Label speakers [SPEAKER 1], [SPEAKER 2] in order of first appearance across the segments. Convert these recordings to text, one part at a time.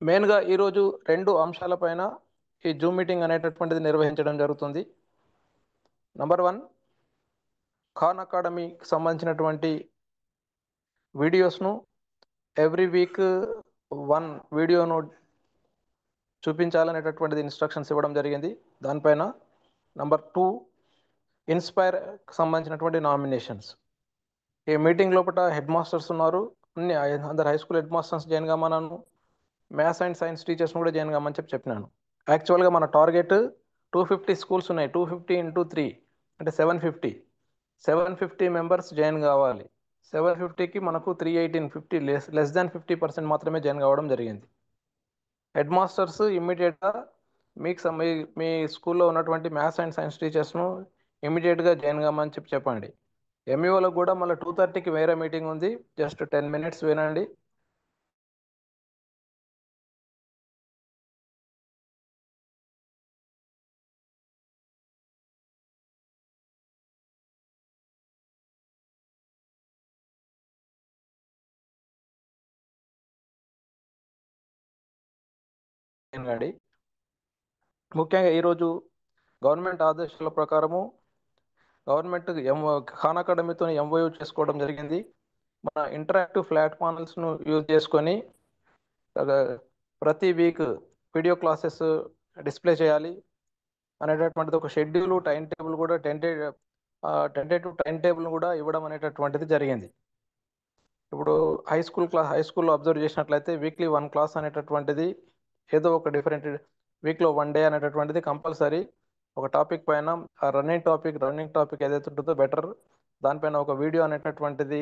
[SPEAKER 1] మెయిన్గా ఈరోజు 2 అంశాలపైన ఈ జూమ్ మీటింగ్ అనేటటువంటిది నిర్వహించడం జరుగుతుంది. నంబర్ 1, ఖాన్ అకాడమీకి సంబంధించినటువంటి వీడియోస్ను ఎవ్రీ వీక్ 1 వీడియోను చూపించాలనేటటువంటిది ఇన్స్ట్రక్షన్స్ ఇవ్వడం జరిగింది. దానిపైన నంబర్ 2, ఇన్స్పైర్కి సంబంధించినటువంటి నామినేషన్స్. ఈ మీటింగ్ లోపల హెడ్ మాస్టర్స్ ఉన్నారు, అందరు high school head masters join కామన్నాను, మ్యాథ్స్ అండ్ సైన్స్ టీచర్స్ కూడా జాయిన్ కామని చెప్పినాను. యాక్చువల్గా మన టార్గెట్ 250 స్కూల్స్ ఉన్నాయి. 250 × 3 అంటే 750 మెంబర్స్ జాయిన్ కావాలి. 750కి మనకు 318, లెస్ దాన్ 50% మాత్రమే జాయిన్ కావడం జరిగింది. హెడ్ మాస్టర్స్ ఇమ్మీడియట్గా మీ స్కూల్లో ఉన్నటువంటి మ్యాథ్స్ అండ్ సైన్స్ టీచర్స్ను ఇమ్మీడియట్గా జాయిన్ కామని చెప్పండి. ఎంఈఓలకు కూడా మళ్ళీ 2:30కి వేరే మీటింగ్ ఉంది, జస్ట్ 10 minutes వినండి. ముఖ్యంగా ఈరోజు గవర్నమెంట్ ఆదేశాల ప్రకారము గవర్నమెంట్ ఖాన్ అకాడమీతో ఎంఓయూ చేసుకోవడం జరిగింది. మన ఇంటరాక్టివ్ ఫ్లాట్ పానల్స్ను యూజ్ చేసుకొని ప్రతి వీక్ వీడియో క్లాసెస్ డిస్ప్లే చేయాలి అనేటటువంటిది ఒక షెడ్యూల్, టైం టేబుల్ కూడా టెంటేటివ్ టైం టేబుల్ కూడా ఇవ్వడం అనేటటువంటిది జరిగింది. ఇప్పుడు హై స్కూల్లో అబ్జర్వ్ చేసినట్లయితే వీక్లీ 1 క్లాస్ అనేటటువంటిది ఏదో ఒక డిఫరెంట్ వీక్లో 1 డే అనేటటువంటిది కంపల్సరీ ఒక టాపిక్ పైన రన్నింగ్ టాపిక్ ఏదైతే ఉంటుందో బెటర్ దానిపైన ఒక వీడియో అనేటటువంటిది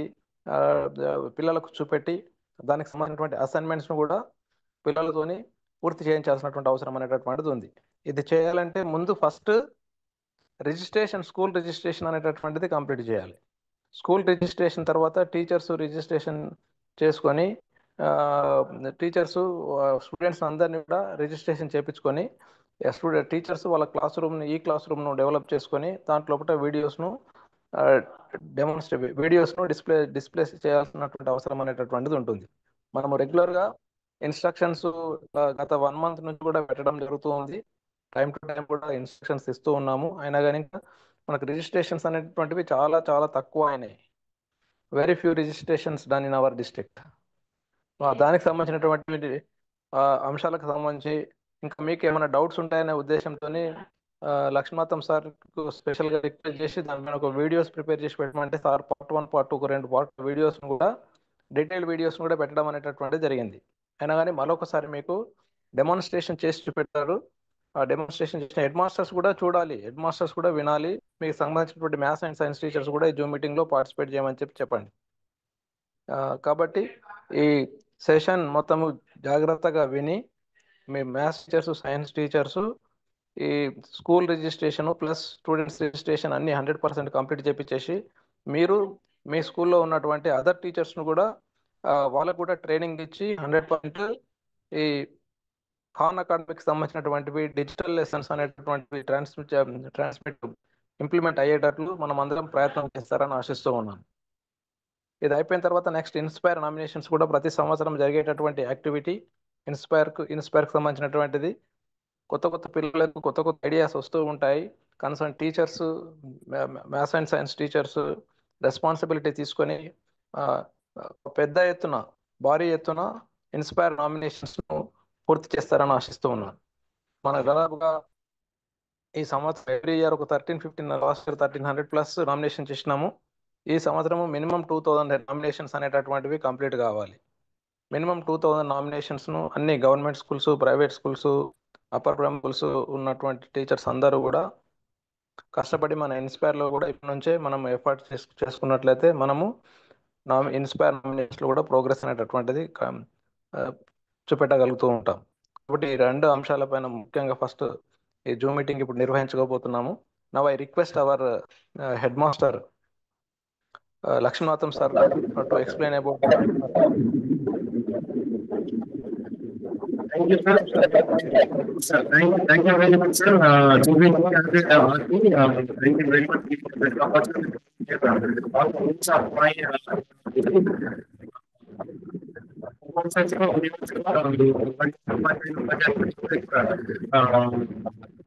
[SPEAKER 1] పిల్లలకు చూపెట్టి దానికి సంబంధించినటువంటి అసైన్మెంట్స్ను కూడా పిల్లలతోని పూర్తి చేయించాల్సినటువంటి అవసరం అనేటటువంటిది ఉంది. ఇది చేయాలంటే ముందు ఫస్ట్ స్కూల్ రిజిస్ట్రేషన్ అనేటటువంటిది కంప్లీట్ చేయాలి. స్కూల్ రిజిస్ట్రేషన్ తర్వాత టీచర్స్ రిజిస్ట్రేషన్ చేసుకొని స్టూడెంట్స్ అందరినీ కూడా రిజిస్ట్రేషన్ చేయించుకొని టీచర్స్ వాళ్ళ ఈ క్లాస్ రూమ్ను డెవలప్ చేసుకొని దాంట్లో వీడియోస్ను డిస్ప్లే చేయాల్సినటువంటి అవసరం అనేటటువంటిది ఉంటుంది. మనము రెగ్యులర్గా ఇన్స్ట్రక్షన్స్ గత 1 month నుంచి కూడా పెట్టడం జరుగుతుంది. టైం టు టైం కూడా ఇన్స్ట్రక్షన్స్ ఇస్తూ ఉన్నాము. అయినా కానీ మనకు రిజిస్ట్రేషన్స్ అనేటువంటివి చాలా చాలా తక్కువ అయినాయి. Very few registrations done in our district. దానికి సంబంధించినటువంటి అంశాలకు సంబంధించి ఇంకా మీకు ఏమైనా డౌట్స్ ఉంటాయనే ఉద్దేశంతో లక్ష్మీనాథం సార్కు స్పెషల్గా రిక్వెస్ట్ చేసి దాని మీద ఒక వీడియోస్ ప్రిపేర్ చేసి పెట్టమంటే సార్ పార్ట్ 1, పార్ట్ 2 2 పార్ట్ వీడియోస్ను కూడా డీటెయిల్డ్ వీడియోస్ను కూడా పెట్టడం అనేటటువంటిది జరిగింది. అయినా కానీ మరొకసారి మీకు డెమాన్స్ట్రేషన్ చేసి చూపెట్టారు. ఆ డెమాన్స్ట్రేషన్ చేసిన హెడ్ మాస్టర్స్ కూడా చూడాలి, హెడ్ మాస్టర్స్ కూడా వినాలి. మీకు సంబంధించినటువంటి మ్యాథ్స్ అండ్ సైన్స్ టీచర్స్ కూడా ఈ జూమ్ మీటింగ్లో పార్టిసిపేట్ చేయమని చెప్పండి. కాబట్టి ఈ సెషన్ మొత్తము జాగ్రత్తగా విని మీ మ్యాథ్స్ టీచర్స్, సైన్స్ టీచర్స్ ఈ school registration plus students registration అన్ని 100% కంప్లీట్ చేపించేసి మీరు మీ స్కూల్లో ఉన్నటువంటి అదర్ టీచర్స్ను కూడా వాళ్ళకు కూడా ట్రైనింగ్ ఇచ్చి 100% ఈ ఖాన్ అకాడమీకి సంబంధించినటువంటివి డిజిటల్ లెసన్స్ అనేటటువంటివి ట్రాన్స్మిట్ ఇంప్లిమెంట్ అయ్యేటట్లు మనం అందరం ప్రయత్నం చేస్తారని ఆశిస్తూ ఉన్నాను. ఇది అయిపోయిన తర్వాత నెక్స్ట్ ఇన్స్పైర్ నామినేషన్స్ కూడా ప్రతి సంవత్సరం జరిగేటటువంటి యాక్టివిటీ. ఇన్స్పైర్కి సంబంధించినటువంటిది కొత్త పిల్లలకు కొత్త ఐడియాస్ వస్తూ ఉంటాయి. Concern teachers, maths and science teachers responsibility తీసుకొని భారీ ఎత్తున ఇన్స్పైర్ నామినేషన్స్ను పూర్తి చేస్తారని ఆశిస్తూ ఉన్నాను. మన దాదాపుగా ఈ సంవత్సరం ఎవ్రీ ఇయర్ ఒక 13-15 లాస్ట్ ఇయర్ 1300+ నామినేషన్ చేసినాము. ఈ సంవత్సరము మినిమం 2000 నామినేషన్స్ అనేటటువంటివి కంప్లీట్ కావాలి. మినిమం 2000 నామినేషన్స్ను అన్ని government schools, private schools, upper primary schools ఉన్నటువంటి టీచర్స్ అందరూ కూడా కష్టపడి మన ఇన్స్పైర్లో కూడా ఇప్పటి నుంచే మనం ఎఫర్ట్ చేసుకున్నట్లయితే మనము ఇన్స్పైర్ నామినేషన్లో కూడా ప్రోగ్రెస్ అనేటటువంటిది చూపెట్టగలుగుతూ ఉంటాం. కాబట్టి ఈ 2 అంశాలపైన ముఖ్యంగా ఫస్ట్ ఈ జూమ్ మీటింగ్ ఇప్పుడు నిర్వహించుకోబోతున్నాము. Now I request our head master Lakshmanathan sir to explain about the
[SPEAKER 2] Thank you, sir. Thank you very much, sir. Thank you very much for the opportunity. All the rules are fine.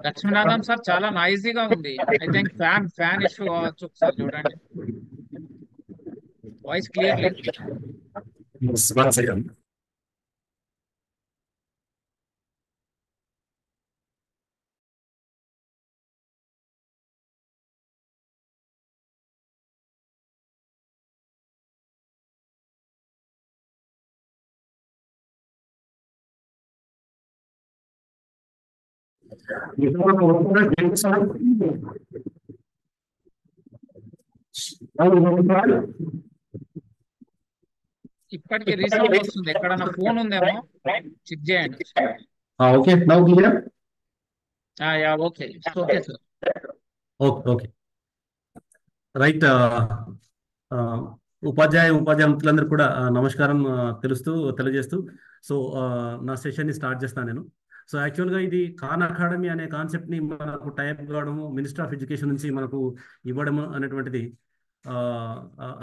[SPEAKER 3] Lakshminatham sir చాలా నాయిజీగా ఉంది. I think fan issue కావచ్చు. ఒకసారి చూడండి, voice clear లేదు.
[SPEAKER 2] One second.
[SPEAKER 3] ఇప్పటికి resound వస్తుంది. ఎక్కడన్నా ఫోన్ ఉందేమో చెక్ చేయండి.
[SPEAKER 2] Okay, now clear?
[SPEAKER 3] Yeah okay okay sir.
[SPEAKER 2] Okay right. ఉపాధ్యాయ మిత్రులందరూ కూడా నమస్కారం తెలియజేస్తూ సో నా సెషన్ని స్టార్ట్ చేస్తాను నేను. సో యాక్చువల్గా ఇది ఖాన్ అకాడమీ అనే కాన్సెప్ట్ని మనకు టైప్ కావడము, మినిస్టర్ ఆఫ్ ఎడ్యుకేషన్ నుంచి మనకు ఇవ్వడము అనేటువంటిది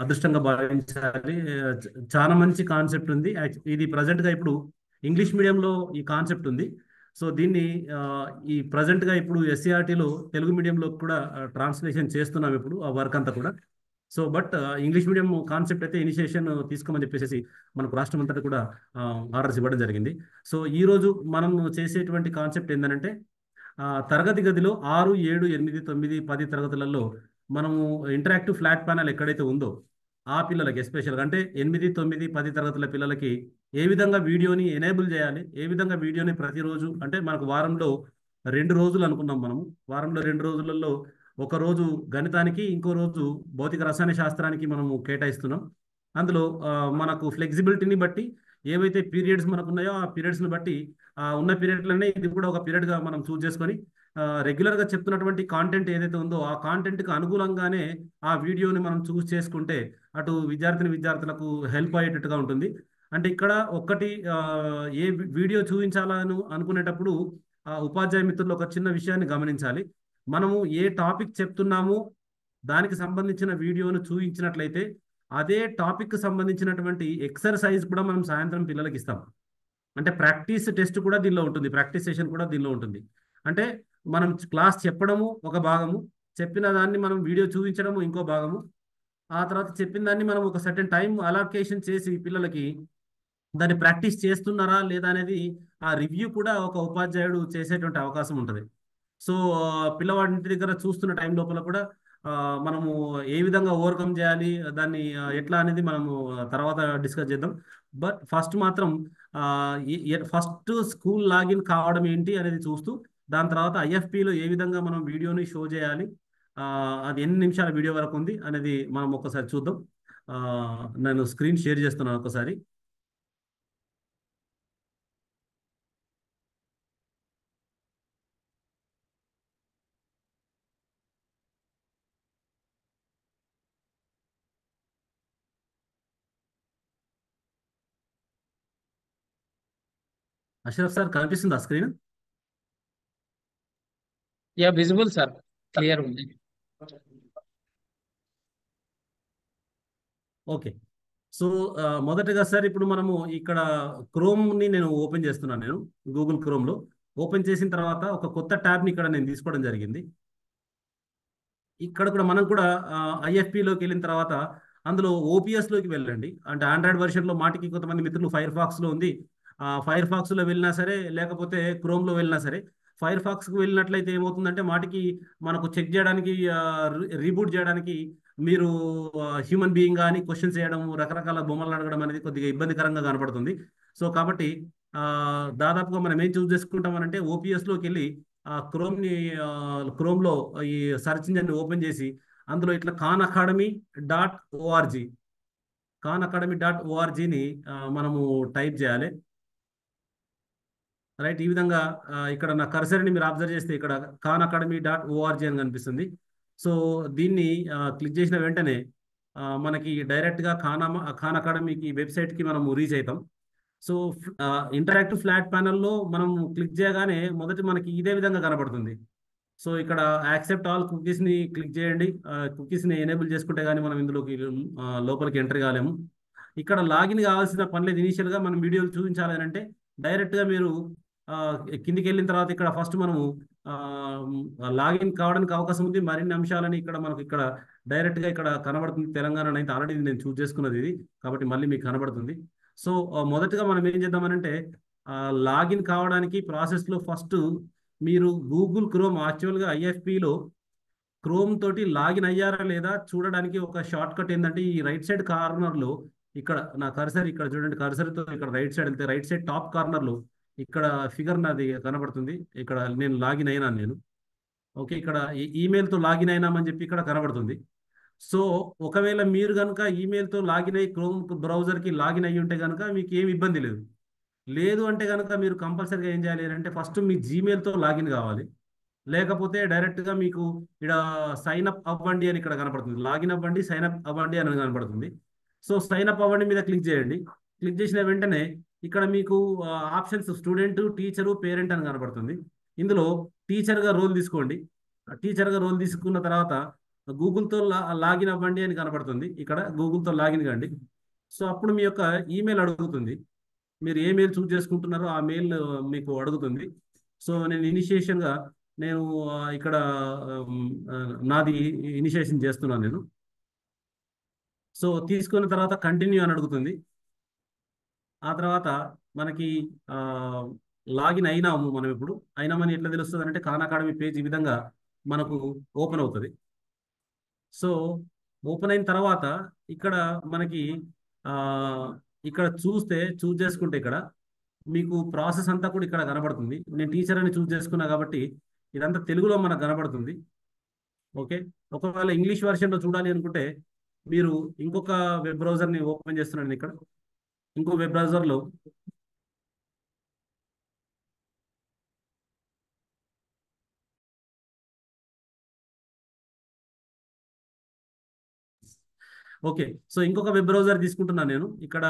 [SPEAKER 2] అదృష్టంగా భావించాలి. చాలా మంచి కాన్సెప్ట్ ఉంది. ఇది ప్రజెంట్గా ఇప్పుడు ఇంగ్లీష్ మీడియంలో ఈ కాన్సెప్ట్ ఉంది. సో దీన్ని ఈ ప్రజెంట్గా ఇప్పుడు ఎస్సీఆర్టీలో తెలుగు మీడియంలో కూడా ట్రాన్స్లేషన్ చేస్తున్నాం ఇప్పుడు ఆ వర్క్ అంతా కూడా. So but English medium concept అయితే ఇనిషియేషన్ తీసుకోమని చెప్పేసి మనకు రాష్ట్రం అంతటా కూడా ఆర్డర్స్ ఇవ్వడం జరిగింది. సో ఈరోజు మనం చేసేటువంటి కాన్సెప్ట్ ఏంటంటే తరగతి గదిలో 6, 7, 8, 9, 10 తరగతులలో మనము ఇంటరాక్టివ్ ఫ్లాట్ ప్యానల్ ఎక్కడైతే ఉందో ఆ పిల్లలకి ఎస్పెషల్గా అంటే 8, 9, 10 తరగతుల పిల్లలకి ఏ విధంగా వీడియోని ఎనేబుల్ చేయాలి, ఏ విధంగా వీడియోని ప్రతిరోజు అంటే మనకు వారంలో 2 రోజులు అనుకున్నాం మనము. వారంలో 2 రోజులలో ఒక రోజు గణితానికి, ఇంకో రోజు భౌతిక రసాయన శాస్త్రానికి మనము కేటాయిస్తున్నాం. అందులో మనకు ఫ్లెక్సిబిలిటీని బట్టి ఏవైతే పీరియడ్స్ మనకు ఉన్నాయో ఆ పీరియడ్స్ని బట్టి ఉన్న పీరియడ్లనే ఇది కూడా ఒక పీరియడ్గా మనం చూస్ చేసుకొని రెగ్యులర్గా చెప్తున్నటువంటి కాంటెంట్ ఏదైతే ఉందో ఆ కాంటెంట్కి అనుగుణంగానే ఆ వీడియోని మనం చూస్ చేసుకుంటే అటు విద్యార్థులకు హెల్ప్ అయ్యేటట్టుగా ఉంటుంది. అంటే ఇక్కడ ఒక్కటి ఏ వీడియో చూపించాలని అనుకునేటప్పుడు ఉపాధ్యాయ మిత్రులు ఒక చిన్న విషయాన్ని గమనించాలి. మనము ఏ టాపిక్ చెప్తున్నామో దానికి సంబంధించిన వీడియోను చూపించినట్లయితే అదే టాపిక్ సంబంధించినటువంటి ఎక్సర్సైజ్ కూడా మనం సాయంత్రం పిల్లలకి ఇస్తాం. అంటే ప్రాక్టీస్ టెస్ట్ కూడా దీనిలో ఉంటుంది, ప్రాక్టీస్ సెషన్ కూడా దీనిలో ఉంటుంది. అంటే మనం క్లాస్ చెప్పడము ఒక భాగము, చెప్పిన దాన్ని మనం వీడియో చూపించడము ఇంకో భాగము, ఆ తర్వాత చెప్పిన దాన్ని మనం ఒక సర్టెన్ టైం అలాకేషన్ చేసి పిల్లలకి దాన్ని ప్రాక్టీస్ చేస్తున్నారా లేదా అనేది ఆ రివ్యూ కూడా ఒక ఉపాధ్యాయుడు చేసేటువంటి అవకాశం ఉంటుంది. సో పిల్లవాడి ఇంటి దగ్గర చూస్తున్న టైం లోపల కూడా మనము ఏ విధంగా ఓవర్కమ్ చేయాలి, దాన్ని ఎట్లా అనేది మనము తర్వాత డిస్కస్ చేద్దాం. బట్ ఫస్ట్ మాత్రం ఫస్ట్ స్కూల్ లాగిన్ కావడం ఏంటి అనేది చూస్తూ దాని తర్వాత ఐఎఫ్పిలో ఏ విధంగా మనం వీడియోని షో చేయాలి, అది ఎన్ని నిమిషాల వీడియో వరకు ఉంది అనేది మనం ఒక్కసారి చూద్దాం. నేను స్క్రీన్ షేర్ చేస్తున్నాను ఒకసారి. అష్రఫ్ సార్ కనిపిస్తుందా screen?
[SPEAKER 3] Yeah visible sir, clear ఉంది.
[SPEAKER 2] ఓకే. సో మొదటగా సార్ ఇప్పుడు మనము ఇక్కడ క్రోమ్ని నేను ఓపెన్ చేస్తున్నాను. నేను గూగుల్ క్రోమ్లో ఓపెన్ చేసిన తర్వాత ఒక కొత్త ట్యాబ్ని ఇక్కడ నేను తీసుకోవడం జరిగింది. ఇక్కడ కూడా మనం కూడా ఐఎఫ్పిలోకి వెళ్ళిన తర్వాత అందులో ఓపీఎస్లోకి వెళ్ళండి. అంటే ఆండ్రాయిడ్ వెర్షన్లో మాటికి కొంతమంది మిత్రులు ఫైర్ ఫాక్స్లో ఉంది, ఫైర్ ఫాక్స్లో వెళ్ళినా సరే లేకపోతే క్రోమ్లో వెళ్ళినా సరే, ఫైర్ ఫాక్స్కి వెళ్ళినట్లయితే ఏమవుతుందంటే మాటికి మనకు చెక్ చేయడానికి రీబూట్ చేయడానికి మీరు హ్యూమన్ బీయింగ్ కానీ క్వశ్చన్స్ చేయడం, రకరకాల బొమ్మలు అడగడం అనేది కొద్దిగా ఇబ్బందికరంగా కనపడుతుంది. సో కాబట్టి దాదాపుగా మనం ఏం చూస్ చేసుకుంటామనంటే ఓపీఎస్లోకి వెళ్ళి క్రోమ్లో ఈ సర్చ్ ఇంజిన్ ఓపెన్ చేసి అందులో ఇట్లా khanacademy.orgని మనము టైప్ చేయాలి. రైట్, ఈ విధంగా ఇక్కడ నా కర్సర్ని మీరు అబ్జర్వ్ చేస్తే ఇక్కడ khanacademy.org అని కనిపిస్తుంది. సో దీన్ని క్లిక్ చేసిన వెంటనే మనకి డైరెక్ట్గా ఖాన్ అకాడమీకి వెబ్సైట్కి మనము రీచ్ అవుతాం. సో ఇంటరాక్టివ్ ఫ్లాట్ ప్యానల్లో మనం క్లిక్ చేయగానే మొదటి మనకి ఇదే విధంగా కనబడుతుంది. సో ఇక్కడ యాక్సెప్ట్ ఆల్ కుకీస్ని క్లిక్ చేయండి. కుకీస్ని ఎనేబుల్ చేసుకుంటే కానీ మనం ఇందులోకి లోపలికి ఎంటర్ కాలేము. ఇక్కడ లాగిన్ కావాల్సిన పనిలేదు. ఇనీషియల్గా మనం వీడియోలు చూపించాలి అని అంటే డైరెక్ట్గా మీరు కిందికి వెళ్ళిన తర్వాత ఇక్కడ ఫస్ట్ మనము లాగిన్ కావడానికి అవకాశం ఉంది. మరిన్ని అంశాలని ఇక్కడ మనకు ఇక్కడ డైరెక్ట్గా ఇక్కడ కనబడుతుంది. తెలంగాణ అయితే ఆల్రెడీ నేను చూస్ చేసుకున్నది ఇది, కాబట్టి మళ్ళీ మీకు కనబడుతుంది. సో మొదటగా మనం ఏం చేద్దామనంటే లాగిన్ కావడానికి ప్రాసెస్లో ఫస్ట్ మీరు గూగుల్ క్రోమ్, యాక్చువల్గా ఐఎఫ్పిలో క్రోమ్ తోటి లాగిన్ అయ్యారా లేదా చూడడానికి ఒక షార్ట్ కట్ ఏంటంటే ఈ రైట్ సైడ్ కార్నర్లో ఇక్కడ నా కర్సర్ ఇక్కడ చూడండి, కర్సర్తో ఇక్కడ రైట్ సైడ్ వెళ్తే రైట్ సైడ్ టాప్ కార్నర్లో ఇక్కడ ఫిగర్ నాది కనబడుతుంది. ఇక్కడ నేను లాగిన్ అయినాను నేను. ఓకే, ఇక్కడ ఈమెయిల్తో లాగిన్ అయినామని చెప్పి ఇక్కడ కనబడుతుంది. సో ఒకవేళ మీరు కనుక ఈమెయిల్తో లాగిన్ అయ్యి క్రోమ్ బ్రౌజర్కి లాగిన్ అయ్యి ఉంటే కనుక మీకు ఏమి ఇబ్బంది లేదు. లేదు అంటే కనుక మీరు కంపల్సరీగా ఏం చేయాలి అంటే ఫస్ట్ మీ జీమెయిల్తో లాగిన్ కావాలి. లేకపోతే డైరెక్ట్గా మీకు ఇక్కడ సైన్ అప్ అవ్వండి అని ఇక్కడ కనపడుతుంది. లాగిన్ అవ్వండి, సైన్ అప్ అవ్వండి అని కనపడుతుంది. సో సైన్ అప్ అవ్వండి మీద క్లిక్ చేయండి. క్లిక్ చేసిన వెంటనే ఇక్కడ మీకు ఆప్షన్స్ స్టూడెంట్, టీచరు, పేరెంట్ అని కనపడుతుంది. ఇందులో టీచర్గా రోల్ తీసుకోండి. టీచర్గా రోల్ తీసుకున్న తర్వాత గూగుల్తో లాగిన్ అవ్వండి అని కనపడుతుంది. ఇక్కడ గూగుల్తో లాగిన్ కండి. సో అప్పుడు మీ యొక్క ఈమెయిల్ అడుగుతుంది. మీరు ఏ మెయిల్ చూస్ చేసుకుంటున్నారో ఆ మెయిల్ మీకు అడుగుతుంది. సో నేను ఇనిషియేషన్గా నేను ఇక్కడ నాది ఇనిషియేషన్ చేస్తున్నాను నేను. సో తీసుకున్న తర్వాత కంటిన్యూ అని అడుగుతుంది. ఆ తర్వాత మనకి లాగిన్ అయినాము మనం. ఇప్పుడు అయినామని ఎట్లా తెలుస్తుంది అంటే ఖాన్ అకాడమీ పేజ్ ఈ విధంగా మనకు ఓపెన్ అవుతుంది. సో ఓపెన్ అయిన తర్వాత ఇక్కడ మనకి ఇక్కడ చూస్ చేసుకుంటే ఇక్కడ మీకు ప్రాసెస్ అంతా కూడా ఇక్కడ కనబడుతుంది. నేను టీచర్ అని చూస్ చేసుకున్నా కాబట్టి ఇదంతా తెలుగులో మనకు కనబడుతుంది. ఓకే, ఒకవేళ ఇంగ్లీష్ వెర్షన్లో చూడాలి అనుకుంటే మీరు ఇంకొక వెబ్ బ్రౌజర్ని ఓపెన్ చేస్తున్నాను. ఇక్కడ ఇంకో వెబ్ బ్రౌజర్లో ఓకే, సో ఇంకొక వెబ్ బ్రౌజర్ తీసుకుంటున్నాను నేను. ఇక్కడ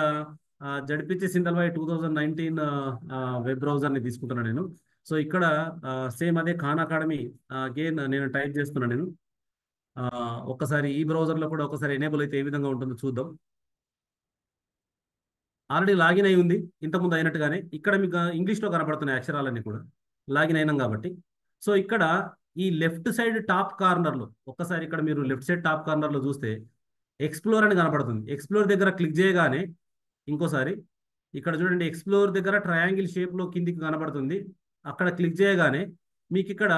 [SPEAKER 2] జడ్పిసి సింధల్వాయి 2019 వెబ్ బ్రౌజర్ని తీసుకుంటున్నాను నేను. సో ఇక్కడ సేమ్ అదే ఖాన్ అకాడమీ అగైన్ నేను టైప్ చేస్తున్నాను నేను. ఒక్కసారి ఈ బ్రౌజర్లో కూడా ఒకసారి ఎనేబుల్ అయితే ఏ విధంగా ఉంటుందో చూద్దాం. ఆల్రెడీ లాగిన్ అయి ఉంది ఇంతకుముందు అయినట్టుగానే. ఇక్కడ మీకు ఇంగ్లీష్లో కనపడుతున్నాయి అక్షరాలన్నీ కూడా లాగిన్ అయినాం కాబట్టి. సో ఇక్కడ ఈ లెఫ్ట్ సైడ్ టాప్ కార్నర్లో ఒక్కసారి ఇక్కడ మీరు లెఫ్ట్ సైడ్ టాప్ కార్నర్లో చూస్తే ఎక్స్ప్లోర్ అని కనపడుతుంది. ఎక్స్ప్లోర్ దగ్గర క్లిక్ చేయగానే ఇంకోసారి ఇక్కడ చూడండి, ఎక్స్ప్లోర్ దగ్గర ట్రయాంగిల్ షేప్లో కిందికి కనబడుతుంది. అక్కడ క్లిక్ చేయగానే మీకు ఇక్కడ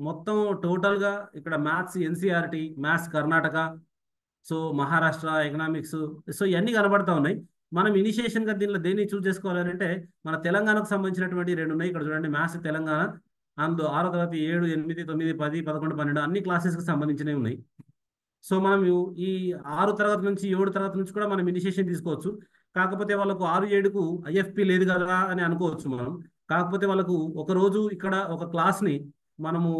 [SPEAKER 2] మొత్తం టోటల్గా ఇక్కడ maths NCERT, maths Karnataka, so Maharashtra economics, so ఇవన్నీ కనబడతా ఉన్నాయి. మనం ఇనిషియేషన్గా దీనిలో దేన్ని చూస్ చేసుకోవాలంటే మన తెలంగాణకు సంబంధించినటువంటి 2 ఉన్నాయి. ఇక్కడ చూడండి, మ్యాథ్స్ తెలంగాణ, అందులో 6వ తరగతి 7, 8, 9, 10, 11, 12 అన్ని క్లాసెస్కి సంబంధించినవి ఉన్నాయి. సో మనం ఈ 6వ తరగతి నుంచి 7వ తరగతి నుంచి కూడా మనం ఇనిషియేషన్ తీసుకోవచ్చు. కాకపోతే వాళ్ళకు 6, 7కు ఐఎఫ్పి లేదు కదా అని అనుకోవచ్చు మనం. కాకపోతే వాళ్ళకు ఒకరోజు ఇక్కడ ఒక క్లాస్ని మనము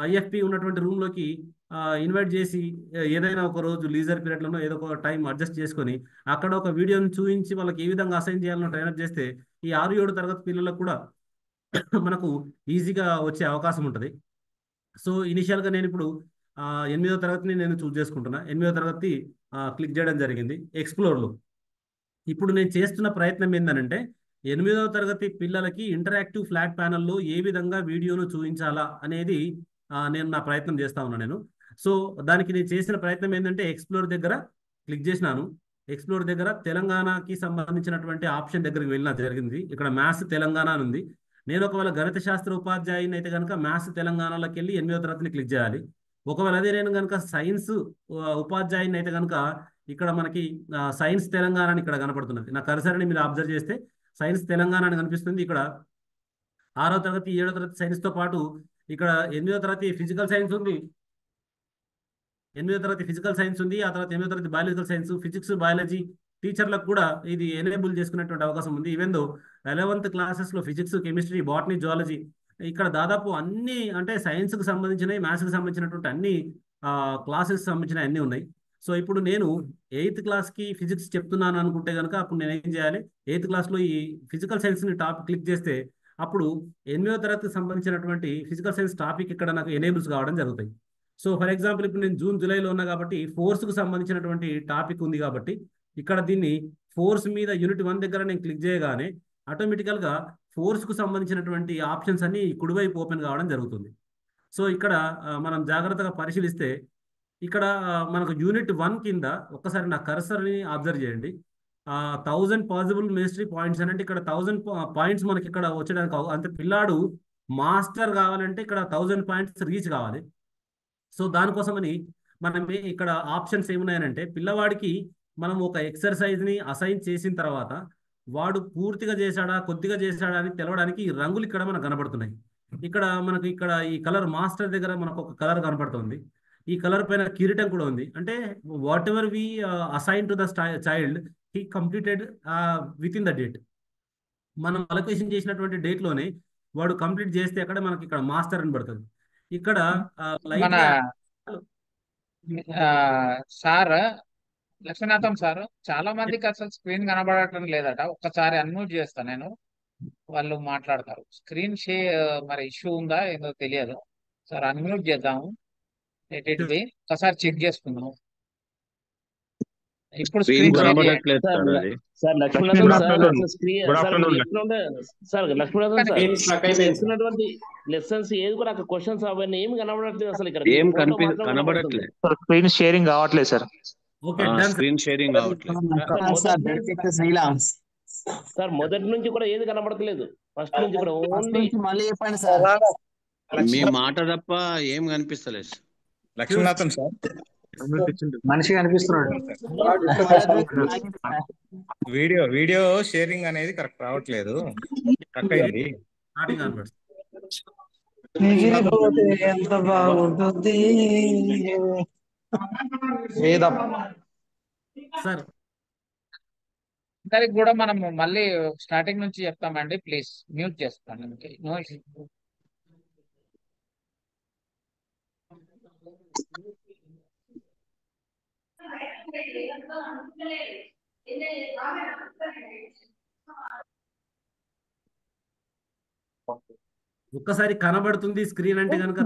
[SPEAKER 2] ఐఎఫ్పి ఉన్నటువంటి రూమ్లోకి ఇన్వైట్ చేసి ఏదైనా ఒక రోజు లీజర్ పీరియడ్లోనో ఏదో ఒక టైం అడ్జస్ట్ చేసుకొని అక్కడ ఒక వీడియోని చూపించి వాళ్ళకి ఏ విధంగా అసైన్ చేయాలనో ట్రైనప్ చేస్తే ఈ 6, 7 తరగతి పిల్లలకు కూడా మనకు ఈజీగా వచ్చే అవకాశం ఉంటుంది. సో ఇనిషియల్గా నేను ఇప్పుడు 8వ తరగతిని నేను చూస్ చేసుకుంటున్నా. 8వ తరగతి క్లిక్ చేయడం జరిగింది ఎక్స్ప్లోర్లో. ఇప్పుడు నేను చేస్తున్న ప్రయత్నం ఏంటంటే 8వ తరగతి పిల్లలకి ఇంటరాక్టివ్ ఫ్లాట్ ప్యానల్లో ఏ విధంగా వీడియోను చూపించాలా అనేది నేను నా ప్రయత్నం చేస్తా ఉన్నాను నేను. సో దానికి నేను చేసిన ప్రయత్నం ఏంటంటే ఎక్స్ప్లోర్ దగ్గర క్లిక్ చేసినాను. ఎక్స్ప్లోర్ దగ్గర తెలంగాణకి సంబంధించినటువంటి ఆప్షన్ దగ్గరికి వెళ్ళిన జరిగింది. ఇక్కడ మ్యాథ్స్ తెలంగాణ అని ఉంది. నేను ఒకవేళ గణిత శాస్త్ర ఉపాధ్యాయుని అయితే కనుక మ్యాథ్స్ తెలంగాణలోకి వెళ్ళి 8వ తరగతిని క్లిక్ చేయాలి. ఒకవేళ అదే నేను కనుక సైన్స్ ఉపాధ్యాయుని అయితే కనుక ఇక్కడ మనకి సైన్స్ తెలంగాణ అని ఇక్కడ కనపడుతున్నది. నా కర్సర్ని మీరు అబ్జర్వ్ చేస్తే సైన్స్ తెలంగాణ అని కనిపిస్తుంది. ఇక్కడ 6వ తరగతి 7వ తరగతి సైన్స్తో పాటు ఇక్కడ 8వ తరగతి ఫిజికల్ సైన్స్ ఉంది. 8వ తరగతి ఫిజికల్ సైన్స్ ఉంది. ఆ తర్వాత 8వ తరగతి బయాలజికల్ సైన్స్, ఫిజిక్స్, బయాలజీ టీచర్లకు కూడా ఇది ఎనేబుల్ చేసుకునేటువంటి అవకాశం ఉంది. ఈవెన్ దో 11th క్లాసెస్లో ఫిజిక్స్, కెమిస్ట్రీ, బాటనీ, జువాలజీ ఇక్కడ దాదాపు అన్ని అంటే సైన్స్కి సంబంధించినవి, మ్యాథ్స్కి సంబంధించినటువంటి అన్ని క్లాసెస్ సంబంధించిన అన్నీ ఉన్నాయి. సో ఇప్పుడు నేను 8th క్లాస్కి ఫిజిక్స్ చెప్తున్నాను అనుకుంటే కనుక అప్పుడు నేను ఏం చేయాలి, 8th క్లాస్లో ఈ ఫిజికల్ సైన్స్ని టాపిక్ క్లిక్ చేస్తే అప్పుడు 8వ తరగతికి సంబంధించినటువంటి ఫిజికల్ సైన్స్ టాపిక్ ఇక్కడ నాకు ఎనేబుల్స్ కావడం జరుగుతాయి. సో ఫర్ ఎగ్జాంపుల్ ఇప్పుడు నేను జూన్, జూలైలో ఉన్నా కాబట్టి ఫోర్స్కు సంబంధించినటువంటి టాపిక్ ఉంది కాబట్టి ఇక్కడ దీన్ని ఫోర్స్ మీద యూనిట్ 1 దగ్గర నేను క్లిక్ చేయగానే ఆటోమేటికల్గా ఫోర్స్కు సంబంధించినటువంటి ఆప్షన్స్ అన్ని కుడివైపు ఓపెన్ కావడం జరుగుతుంది. సో ఇక్కడ మనం జాగ్రత్తగా పరిశీలిస్తే ఇక్కడ మనకు యూనిట్ 1 కింద ఒక్కసారి నా కర్సర్ని అబ్జర్వ్ చేయండి. 1000 పాసిబుల్ మినిస్ట్రీ పాయింట్స్ అని అంటే ఇక్కడ 1000 పాయింట్స్ మనకి ఇక్కడ వచ్చేయడానికి అంటే పిల్లాడు మాస్టర్ కావాలంటే ఇక్కడ 1000 పాయింట్స్ రీచ్ కావాలి. సో దానికోసమని మనం ఇక్కడ ఆప్షన్స్ ఏమున్నాయనంటే పిల్లవాడికి మనం ఒక ఎక్సర్సైజ్ని అసైన్ చేసిన తర్వాత వాడు పూర్తిగా చేశాడా కొద్దిగా చేశాడా అని తెలవడానికి ఈ రంగులు ఇక్కడ మనకు కనబడుతున్నాయి. ఇక్కడ మనకు ఇక్కడ ఈ కలర్ మాస్టర్ దగ్గర మనకు ఒక కలర్ కనపడుతుంది. ఈ కలర్ పైన కిరీటం కూడా ఉంది. అంటే whatever we assign to the child he completed within the date. మనం అలొకేషన్ చేసినటువంటి డేట్లోనే వాడు కంప్లీట్ చేస్తే అక్కడ మనకి ఇక్కడ మాస్టర్ అని పడుతుంది. ఇక్కడ
[SPEAKER 3] మన సార్ లక్ష్మీనాథం సార్ చాలా మందికి అసలు స్క్రీన్ కనబడటం లేదట. ఒక్కసారి అన్మ్యూట్ చేస్తా నేను, వాళ్ళు మాట్లాడతారు. స్క్రీన్ మరి ఇష్యూ ఉందా ఏదో తెలియదు. సార్ అన్మ్యూట్ చేద్దాము, ఒకసారి చెక్ చేసుకుందాం. ఇప్పుడు స్క్రీన్
[SPEAKER 4] కనబడట్లేదు సార్. అది
[SPEAKER 5] సార్ లక్ష్మీనాథన్ సార్ సార్ లక్ష్మీనాథన్ సార్ ఇస్తున్నటువంటి లెసన్స్ ఏది కూడా అక్కడ క్వశ్చన్స్ అవన్నీ ఏమి కనబడట్లేదు అసలు. ఇక్కడ
[SPEAKER 4] ఏం కనబడట్లేదు.
[SPEAKER 6] స్క్రీన్ షేరింగ్ కావట్లేదు సార్.
[SPEAKER 4] స్క్రీన్ షేరింగ్ కావట్లేదు
[SPEAKER 5] సార్. మొదటి నుంచి కూడా ఏది కనబడట్లేదు. ఫస్ట్ నుంచి కూడా ఓన్లీ
[SPEAKER 7] మళ్ళీ చెప్పండి సార్.
[SPEAKER 4] మీ మాట తప్ప ఏం కనిపిస్తలేదు.
[SPEAKER 6] లక్ష్మీనాథన్ సార్
[SPEAKER 7] మనిషి కనిపిస్తున్నాడు.
[SPEAKER 6] వీడియో షేరింగ్ అనేది కరెక్ట్ రావట్లేదు. కట్ అయింది.
[SPEAKER 7] ఎంత బాగుంటుంది
[SPEAKER 2] సార్.
[SPEAKER 3] అందరికి కూడా మనం మళ్ళీ స్టార్టింగ్ నుంచి చెప్తామండి. ప్లీజ్ మ్యూట్ చేస్తాను. No issue.
[SPEAKER 2] ఒక్కసారి కనబడుతుంది స్క్రీన్ అంటే కనుక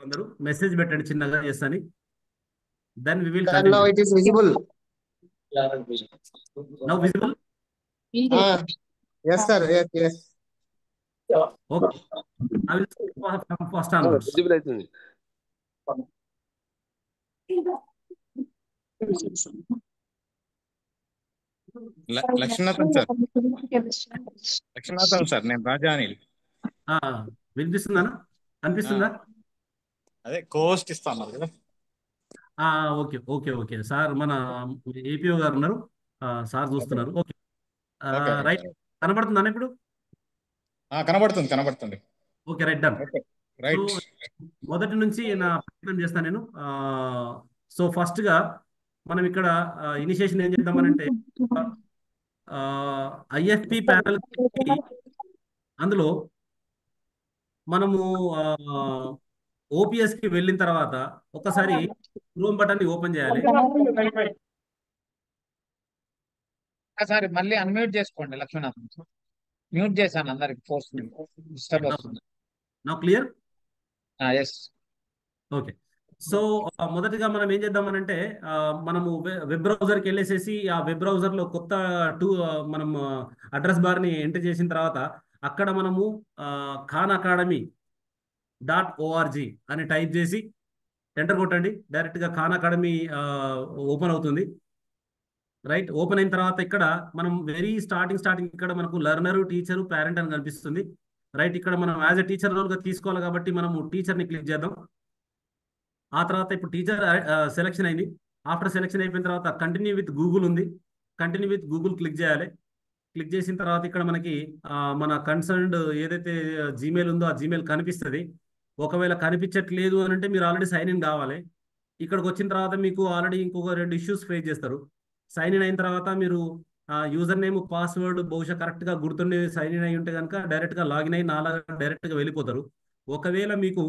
[SPEAKER 2] అందరూ మెసేజ్ పెట్టండి చిన్నగా చేస్తాను. Then we will continue.
[SPEAKER 7] Now it is visible.
[SPEAKER 2] Now visible?
[SPEAKER 6] Yes sir. Yes.
[SPEAKER 2] Okay. I will start from first onwards.
[SPEAKER 4] Visible అవుతుంది.
[SPEAKER 6] లక్ష్మీనాథన్ సార్ నేను రాజా అనిల్.
[SPEAKER 2] వినిపిస్తుందా? అనిపిస్తుందా?
[SPEAKER 6] అదే కోస్ట్ ఇస్తాను కదా.
[SPEAKER 2] ఓకే ఓకే ఓకే సార్, మన ఏపీఓ గారు ఉన్నారు, సార్ చూస్తున్నారు. Okay right. కనబడుతుందా ఇప్పుడు?
[SPEAKER 6] కనబడుతుంది.
[SPEAKER 2] Okay right, done.
[SPEAKER 6] రైట్.
[SPEAKER 2] మొదటి నుంచి నా ప్రయత్నం చేస్తాను నేను. సో ఫస్ట్గా మనం ఇక్కడ ఇనిషియేషన్ ఏం చేద్దామనంటే ఐఎఫ్పి ప్యానల్ అందులో మనము ఓపీఎస్కి వెళ్ళిన తర్వాత ఒకసారి క్రోమ్ బటన్ని ఓపెన్ చేయాలి.
[SPEAKER 3] ఒకసారి మళ్ళీ అన్మ్యూట్ చేసుకోండి లక్ష్మీనాథన్. మ్యూట్ చేశాను అందరికి. ఫోర్స్ డిస్టర్బ్ అవుతుంది.
[SPEAKER 2] Now clear?
[SPEAKER 3] Yes.
[SPEAKER 2] Okay. So మొదటిగా మనం ఏం చేద్దామనంటే మనము వెబ్ బ్రౌజర్కి వెళ్ళేసేసి ఆ వెబ్ బ్రౌజర్లో కొత్త మనం అడ్రస్ బార్ని ఎంటర్ చేసిన తర్వాత అక్కడ మనము ఖాన్ academy.org అని టైప్ చేసి ఎంటర్ కొట్టండి. డైరెక్ట్గా ఖాన్ అకాడమీ ఓపెన్ అవుతుంది. రైట్. ఓపెన్ అయిన తర్వాత ఇక్కడ మనం వెరీ స్టార్టింగ్ ఇక్కడ మనకు లెర్నరు, టీచరు, పేరెంట్ అని కనిపిస్తుంది. రైట్. ఇక్కడ మనం యాజ్ ఎ టీచర్ రోల్గా తీసుకోవాలి కాబట్టి మనము టీచర్ని క్లిక్ చేద్దాం. ఆ తర్వాత ఇప్పుడు టీచర్ సెలెక్షన్ అయింది. ఆఫ్టర్ సెలెక్షన్ అయిపోయిన తర్వాత కంటిన్యూ విత్ గూగుల్ ఉంది. కంటిన్యూ విత్ గూగుల్ క్లిక్ చేయాలి. క్లిక్ చేసిన తర్వాత ఇక్కడ మనకి మన కన్సర్న్డ్ ఏదైతే జీమెయిల్ ఉందో ఆ జీమెయిల్ కనిపిస్తుంది. ఒకవేళ కనిపించట్లేదు అని అంటే మీరు ఆల్రెడీ సైన్ ఇన్ కావాలి. ఇక్కడికి వచ్చిన తర్వాత మీకు ఆల్రెడీ ఇంకొక 2 ఇష్యూస్ ఫేస్ చేస్తారు. సైన్ ఇన్ అయిన తర్వాత మీరు యూజర్ నేమ్, పాస్వర్డ్ బహుశా కరెక్ట్గా గుర్తుండి సైన్ ఇన్ అయి ఉంటే కనుక డైరెక్ట్గా లాగిన్ అయ్యి నాలాగా డైరెక్ట్గా వెళ్ళిపోతారు. ఒకవేళ మీకు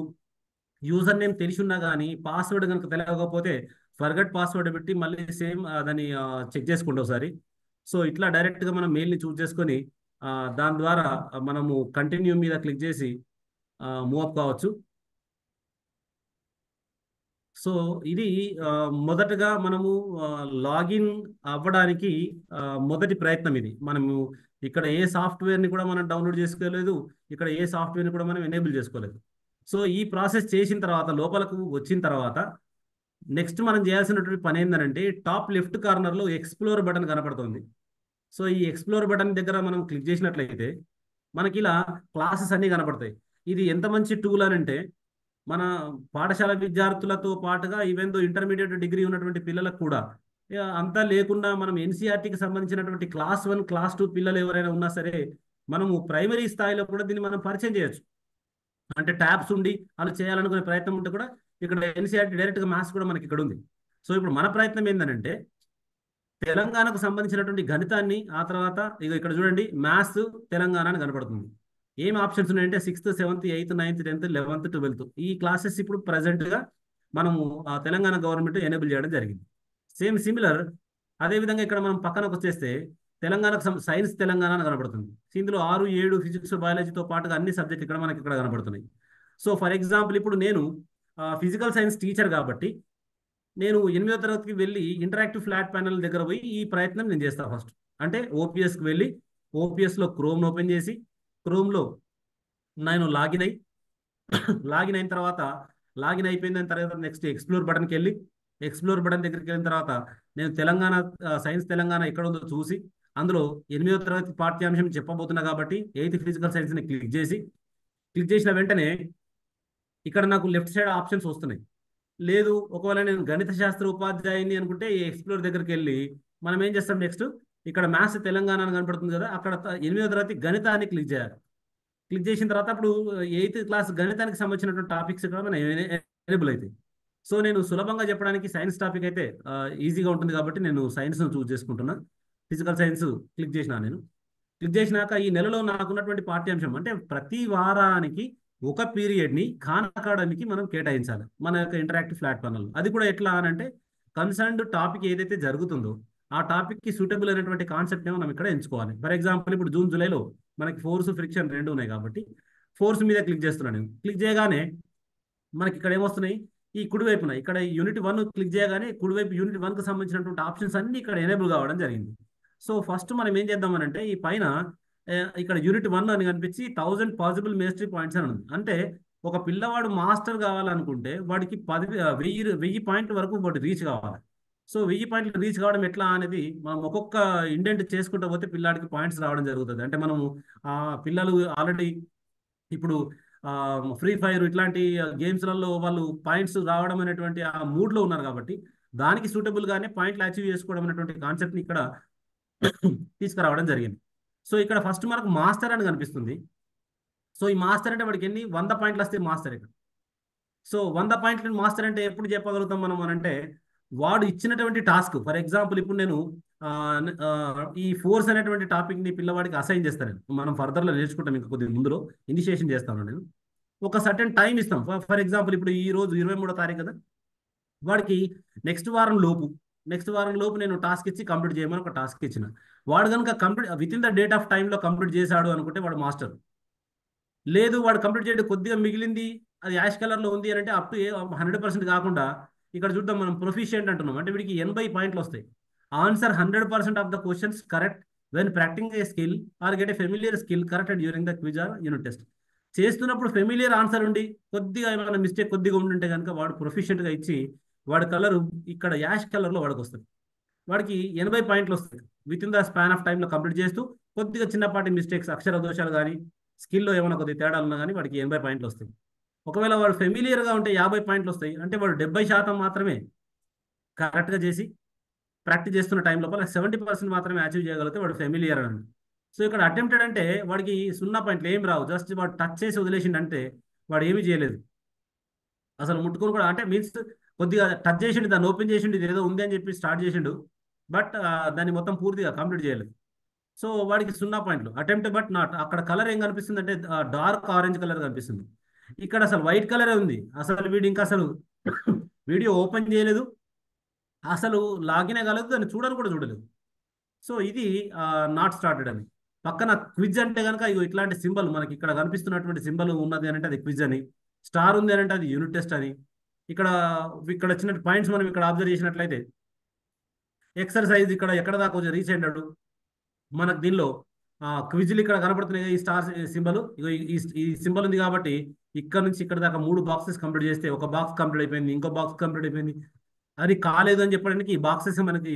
[SPEAKER 2] యూజర్ నేమ్ తెలిసి ఉన్నా కానీ పాస్వర్డ్ కనుక తెలియకపోతే ఫర్గట్ పాస్వర్డ్ పెట్టి మళ్ళీ సేమ్ దాన్ని చెక్ చేసుకోండి ఒకసారి. సో ఇట్లా డైరెక్ట్గా మనం మెయిల్ని చూస్ చేసుకొని దాని ద్వారా మనము కంటిన్యూ మీద క్లిక్ చేసి మూవ్ అప్ కావచ్చు. సో ఇది మొదటగా మనము లాగిన్ అవ్వడానికి మొదటి ప్రయత్నం ఇది. మనము ఇక్కడ ఏ సాఫ్ట్వేర్ని కూడా మనం డౌన్లోడ్ చేసుకోలేదు, ఇక్కడ ఏ సాఫ్ట్వేర్ని కూడా మనం ఎనేబుల్ చేసుకోలేదు. సో ఈ ప్రాసెస్ చేసిన తర్వాత లోపలకు వచ్చిన తర్వాత నెక్స్ట్ మనం చేయాల్సినటువంటి పని ఏంటంటే టాప్ లెఫ్ట్ కార్నర్లో ఎక్స్ప్లోర్ బటన్ కనపడుతుంది. సో ఈ ఎక్స్ప్లోర్ బటన్ దగ్గర మనం క్లిక్ చేసినట్లయితే మనకి ఇలా క్లాసెస్ అన్నీ కనపడతాయి. ఇది ఎంత మంచి టూల్ అని అంటే మన పాఠశాల విద్యార్థులతో పాటుగా ఈవెన్ దో ఇంటర్మీడియట్ డిగ్రీ ఉన్నటువంటి పిల్లలకు కూడా అంతా లేకుండా మనం ఎన్సీఆర్టీకి సంబంధించినటువంటి క్లాస్ 1 క్లాస్ 2 పిల్లలు ఎవరైనా ఉన్నా సరే మనము ప్రైమరీ స్థాయిలో కూడా దీన్ని మనం పరిచయం చేయొచ్చు. అంటే ట్యాబ్స్ ఉండి అలా చేయాలనుకునే ప్రయత్నం ఉంటే కూడా ఇక్కడ ఎన్సీఆర్టీ డైరెక్ట్గా మ్యాథ్స్ కూడా మనకి ఇక్కడ ఉంది. సో ఇప్పుడు మన ప్రయత్నం ఏంటంటే తెలంగాణకు సంబంధించినటువంటి గణితాన్ని, ఆ తర్వాత ఇక్కడ చూడండి మ్యాథ్స్ తెలంగాణ అని కనపడుతుంది. ఏం ఆప్షన్స్ ఉన్నాయంటే 6th 7th 8th 9th 10th 11th 12th ఈ క్లాసెస్ ఇప్పుడు ప్రజెంట్గా మనము తెలంగాణ గవర్నమెంట్ ఎనేబుల్ చేయడం జరిగింది. సేమ్ సిమిలర్ అదేవిధంగా ఇక్కడ మనం పక్కనకు వచ్చేస్తే తెలంగాణకు సైన్స్ తెలంగాణ అని కనబడుతుంది. ఇందులో 6, 7 ఫిజిక్స్ బయాలజీతో పాటుగా అన్ని సబ్జెక్ట్ ఇక్కడ మనకి ఇక్కడ కనబడుతున్నాయి. సో ఫర్ ఎగ్జాంపుల్ ఇప్పుడు నేను ఫిజికల్ సైన్స్ టీచర్ కాబట్టి నేను 8వ తరగతికి వెళ్ళి ఇంటరాక్టివ్ ఫ్లాట్ ప్యానల్ దగ్గర పోయి ఈ ప్రయత్నం నేను చేస్తాను. ఫస్ట్ అంటే ఓపీఎస్కి వెళ్ళి ఓపీఎస్లో క్రోమ్ను ఓపెన్ చేసి క్రోమ్లో నేను లాగిన్ అయిన తర్వాత లాగిన్ అయిపోయిన తర్వాత నెక్స్ట్ ఎక్స్ప్లోర్ బటన్కి వెళ్ళి ఎక్స్ప్లోర్ బటన్ దగ్గరికి వెళ్ళిన తర్వాత నేను తెలంగాణ సైన్స్ తెలంగాణ ఎక్కడ ఉందో చూసి అందులో 8వ తరగతి పాఠ్యాంశం చెప్పబోతున్నా కాబట్టి 8th ఫిజికల్ సైన్స్ని క్లిక్ చేసిన వెంటనే ఇక్కడ నాకు లెఫ్ట్ సైడ్ ఆప్షన్స్ వస్తున్నాయి. లేదు ఒకవేళ నేను గణిత శాస్త్ర ఉపాధ్యాయుని అనుకుంటే ఈ ఎక్స్ప్లోర్ దగ్గరికి వెళ్ళి మనం ఏం చేస్తాం నెక్స్ట్ ఇక్కడ మ్యాథ్స్ తెలంగాణ అని కనపడుతుంది కదా, అక్కడ 8వ తరగతి గణితాన్ని క్లిక్ చేయాలి. క్లిక్ చేసిన తర్వాత అప్పుడు 8th క్లాస్ గణితానికి సంబంధించినటువంటి టాపిక్స్ కూడా మనం ఎనేబుల్ అవుతాయి. సో నేను సులభంగా చెప్పడానికి సైన్స్ టాపిక్ అయితే ఈజీగా ఉంటుంది కాబట్టి నేను సైన్స్ను చూస్ చేసుకుంటున్నా. ఫిజికల్ సైన్స్ క్లిక్ చేసినాక ఈ నెలలో నాకున్నటువంటి పాఠ్యాంశం అంటే ప్రతి వారానికి ఒక పీరియడ్ని ఖాన్ అకాడమీకి మనం కేటాయించాలి మన యొక్క ఇంటరాక్టివ్ ప్లాట్ఫామ్లో. అది కూడా ఎట్లా అని అంటే కన్సర్న్డ్ టాపిక్ ఏదైతే జరుగుతుందో ఆ టాపిక్కి సూటబుల్ అయినటువంటి కాన్సెప్ట్ని మనం ఇక్కడ ఎంచుకోవాలి. ఫర్ ఎగ్జాంపుల్ ఇప్పుడు జూన్ జూలైలో మనకి ఫోర్స్ ఫ్రిక్షన్ 2 ఉన్నాయి కాబట్టి ఫోర్స్ మీద క్లిక్ చేస్తున్నాను నేను. క్లిక్ చేయగానే మనకి ఇక్కడ ఏమొస్తున్నాయి, ఈ కుడివైపున ఇక్కడ యూనిట్ 1 క్లిక్ చేయగానే కుడివైపు యూనిట్ 1కి సంబంధించినటువంటి ఆప్షన్స్ అన్ని ఇక్కడ ఎనేబుల్ కావడం జరిగింది. సో ఫస్ట్ మనం ఏం చేద్దామనంటే ఈ పైన ఇక్కడ యూనిట్ 1 అని కనిపించి 1000 పాసిబుల్ మేస్ట్రీ పాయింట్స్ అని ఉంది. అంటే ఒక పిల్లవాడు మాస్టర్ కావాలనుకుంటే వాడికి 1000 పాయింట్ల వరకు వాడు రీచ్ కావాలి. సో 1000 పాయింట్లు రీచ్ కావడం ఎట్లా అనేది మనం ఒక్కొక్క ఇండెంట్ చేసుకుంటూ పోతే పిల్లాడికి పాయింట్స్ రావడం జరుగుతుంది. అంటే మనము పిల్లలు ఆల్రెడీ ఇప్పుడు ఫ్రీ ఫైర్ ఇట్లాంటి గేమ్స్లలో వాళ్ళు పాయింట్స్ రావడం అనేటువంటి ఆ మూడ్లో ఉన్నారు కాబట్టి దానికి సూటబుల్గానే పాయింట్లు అచీవ్ చేసుకోవడం అనేటువంటి కాన్సెప్ట్ని ఇక్కడ తీసుకురావడం జరిగింది. సో ఇక్కడ ఫస్ట్ మనకు మాస్టర్ అని కనిపిస్తుంది. సో ఈ మాస్టర్ అంటే వాడికి ఎన్ని 100 పాయింట్లు వస్తే మాస్టర్ ఇక్కడ. సో 100 పాయింట్లు మాస్టర్ అంటే ఎప్పుడు చెప్పగలుగుతాం మనం అంటే వాడు ఇచ్చినటువంటి టాస్క్. ఫర్ ఎగ్జాంపుల్ ఇప్పుడు నేను ఈ ఫోర్స్ అనేటువంటి టాపిక్ని పిల్లవాడికి అసైన్ చేస్తాను. మనం ఫర్దర్లో నేర్చుకుంటాం, ఇంకా కొద్దిగా ముందులో ఇనిషియేషన్ చేస్తాను నేను. ఒక సర్టెన్ టైం ఇస్తాం. ఫర్ ఎగ్జాంపుల్ ఇప్పుడు ఈ రోజు 23వ తారీఖు కదా, వాడికి నెక్స్ట్ వారం లోపు నేను టాస్క్ ఇచ్చి కంప్లీట్ చేయమని ఒక టాస్క్ ఇచ్చిన. వాడు కనుక with in the date of టైంలో కంప్లీట్ చేశాడు అనుకుంటే వాడు మాస్టర్. లేదు వాడు కంప్లీట్ చేయడం కొద్దిగా మిగిలింది, అది యాష్ కలర్లో ఉంది అని అంటే అప్ టు 100% కాకుండా ఇక్కడ చూద్దాం మనం ప్రొఫిషియంట్ అంటున్నాం. అంటే వీడికి 80 పాయింట్లు వస్తాయి. Answer 100% of the questions correct when practicing a skill or get a familiar skill correct during the quiz or unit test. చేస్తున్నప్పుడు ఫెమిలియర్ ఆన్సర్ ఉండి కొద్దిగా ఏమైనా మిస్టేక్ కొద్దిగా ఉండుంటే కనుక వాడు ప్రొఫిషియంట్గా ఇచ్చి వాడి కలర్ ఇక్కడ యాష్ కలర్లో వాడికి వస్తుంది. వాడికి 80 పాయింట్లు వస్తాయి. With in the span of టైంలో కంప్లీట్ చేస్తూ కొద్దిగా చిన్నపాటి మిస్టేక్స్ అక్షర దోషాలు కానీ స్కిల్లో ఏమైనా కొద్దిగా తేడాలు ఉన్నా కానీ వాడికి 80 పాయింట్లు వస్తాయి. ఒకవేళ వాడు ఫెమిలియర్గా ఉంటే 50 పాయింట్లు వస్తాయి. అంటే వాడు 70% మాత్రమే కరెక్ట్గా చేసి ప్రాక్టీస్ చేస్తున్న టైం లోపల 70% మాత్రమే అచీవ్ చేయగలిగితే వాడు ఫెమిలియర్ అని. సో ఇక్కడ అటెంప్టెడ్ అంటే వాడికి 0 పాయింట్లు ఏం రావు. జస్ట్ వాడు టచ్ చేసి వదిలేసిండంటే వాడు ఏమీ చేయలేదు, అసలు ముట్టుకొని కూడా. అంటే మీన్స్ కొద్దిగా టచ్ చేసిండు, దాన్ని ఓపెన్ చేసిండు, ఇది ఏదో ఉంది అని చెప్పి స్టార్ట్ చేసిండు, బట్ దాన్ని మొత్తం పూర్తిగా కంప్లీట్ చేయలేదు. సో వాడికి 0 పాయింట్లు అటెంప్ట్ బట్ నాట్. అక్కడ కలర్ ఏం కనిపిస్తుంది అంటే డార్క్ ఆరెంజ్ కలర్ కనిపిస్తుంది. ఇక్కడ అసలు వైట్ కలరే ఉంది. అసలు వీడు ఇంకా అసలు వీడియో ఓపెన్ చేయలేదు, అసలు లాగిన్ అవ్వలేదు, దాన్ని కూడా చూడలేదు. సో ఇది నాట్ స్టార్టెడ్ అని. పక్కన క్విజ్ అంటే కనుక ఇట్లాంటి సింబల్ మనకి ఇక్కడ కనిపిస్తున్నటువంటి సింబల్ ఉన్నది అని అంటే అది క్విజ్ అని, స్టార్ ఉంది అని అంటే అది యూనిట్ టెస్ట్ అని, ఇక్కడ ఇక్కడ వచ్చిన పాయింట్స్ మనం ఇక్కడ అబ్జర్వ్ చేసినట్లయితే ఎక్సర్సైజ్ ఇక్కడ ఎక్కడ దాకా కొంచెం రీచ్ అయినాడు మనకు దీనిలో క్విజ్లు ఇక్కడ కనపడుతున్నాయి. ఈ స్టార్ సింబల్ ఈ సింబల్ ఉంది కాబట్టి ఇక్కడ నుంచి ఇక్కడ దాకా 3 బాక్సెస్ కంప్లీట్ చేస్తే ఒక బాక్స్ కంప్లీట్ అయిపోయింది, ఇంకో బాక్స్ కంప్లీట్ అయిపోయింది. అది కాలేదు అని చెప్పడానికి ఈ బాక్సెస్ మనకి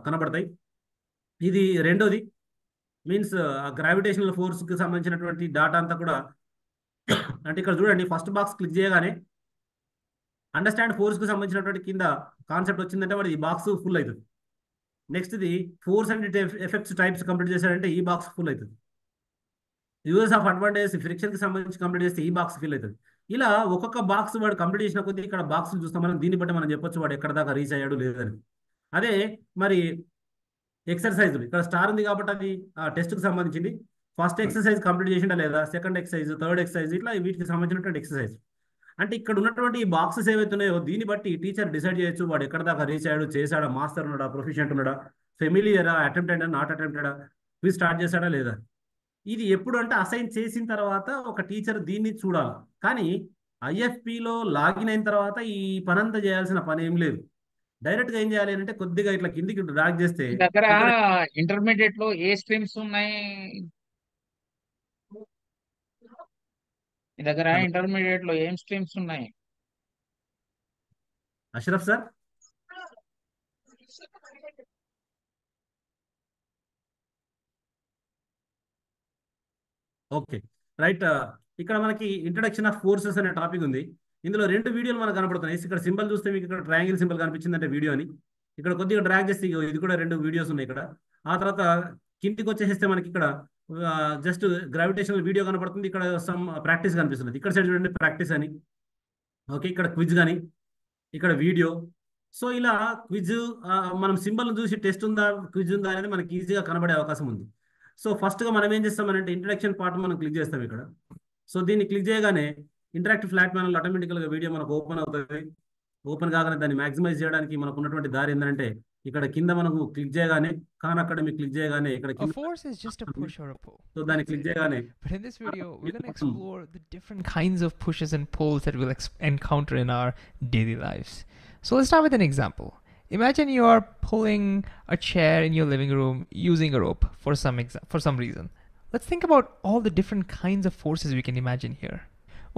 [SPEAKER 2] కనబడతాయి. ఇది రెండోది మీన్స్ గ్రావిటేషనల్ ఫోర్స్కి సంబంధించినటువంటి డాటా అంతా కూడా అంటే ఇక్కడ చూడండి ఫస్ట్ బాక్స్ క్లిక్ చేయగానే అండర్స్టాండ్ ఫోర్స్కి సంబంధించినటువంటి కింద కాన్సెప్ట్ వచ్చిందంటే వాడు ఈ బాక్స్ ఫుల్ అవుతుంది. నెక్స్ట్ ఇది force and effects types complete చేశారంటే ఈ బాక్స్ ఫుల్ అవుతుంది. యూజెస్ ఆఫ్ అడ్వాంటేజ్ ఫ్రిక్షన్కి సంబంధించి కంప్లీట్ చేస్తే ఈ బాక్స్ ఫిల్ అవుతుంది. ఇలా ఒక్కొక్క బాక్స్ వాడు కంప్లీట్ చేసిన కొద్దీ ఇక్కడ బాక్స్ చూస్తాం మనం. దీన్ని బట్టి మనం చెప్పొచ్చు వాడు ఎక్కడ దాకా రీచ్ అయ్యాడు లేదని. అదే మరి ఎక్సర్సైజులు ఇక్కడ స్టార్ ఉంది కాబట్టి అది టెస్ట్కి సంబంధించింది. ఫస్ట్ ఎక్సర్సైజ్ కంప్లీట్ చేసిండా లేదా, సెకండ్ ఎక్సర్సైజ్, థర్డ్ ఎక్సర్సైజ్, ఇట్లా వీటికి సంబంధించినటువంటి ఎక్సర్సైజ్. అంటే ఇక్కడ ఉన్నటువంటి ఈ బాక్సెస్ ఏవైతున్నాయో దీన్ని బట్టి టీచర్ డిసైడ్ చేయొచ్చు వాడు ఎక్కడ దాకా రీచ్ అయ్యాడు, చేశాడా, మాస్టర్ ఉన్నాడా, ప్రొఫిషియంట్ ఉన్నాడా, ఫెమిలియరా, అటెంప్టెడ్ నాట్ అటెంప్టెడా, క్విజ్ స్టార్ట్ చేశాడా లేదా. ఇది ఎప్పుడు అంటే అసైన్ చేసిన తర్వాత ఒక టీచర్ దీన్ని చూడాలి. కానీ ఐఎఫ్పిలో లాగిన్ అయిన తర్వాత ఈ పనంతా చేయాల్సిన పని ఏం లేదు. డైరెక్ట్గా ఏం చేయాలి అంటే కొద్దిగా ఇట్లా కిందికి డ్రాగ్ చేస్తే
[SPEAKER 3] మీ దగ్గర ఇంటర్మీడియట్ లో ఏ స్ట్రీమ్స్ ఉన్నాయి? మీ దగ్గర ఇంటర్మీడియట్ లో ఏం స్ట్రీమ్స్ ఉన్నాయి?
[SPEAKER 2] Ashraf sir okay right. ఇక్కడ మనకి ఇంట్రడక్షన్ ఆఫ్ ఫోర్సెస్ అనే టాపిక్ ఉంది. ఇందులో 2 వీడియోలు మనకు కనపడుతున్నాయి. ఇక్కడ సింబల్ చూస్తే మీకు ఇక్కడ ట్రయాంగిల్ సింబల్ కనిపించిందంటే వీడియో అని. ఇక్కడ కొద్దిగా డ్రాగ్ చేస్తే ఇది కూడా 2 వీడియోస్ ఉన్నాయి ఇక్కడ. ఆ తర్వాత కిందికి వచ్చేసేస్తే మనకి ఇక్కడ జస్ట్ గ్రావిటేషనల్ వీడియో కనపడుతుంది. ఇక్కడ సమ్ ప్రాక్టీస్ కనిపిస్తుంది. ఇక్కడ సైడ్ చూడండి ప్రాక్టీస్ అని. ఓకే ఇక్కడ క్విజ్ కానీ ఇక్కడ వీడియో. సో ఇలా క్విజ్ మనం సింబల్ చూసి టెస్ట్ ఉందా క్విజ్ ఉందా అనేది మనకి ఈజీగా కనబడే అవకాశం ఉంది. సో ఫస్ట్గా మనం ఏం చేస్తామనంటే ఇంట్రడక్షన్ పార్ట్ మనం క్లిక్ చేస్తాం ఇక్కడ. సో దీన్ని క్లిక్ చేయగానే ఇంటరాక్టివ్ ఫ్లాట్ ప్యానల్ ఆటోమేటికల్గా వీడియో మనకు ఓపెన్ అవుతుంది. ఓపెన్ కాగానే దాన్ని మ్యాక్సిమైజ్ చేయడానికి మనకు ఉన్నటువంటి దారి ఏంటంటే ఇక్కడ కింద మనకు క్లిక్ చేయగానే ఖాన్ అకాడమీ క్లిక్ చేయగానే ఇక్కడ
[SPEAKER 8] A force is just a push or a pull.
[SPEAKER 2] So దాన్ని క్లిక్ చేయగానే
[SPEAKER 8] But in this video, we're going to explore the different kinds of pushes and pulls that we'll encounter in our daily lives. So let's start with an example. Imagine you are pulling a chair in your living room using a rope for some reason. Let's think about all the different kinds of forces we can imagine here.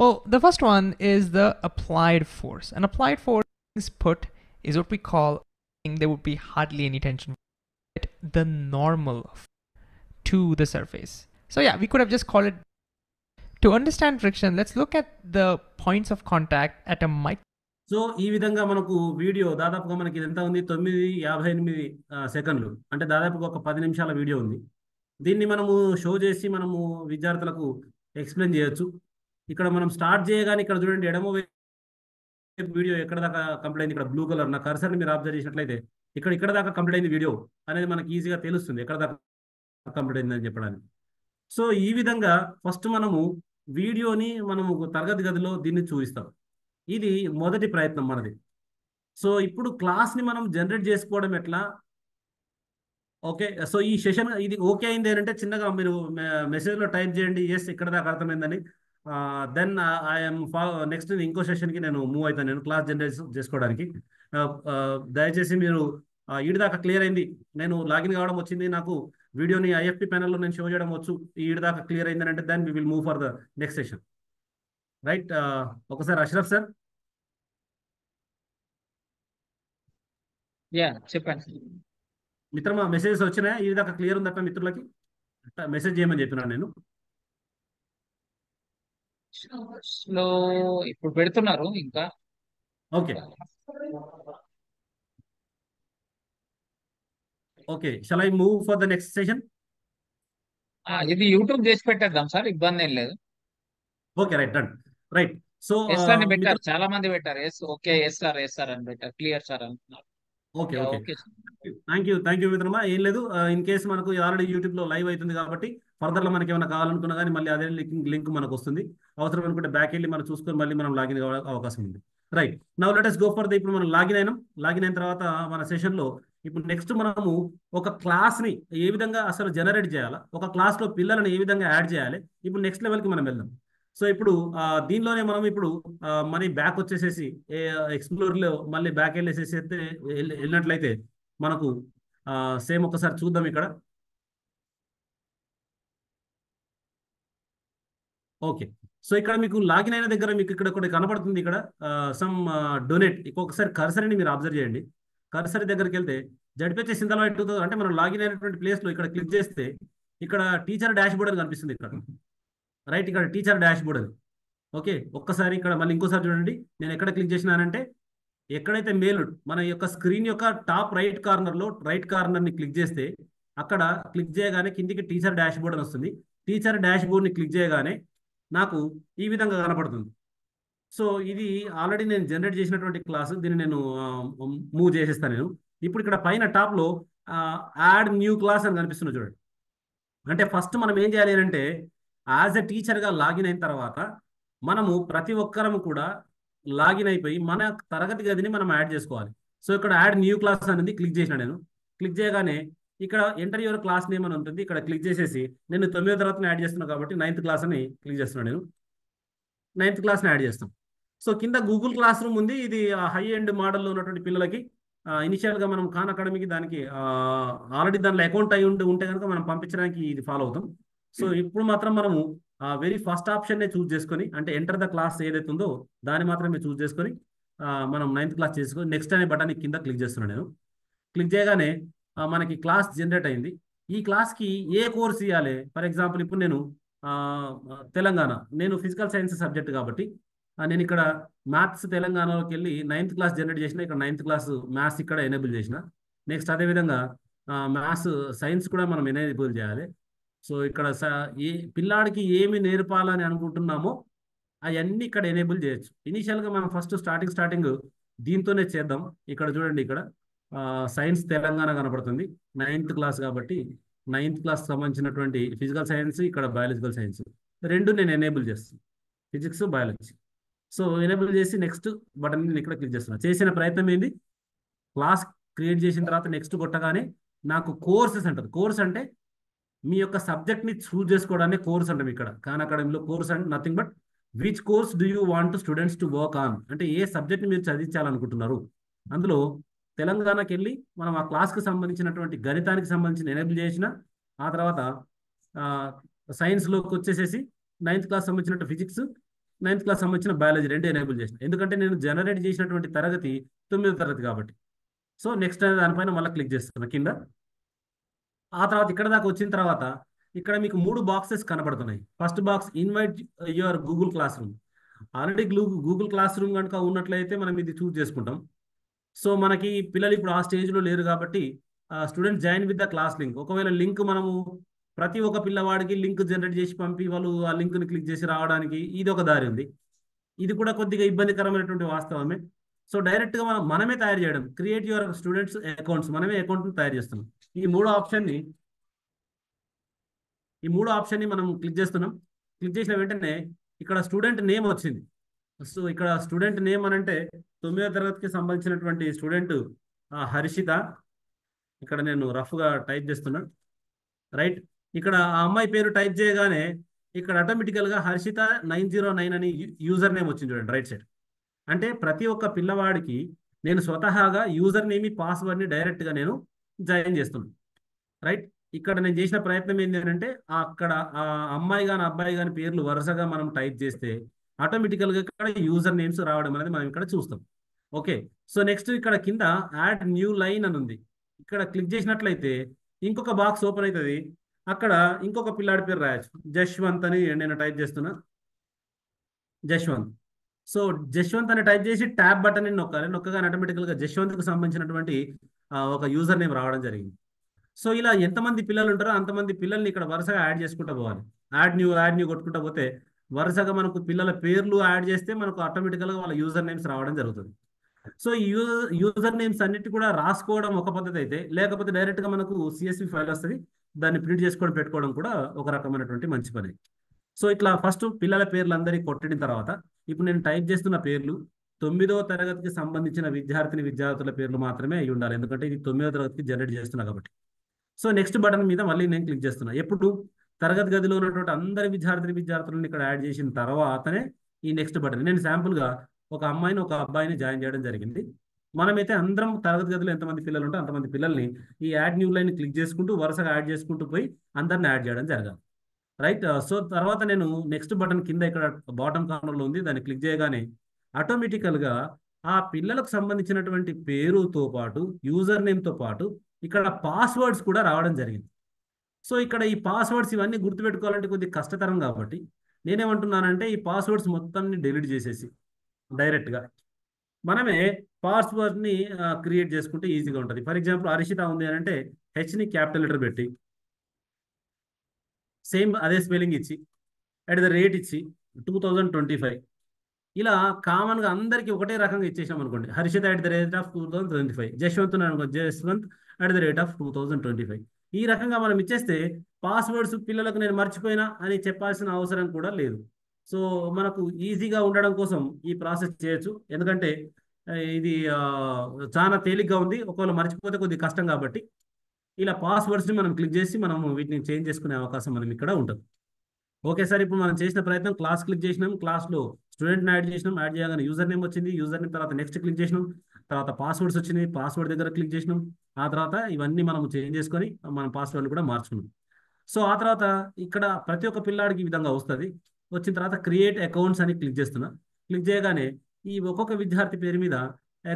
[SPEAKER 8] Well, the first one is the applied force. An applied force put is what we call there would be hardly any tension at the normal to the surface. So yeah, we could have just called it. To understand friction, let's look at the points of contact at a micro.
[SPEAKER 2] So ఈ విధంగా మనకు video దాదాపుగా మనకి ఎంత ఉంది 9:58 సెకండ్లు అంటే దాదాపుగా ఒక 10 నిమిషాల వీడియో ఉంది. దీన్ని మనము షో చేసి మనము విద్యార్థులకు ఎక్స్ప్లెయిన్ చేయొచ్చు. ఇక్కడ మనం స్టార్ట్ చేయగానే ఇక్కడ చూడండి ఎడమ వీడియో ఎక్కడ దాకా కంప్లీట్ అయింది. ఇక్కడ బ్లూ కలర్ నా కర్సర్ని మీరు అబ్జర్వ్ చేసినట్లయితే ఇక్కడ దాకా కంప్లీట్ అయింది వీడియో అనేది మనకి ఈజీగా తెలుస్తుంది ఎక్కడ దాకా కంప్లీట్ అయిందని చెప్పడానికి. సో ఈ విధంగా ఫస్ట్ మనము వీడియోని మనము తరగతి గదిలో దీన్ని చూపిస్తాం. ఇది మొదటి ప్రయత్నం మనది. సో ఇప్పుడు క్లాస్ని మనం జనరేట్ చేసుకోవడం ఎట్లా. ఓకే సో ఈ సెషన్ ఇది ఓకే అయింది అంటే చిన్నగా మీరు మెసేజ్లో టైప్ చేయండి ఎస్ ఇక్కడ దాకా అర్థమైందని. దెన్ ఐఎమ్ నెక్స్ట్ ఇంకో సెషన్కి నేను మూవ్ అవుతాను నేను క్లాస్ జనరేట్ చేసుకోవడానికి. దయచేసి మీరు ఈడి దాకా క్లియర్ అయింది, నేను లాగిన్ కావడం వచ్చింది, నాకు వీడియోని ఐఎఫ్పి ప్యానల్లో నేను షో చేయడం వచ్చు, ఈడి దాకా క్లియర్ అయిందని అంటే then we will move for the next session. Right. ఒకసారి అష్రఫ్ సార్.
[SPEAKER 3] చెప్పండి
[SPEAKER 2] మిత్రమా మెసేజెస్ వచ్చినాయా? ఈ దాకా క్లియర్ ఉందట మిత్రులకి మెసేజ్ చేయమని చెప్పినాను నేను.
[SPEAKER 3] లో ఇప్పుడు పెడుతున్నారు ఇంకా.
[SPEAKER 2] Okay okay shall I move for the next session?
[SPEAKER 3] ఇది యూట్యూబ్ చేసి పెట్టేద్దాం సార్, ఇబ్బంది ఏం లేదు.
[SPEAKER 2] Okay right done. Right. So
[SPEAKER 3] yes అని పెట్టారు, చాలా మంది పెట్టారు. ఎస్ ఓకే ఎస్ సార్ అని పెట్టారు, క్లియర్ సార్ అంటున్నారు.
[SPEAKER 2] ఓకే ఓకే థ్యాంక్ యూ మిత్రమా. ఏం లేదు, ఇన్ కేసు మనకు ఆల్రెడీ యూట్యూబ్లో లైవ్ అవుతుంది కాబట్టి ఫర్దర్లో మనకి ఏమైనా కావాలనుకున్నా కానీ మళ్ళీ అదే లింక్ మనకు వస్తుంది. అవసరం అనుకుంటే బ్యాక్ వెళ్ళి మనం చూసుకొని మళ్ళీ మనం లాగిన్ అవ్వే అవకాశం ఉంది. Right. Now let us go for the ఇప్పుడు మనం లాగిన్ అయిన తర్వాత మన సెషన్లో ఇప్పుడు నెక్స్ట్ మనము ఒక క్లాస్ని ఏ విధంగా అసలు జనరేట్ చేయాలా, ఒక క్లాస్లో పిల్లలను ఏ విధంగా యాడ్ చేయాలి, ఇప్పుడు నెక్స్ట్ లెవెల్కి మనం వెళ్దాం. సో ఇప్పుడు దీనిలోనే మనం ఇప్పుడు మనీ బ్యాక్ వచ్చేసేసి ఎక్స్ప్లోర్లో మళ్ళీ బ్యాక్ వెళ్ళేసేసి అయితే వెళ్ళినట్లయితే మనకు సేమ్ ఒకసారి చూద్దాం ఇక్కడ. ఓకే, సో ఇక్కడ మీకు లాగిన్ అయిన దగ్గర మీకు ఇక్కడ ఒకటి కనపడుతుంది. ఇక్కడ సమ్ డొనేట్. ఇంకొకసారి కర్సరీని మీరు అబ్జర్వ్ చేయండి. కర్సరీ దగ్గరికి వెళ్తే జడ్పీహెచ్ సింధల్వాయి 2000 అంటే మనం లాగిన్ అయినటువంటి ప్లేస్లో ఇక్కడ క్లిక్ చేస్తే ఇక్కడ టీచర్ డాష్ బోర్డ్ అని కనిపిస్తుంది ఇక్కడ. రైట్, ఇక్కడ టీచర్ డాష్ బోర్డ్ అది. ఓకే, ఒక్కసారి ఇక్కడ మళ్ళీ ఇంకోసారి చూడండి. నేను ఎక్కడ క్లిక్ చేసినానంటే ఎక్కడైతే మేలు మన యొక్క స్క్రీన్ యొక్క టాప్ రైట్ కార్నర్ని క్లిక్ చేస్తే అక్కడ క్లిక్ చేయగానే కిందికి టీచర్ డాష్ బోర్డ్ అని వస్తుంది. టీచర్ డాష్ బోర్డ్ని క్లిక్ చేయగానే నాకు ఈ విధంగా కనపడుతుంది. సో ఇది ఆల్రెడీ నేను జనరేట్ చేసినటువంటి క్లాసు. దీన్ని నేను మూవ్ చేసేస్తాను నేను. ఇప్పుడు ఇక్కడ పైన టాప్లో యాడ్ న్యూ క్లాస్ అని కనిపిస్తుంది చూడండి. అంటే ఫస్ట్ మనం ఏం చేయాలి అంటే యాజ్ ఎ టీచర్గా లాగిన్ అయిన తర్వాత మనము ప్రతి ఒక్కరము కూడా లాగిన్ అయిపోయి మన తరగతి గదిని మనం యాడ్ చేసుకోవాలి. సో ఇక్కడ యాడ్ న్యూ క్లాస్ అనేది క్లిక్ చేసిన నేను. క్లిక్ చేయగానే ఇక్కడ ఎంటర్ యువర్ క్లాస్ నేమ్ అని ఉంటుంది. ఇక్కడ క్లిక్ చేసేసి నేను 9వ తరగతిని యాడ్ చేస్తున్నాను కాబట్టి 9th క్లాస్ అని క్లిక్ చేస్తున్నాను నేను. 9th క్లాస్ని యాడ్ చేస్తాం. సో కింద గూగుల్ క్లాస్ రూమ్ ఉంది. ఇది హై ఎండ్ మోడల్లో ఉన్నటువంటి పిల్లలకి ఇనిషియల్గా మనం ఖాన్ అకాడమీకి దానికి ఆల్రెడీ దానిలో అకౌంట్ అయి ఉంటే కనుక మనం పంపించడానికి ఇది ఫాలో అవుతాం. సో ఇప్పుడు మాత్రం మనము వెరీ ఫస్ట్ ఆప్షన్నే చూస్ చేసుకొని, అంటే ఎంటర్ ద క్లాస్ ఏదైతే ఉందో దాన్ని మాత్రమే చూస్ చేసుకొని మనం 9th క్లాస్ చేసుకొని నెక్స్ట్ అనే బటన్ కింద క్లిక్ చేస్తున్నాను నేను. క్లిక్ చేయగానే మనకి క్లాస్ జనరేట్ అయింది. ఈ క్లాస్కి ఏ కోర్స్ ఇవ్వాలి? ఫర్ ఎగ్జాంపుల్ ఇప్పుడు నేను తెలంగాణ, నేను ఫిజికల్ సైన్స్ సబ్జెక్ట్ కాబట్టి నేను ఇక్కడ మ్యాథ్స్ తెలంగాణలోకి వెళ్ళి 9th క్లాస్ జనరేట్ చేసిన. ఇక్కడ 9th క్లాస్ మ్యాథ్స్ ఇక్కడ ఎనేబుల్ చేసిన. నెక్స్ట్ అదేవిధంగా మ్యాథ్స్ సైన్స్ కూడా మనం ఎనేబుల్ చేయాలి. సో ఇక్కడ ఏ పిల్లాడికి ఏమి నేర్పాలని అనుకుంటున్నామో అవన్నీ ఇక్కడ ఎనేబుల్ చేయొచ్చు. ఇనీషియల్గా మనం ఫస్ట్ స్టార్టింగ్ దీంతోనే చేద్దాం. ఇక్కడ చూడండి, ఇక్కడ సైన్స్ తెలంగాణ కనపడుతుంది. 9th క్లాస్ కాబట్టి 9th క్లాస్ సంబంధించినటువంటి ఫిజికల్ సైన్స్, ఇక్కడ బయాలజికల్ సైన్స్ రెండు నేను ఎనేబుల్ చేస్తాను, ఫిజిక్స్ బయాలజీ. సో ఎనేబుల్ చేసి నెక్స్ట్ బటన్ నేను ఇక్కడ క్లిక్ చేస్తున్నాను. చేసిన ప్రయత్నం ఏంది, క్లాస్ క్రియేట్ చేసిన తర్వాత నెక్స్ట్ కొట్టగానే నాకు కోర్సెస్ అంటారు. కోర్స్ అంటే మీ యొక్క సబ్జెక్ట్ని చూస్ చేసుకోవడాన్ని కోర్స్ అంటాం. ఇక్కడ ఖాన్ అకాడమీలో కోర్స్ అంటే nothing but which course do you want students to work on, అంటే ఏ సబ్జెక్ట్ని మీరు చదివించాలనుకుంటున్నారు. అందులో తెలంగాణకి వెళ్ళి మనం ఆ క్లాస్కి సంబంధించినటువంటి గణితానికి సంబంధించిన ఎనేబుల్ చేసిన, ఆ తర్వాత సైన్స్లోకి వచ్చేసేసి 9th క్లాస్ సంబంధించిన ఫిజిక్స్, 9th క్లాస్ సంబంధించిన బయాలజీ రెండు ఎనేబుల్ చేసిన. ఎందుకంటే నేను జనరేట్ చేసినటువంటి తరగతి 9వ తరగతి కాబట్టి. సో నెక్స్ట్ దానిపైన మళ్ళీ క్లిక్ చేస్తున్నా కింద. ఆ తర్వాత ఇక్కడ దాకా వచ్చిన తర్వాత ఇక్కడ మీకు 3 బాక్సెస్ కనబడుతున్నాయి. First box invite your Google class room. Already Google class room కనుక ఉన్నట్లయితే మనం ఇది చూస్ చేసుకుంటాం. సో మనకి పిల్లలు ఇప్పుడు ఆ స్టేజ్లో లేరు కాబట్టి student join with the class link. ఒకవేళ లింక్ మనము ప్రతి ఒక్క పిల్లవాడికి లింక్ జనరేట్ చేసి పంపి వాళ్ళు ఆ లింక్ని క్లిక్ చేసి రావడానికి ఇది ఒక దారి ఉంది. ఇది కూడా కొద్దిగా ఇబ్బందికరమైనటువంటి వాస్తవమే. సో డైరెక్ట్గా మనమే తయారు చేయడం, క్రియేట్ యువర్ స్టూడెంట్స్ అకౌంట్స్, మనమే అకౌంట్ని తయారు చేస్తున్నాం. ఈ మూడో ఆప్షన్ని మనం క్లిక్ చేస్తున్నాం. క్లిక్ చేసిన వెంటనే ఇక్కడ స్టూడెంట్ నేమ్ వచ్చింది. సో ఇక్కడ స్టూడెంట్ నేమ్ అని అంటే 9వ తరగతికి సంబంధించినటువంటి స్టూడెంట్ హర్షిత. ఇక్కడ నేను రఫ్గా టైప్ చేస్తున్నా. రైట్, ఇక్కడ ఆ అమ్మాయి పేరు టైప్ చేయగానే ఇక్కడ ఆటోమేటికల్గా హర్షిత 909 అని యూజర్ నేమ్ వచ్చింది చూడండి రైట్ సైడ్. అంటే ప్రతి ఒక్క పిల్లవాడికి నేను స్వతహాగా యూజర్ నేమ్ పాస్వర్డ్ని డైరెక్ట్గా నేను జాయిన్ చేస్తున్నాను. రైట్, ఇక్కడ నేను చేసిన ప్రయత్నం ఏంటి అంటే అక్కడ ఆ అమ్మాయి కానీ అబ్బాయి కానీ పేర్లు వరుసగా మనం టైప్ చేస్తే ఆటోమేటికల్గా ఇక్కడ యూజర్ నేమ్స్ రావడం అనేది మనం ఇక్కడ చూస్తాం. ఓకే, సో నెక్స్ట్ ఇక్కడ కింద యాడ్ న్యూ లైన్ అని ఉంది. ఇక్కడ క్లిక్ చేసినట్లయితే ఇంకొక బాక్స్ ఓపెన్ అవుతుంది. అక్కడ ఇంకొక పిల్లాడి పేరు రాయొచ్చు, జశ్వంత్ అని నేను టైప్ చేస్తున్నా, జశ్వంత్. సో జశ్వంత్ అని టైప్ చేసి ట్యాబ్ బటన్ నొక్కగానే ఆటోమేటికల్గా జశ్వంత్కి సంబంధించినటువంటి ఒక యూజర్ నేమ్ రావడం జరిగింది. సో ఇలా ఎంతమంది పిల్లలు ఉంటారో అంతమంది పిల్లల్ని ఇక్కడ వరుసగా యాడ్ చేసుకుంటూ పోవాలి. యాడ్ న్యూ కొట్టుకుంటూ పోతే వరుసగా మనకు పిల్లల పేర్లు యాడ్ చేస్తే మనకు ఆటోమేటికల్గా వాళ్ళ యూజర్ నేమ్స్ రావడం జరుగుతుంది. సో ఈ యూజర్ నేమ్స్ అన్నిటి కూడా రాసుకోవడం ఒక పద్ధతి అయితే, లేకపోతే డైరెక్ట్గా మనకు CSV ఫైల్ వస్తుంది, దాన్ని ప్రింట్ చేసుకొని పెట్టుకోవడం కూడా ఒక రకమైనటువంటి మంచి పని. సో ఇట్లా ఫస్ట్ పిల్లల పేర్లు అందరికీ కొట్టిన తర్వాత ఇప్పుడు నేను టైప్ చేస్తున్న పేర్లు 9వ తరగతికి సంబంధించిన విద్యార్థుల పేర్లు మాత్రమే అయి ఉండాలి. ఎందుకంటే ఇది 9వ తరగతికి జనరేట్ చేస్తున్నా కాబట్టి. సో నెక్స్ట్ బటన్ మీద మళ్ళీ నేను క్లిక్ చేస్తున్నా. ఎప్పుడు తరగతి గదిలో ఉన్నటువంటి అందరి విద్యార్థులను ఇక్కడ యాడ్ చేసిన తర్వాతనే ఈ నెక్స్ట్ బటన్. నేను శాంపుల్గా ఒక అమ్మాయిని ఒక అబ్బాయిని జాయిన్ చేయడం జరిగింది. మనమైతే అందరం తరగతి గదిలో ఎంతమంది పిల్లలు ఉంటే అంతమంది పిల్లల్ని ఈ యాడ్ న్యూ లైన్ క్లిక్ చేసుకుంటూ వరుసగా యాడ్ చేసుకుంటూ పోయి అందరిని యాడ్ చేయడం జరగాలి. రైట్. సో తర్వాత నేను నెక్స్ట్ బటన్ కింద ఇక్కడ బాటమ్ కార్నర్లో ఉంది, దాన్ని క్లిక్ చేయగానే ఆటోమేటికల్గా ఆ పిల్లలకు సంబంధించినటువంటి పేరుతో పాటు యూజర్ నేమ్తో పాటు ఇక్కడ పాస్వర్డ్స్ కూడా రావడం జరిగింది. సో ఇక్కడ ఈ పాస్వర్డ్స్ ఇవన్నీ గుర్తుపెట్టుకోవాలంటే కొద్దిగా కష్టతరం కాబట్టి నేనేమంటున్నానంటే ఈ పాస్వర్డ్స్ మొత్తాన్ని డిలీట్ చేసేసి డైరెక్ట్గా మనమే పాస్వర్డ్ని క్రియేట్ చేసుకుంటే ఈజీగా ఉంటుంది. ఫర్ ఎగ్జాంపుల్ హర్షిత ఉంది అని అంటే హెచ్ని క్యాపిటల్ లెటర్ పెట్టి సేమ్ అదే స్పెల్లింగ్ ఇచ్చి @ ఇచ్చి 2025 ఇలా కామన్గా అందరికీ ఒకటే రకంగా ఇచ్చేసాం అనుకోండి. హర్షిత @2025, జశ్వంత్ జశ్వంత్ @2025 ఈ రకంగా మనం ఇచ్చేస్తే పాస్వర్డ్స్ పిల్లలకు నేను మర్చిపోయినా అని చెప్పాల్సిన అవసరం కూడా లేదు. సో మనకు ఈజీగా ఉండడం కోసం ఈ ప్రాసెస్ చేయొచ్చు. ఎందుకంటే ఇది చాలా తేలిగ్గా ఉంది. ఒకవేళ మర్చిపోతే కొద్దిగా కష్టం కాబట్టి ఇలా పాస్వర్డ్స్ని మనం క్లిక్ చేసి మనం వీటిని చేంజ్ చేసుకునే అవకాశం మనం ఇక్కడ ఉంటుంది. ఓకే సార్, ఇప్పుడు మనం చేసిన ప్రయత్నం క్లాస్ క్లిక్ చేసినాం, క్లాస్లో స్టూడెంట్ని యాడ్ చేసినాం, యాడ్ చేయగానే యూజర్ నేమ్ వచ్చింది, యూజర్ నేమ్ తర్వాత నెక్స్ట్ క్లిక్ చేసినాం, తర్వాత పాస్వర్డ్స్ వచ్చినాయి, పాస్వర్డ్ దగ్గర క్లిక్ చేసినాం, ఆ తర్వాత ఇవన్నీ మనం చేంజ్ చేసుకొని మనం పాస్వర్డ్ని కూడా మార్చుకున్నాం. సో ఆ తర్వాత ఇక్కడ ప్రతి ఒక్క పిల్లాడికి ఈ విధంగా వస్తుంది. వచ్చిన తర్వాత క్రియేట్ అకౌంట్స్ అని క్లిక్ చేస్తున్నా. క్లిక్ చేయగానే ఈ ఒక్కొక్క విద్యార్థి పేరు మీద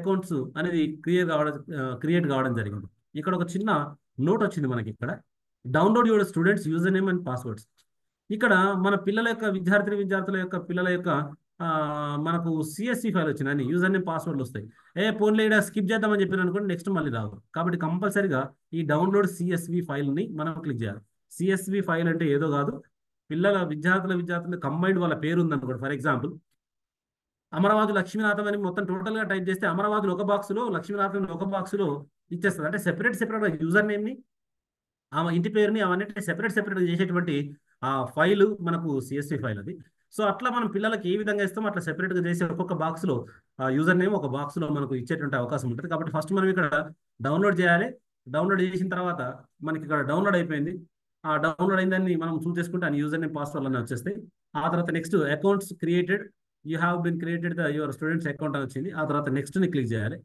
[SPEAKER 2] అకౌంట్స్ అనేది క్రియేట్ కావడం జరిగింది. ఇక్కడ ఒక చిన్న నోట్ వచ్చింది మనకి, ఇక్కడ download your students user name and passwords. ఇక్కడ మన పిల్లల యొక్క విద్యార్థుల యొక్క పిల్లల యొక్క మనకు CSV ఫైల్ వచ్చింది అని యూజర్ నేమ్ పాస్వర్డ్లు వస్తాయి. పోన్లే ఇక్కడ స్కిప్ చేద్దామని చెప్పాను అనుకోండి, నెక్స్ట్ మళ్ళీ రావు. కాబట్టి కంపల్సరీగా ఈ డౌన్లోడ్ CSV ఫైల్ని మనం క్లిక్ చేయాలి. CSV ఫైల్ అంటే ఏదో కాదు, విద్యార్థుల కంబైన్డ్ వాళ్ళ పేరు ఉందనుకోండి. ఫర్ ఎగ్జాంపుల్ అమరవాదు లక్ష్మీనాథం అని మొత్తం టోటల్గా టైప్ చేస్తే అమరవాదులు ఒక బాక్సులో, లక్ష్మీనాథం ఒక బాక్సులో ఇచ్చేస్తుంది. అంటే సెపరేట్గా యూజర్ నేమ్ని ఆమె ఇంటి పేరుని అవన్నీ సెపరేట్గా చేసేటువంటి ఆ ఫైల్ మనకు CSV ఫైల్ అది. సో అట్లా మనం పిల్లలకి ఏ విధంగా ఇస్తామో అట్లా సెపరేట్గా చేసి ఒక్కొక్క బాక్స్లో యూజర్ నేమ్ ఒక బాక్స్లో మనకు ఇచ్చేటువంటి అవకాశం ఉంటుంది. కాబట్టి ఫస్ట్ మనం ఇక్కడ డౌన్లోడ్ చేయాలి. డౌన్లోడ్ చేసిన తర్వాత మనకి ఇక్కడ డౌన్లోడ్ అయిపోయింది. ఆ డౌన్లోడ్ అయిందని మనం చూస్ చేసుకుంటే ఆ యూజర్ నేమ్ పాస్వర్డ్ అన్నీ వచ్చేస్తాయి. ఆ తర్వాత next accounts created, you have been created your students account అని వచ్చింది. ఆ తర్వాత నెక్స్ట్ని క్లిక్ చేయాలి.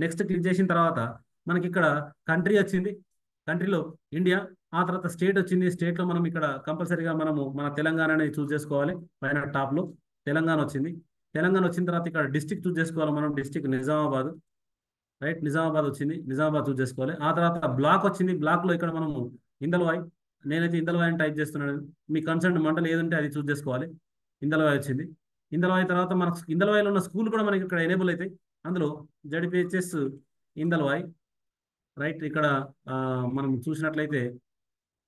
[SPEAKER 2] నెక్స్ట్ క్లిక్ చేసిన తర్వాత మనకి ఇక్కడ కంట్రీ వచ్చింది, కంట్రీలో ఇండియా. ఆ తర్వాత స్టేట్ వచ్చింది, స్టేట్లో మనం ఇక్కడ కంపల్సరీగా మనము మన తెలంగాణని చూస్ చేసుకోవాలి. పైన టాప్లో తెలంగాణ వచ్చింది. తెలంగాణ వచ్చిన తర్వాత ఇక్కడ డిస్టిక్ చూస్ చేసుకోవాలి మనం, డిస్టిక్ నిజామాబాద్. రైట్, నిజామాబాద్ వచ్చింది, నిజామాబాద్ చూస్ చేసుకోవాలి. ఆ తర్వాత బ్లాక్ వచ్చింది, బ్లాక్లో ఇక్కడ మనము ఇందల్వాయి, నేనైతే ఇందల్వాయి అని టైప్ చేస్తున్నాను. మీ కన్సర్న్ మండలి ఏదంటే అది చూస్ చేసుకోవాలి. ఇందల్వాయి వచ్చింది. ఇందల్వాయి తర్వాత మనకు ఇందల్వాయిలో ఉన్న స్కూల్ కూడా మనకి ఇక్కడ ఎనేబుల్ అవుతాయి. అందులో ZPHS ఇందల్వాయి. రైట్, ఇక్కడ మనం చూసినట్లయితే